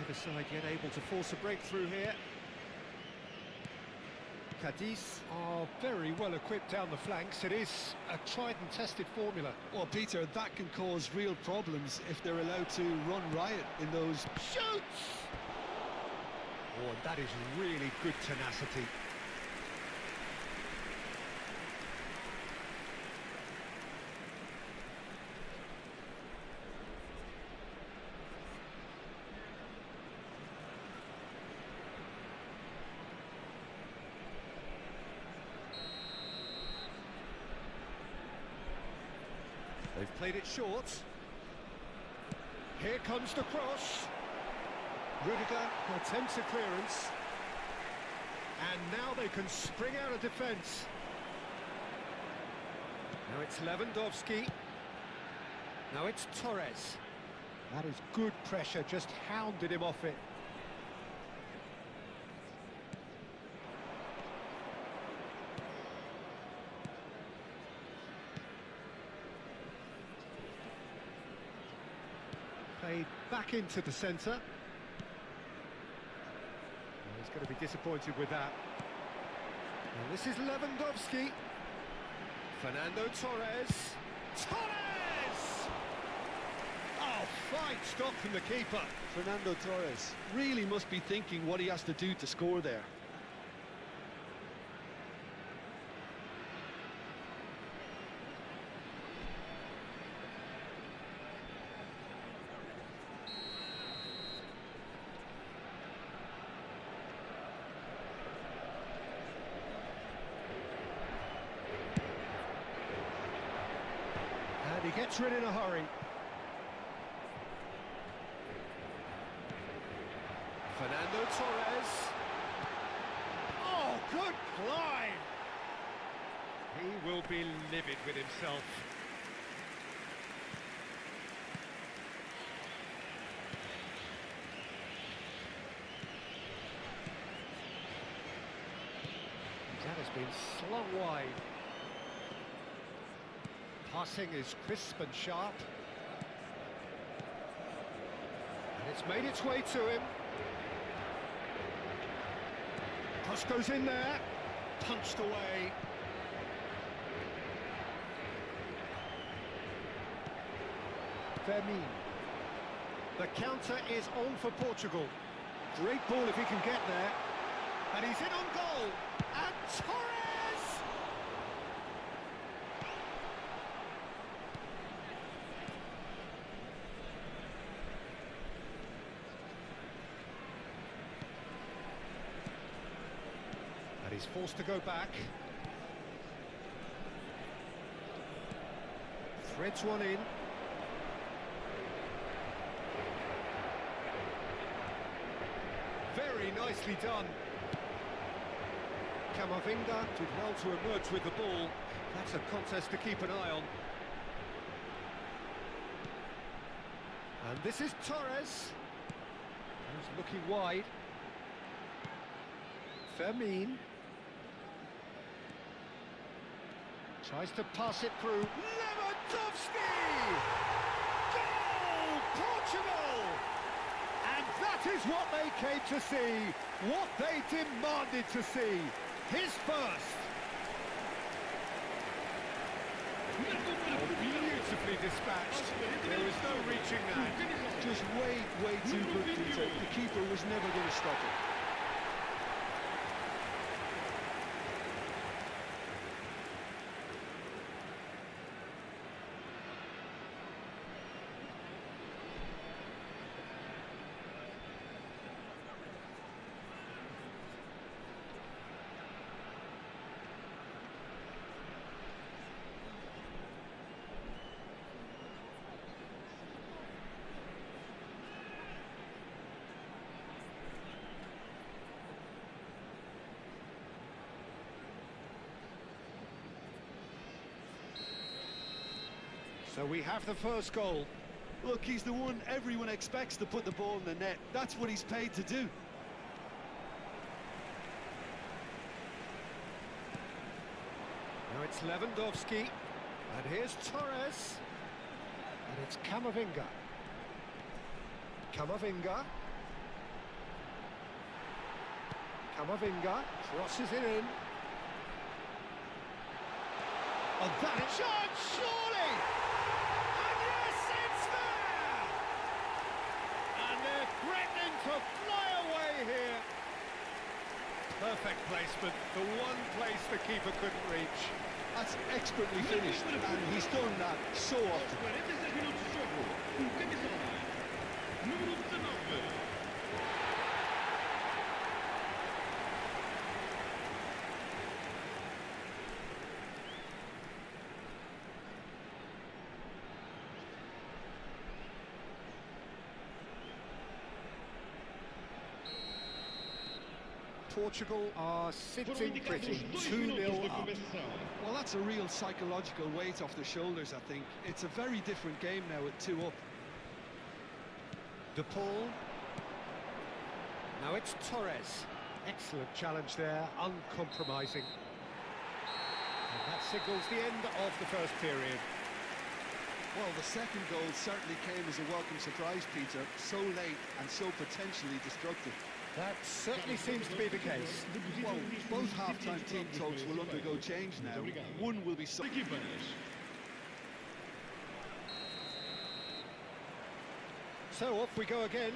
Neither side yet able to force a breakthrough here. Cadiz are very well equipped down the flanks. It is a tried and tested formula. Well, Peter, that can cause real problems if they're allowed to run riot in those... Shoots! Oh, and that is really good tenacity. They've played it short. Here comes the cross. Rudiger attempts a clearance. And now they can spring out of defence. Now it's Lewandowski. Now it's Torres. That is good pressure, just hounded him off it. Played back into the centre. He's going to be disappointed with that. And this is Lewandowski. Fernando Torres. Torres! Oh, fine stop from the keeper. Fernando Torres really must be thinking what he has to do to score there. And he gets rid in a hurry. Fernando Torres. Oh, good climb! He will be livid with himself. That has been slung wide. Passing is crisp and sharp. It's made its way to him. Cross goes in there. Punched away. Vermeer. The counter is on for Portugal. Great ball if he can get there. And he's in on goal. And Torres! And he's forced to go back. Threads one in. Very nicely done. Camavinga did well to emerge with the ball. That's a contest to keep an eye on. And this is Torres. He's looking wide. Fermin. Tries to pass it through. Lewandowski! Goal! Portugal! And that is what they came to see, what they demanded to see. His first. Oh, beautifully dispatched. There was no reaching that. Just way too good, Peter. The keeper was never going to stop it. So we have the first goal. Look, he's the one everyone expects to put the ball in the net. That's what he's paid to do. Now it's Lewandowski. And here's Torres. And it's Camavinga. Camavinga. Camavinga crosses it in. Oh, that is chance, surely! And yes, it's there! And they're threatening to fly away here. Perfect placement, the one place the keeper couldn't reach. That's expertly finished, and he's done that so often. 46 minutos de jogo. Camisola número 19. Portugal are Foram sitting indicados pretty, 2 minutos 2-0 de up. convenção. Well, that's a real psychological weight off the shoulders, I think. It's a very different game now at 2 up. De Paul. Now it's Torres. Excellent challenge there, uncompromising. And that signals the end of the first period. Well, the second goal certainly came as a welcome surprise, Peter. So late and so potentially destructive. That certainly seems to be the case. Well, both half-time team totals will undergo change now. One will be... Equipas. So off we go again.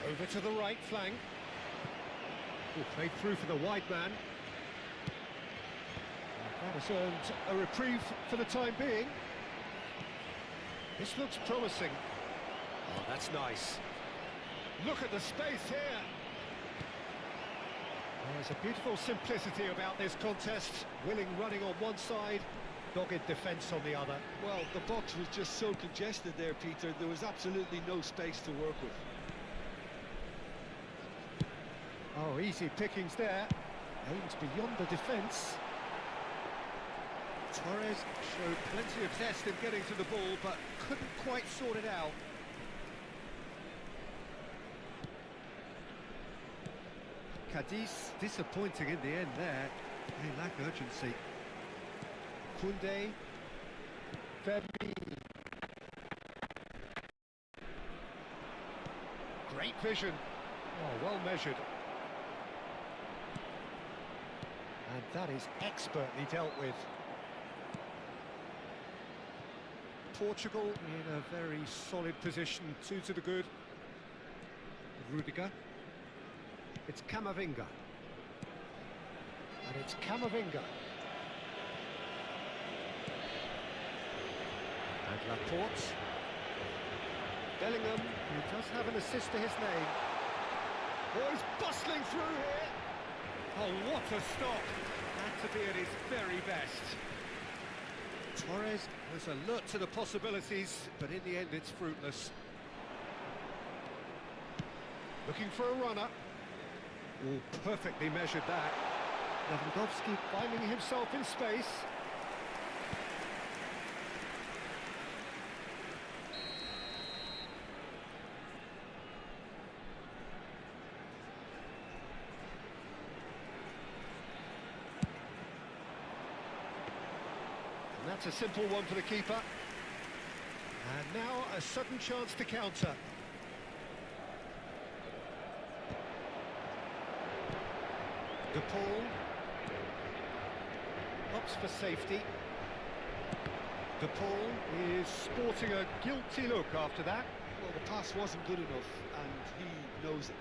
Over to the right flank. Oh, played through for the wide man. And that has earned a reprieve for the time being. This looks promising. Oh, that's nice. Look at the space here. There's a beautiful simplicity about this contest. Willing running on one side, dogged defence on the other. Well, the box was just so congested there, Peter. There was absolutely no space to work with. Oh, easy pickings there. Aims beyond the defence. Torres showed plenty of zest in getting to the ball, but couldn't quite sort it out. Cadiz disappointing in the end there. They lack urgency. Koundé. Femi. Great vision. Oh, well measured. And that is expertly dealt with. Portugal in a very solid position, 2 to the good. Rudiger. It's Camavinga. And it's Camavinga. And Laporte. Bellingham, who does have an assist to his name. Oh, he's bustling through here. Oh, what a stop. Had to be at his very best. Torres was alert to the possibilities, but in the end it's fruitless. Looking for a runner. Oh, perfectly measured that. Lewandowski finding himself in space. And that's a simple one for the keeper. And now a sudden chance to counter. De Paul opts for safety. De Paul is sporting a guilty look after that. Well, the pass wasn't good enough, and he knows it.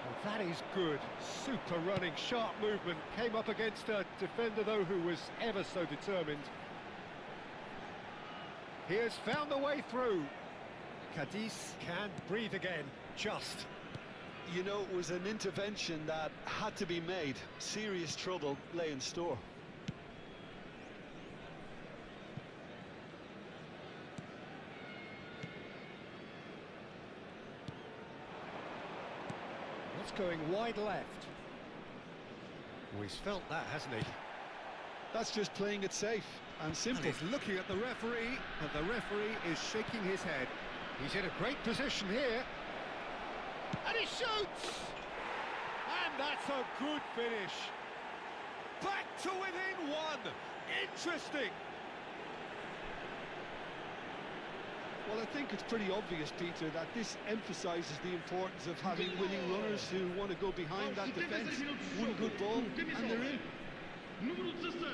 Well, that is good. Super running, sharp movement. Came up against a defender, though, who was ever so determined. He has found the way through. Cadiz can breathe again, just. You know, it was an intervention that had to be made. Serious trouble lay in store. That's going wide left. Oh, he's felt that, hasn't he? That's just playing it safe and simple. And he's looking at the referee, but the referee is shaking his head. He's in a great position here. And he shoots! And that's a good finish. Back to within one. Interesting. Well, I think it's pretty obvious, Peter, that this emphasises the importance of having winning runners who want to go behind that defence. One good ball, and they're in. Número 16.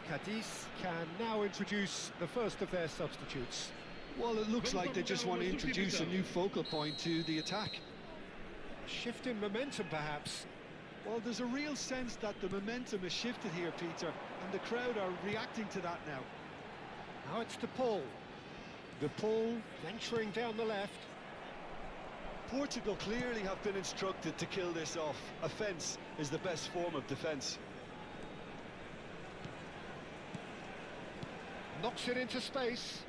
Cadiz can now introduce the first of their substitutes. Well, it looks like they just want to introduce a new focal point to the attack. A shift in momentum, perhaps. Well, there's a real sense that the momentum has shifted here, Peter, and the crowd are reacting to that now. Now it's De Paul. De Paul venturing down the left. Portugal clearly have been instructed to kill this off. Offence is the best form of defence. Knocks it into space.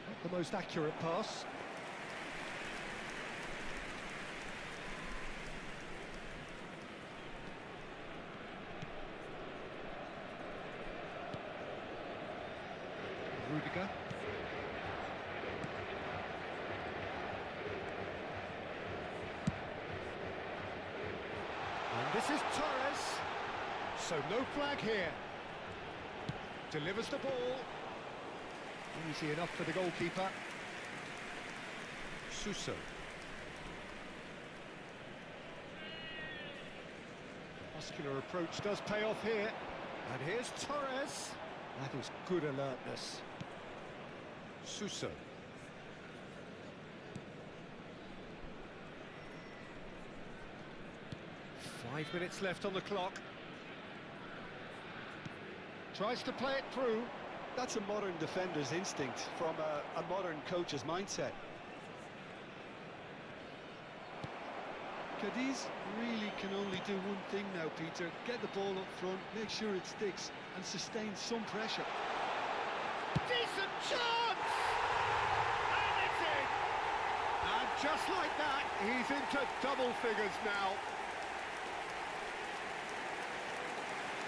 Not the most accurate pass. Rudiger. And this is Torres. So no flag here. Delivers the ball. Easy enough for the goalkeeper. Suso. Muscular approach does pay off here. And here's Torres. That is good alertness. Suso. Five minutes left on the clock. Tries to play it through. That's a modern defender's instinct from a modern coach's mindset. Cadiz really can only do one thing now, Peter. Get the ball up front, make sure it sticks, and sustain some pressure. Decent chance! And it's in! And Just like that, he's into double figures now.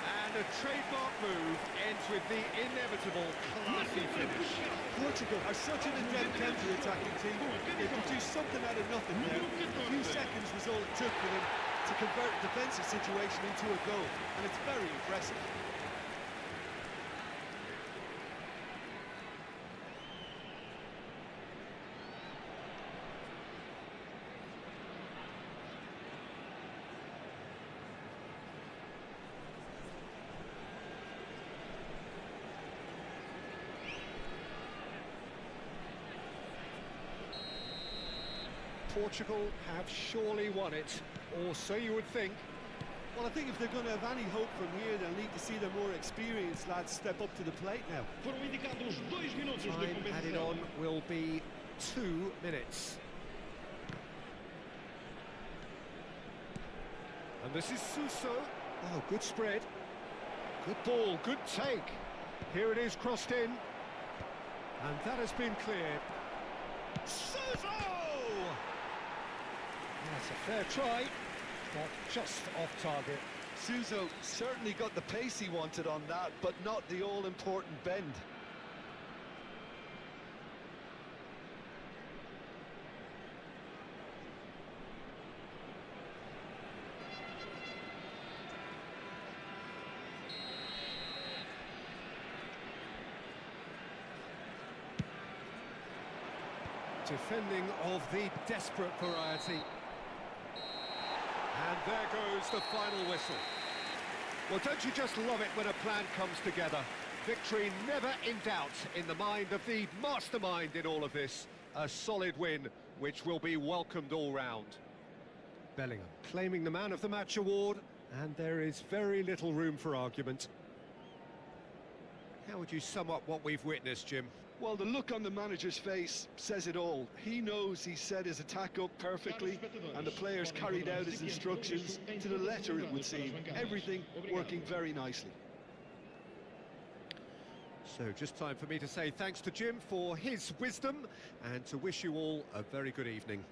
And a trademark move ends with the inevitable classy finish. Portugal are such an adept counter-attacking team. They produced something out of nothing there. A few seconds was all it took for them to convert a defensive situation into a goal, and it's very impressive. Portugal have surely won it, or so you would think. Well, I think if they're going to have any hope from here, they'll need to see their more experienced lads step up to the plate now. Foram indicados 2 minutos de Time added compensação. on will be 2 minutes. And this is Suso. Oh, good spread. Good ball, good take. Here it is, crossed in. And that has been cleared. Suso! That's a fair try, but just off target. Suso certainly got the pace he wanted on that, but not the all-important bend. Defending of the desperate variety. And there goes the final whistle. Well, don't you just love it when a plan comes together? Victory never in doubt in the mind of the mastermind in all of this. A solid win, which will be welcomed all round. Bellingham claiming the Man of the Match award, and there is very little room for argument. How would you sum up what we've witnessed, Jim? Well, the look on the manager's face says it all. He knows he set his attack up perfectly, and the players carried out his instructions to the letter, it would seem. Everything working very nicely. So just time for me to say thanks to Jim for his wisdom, and to wish you all a very good evening.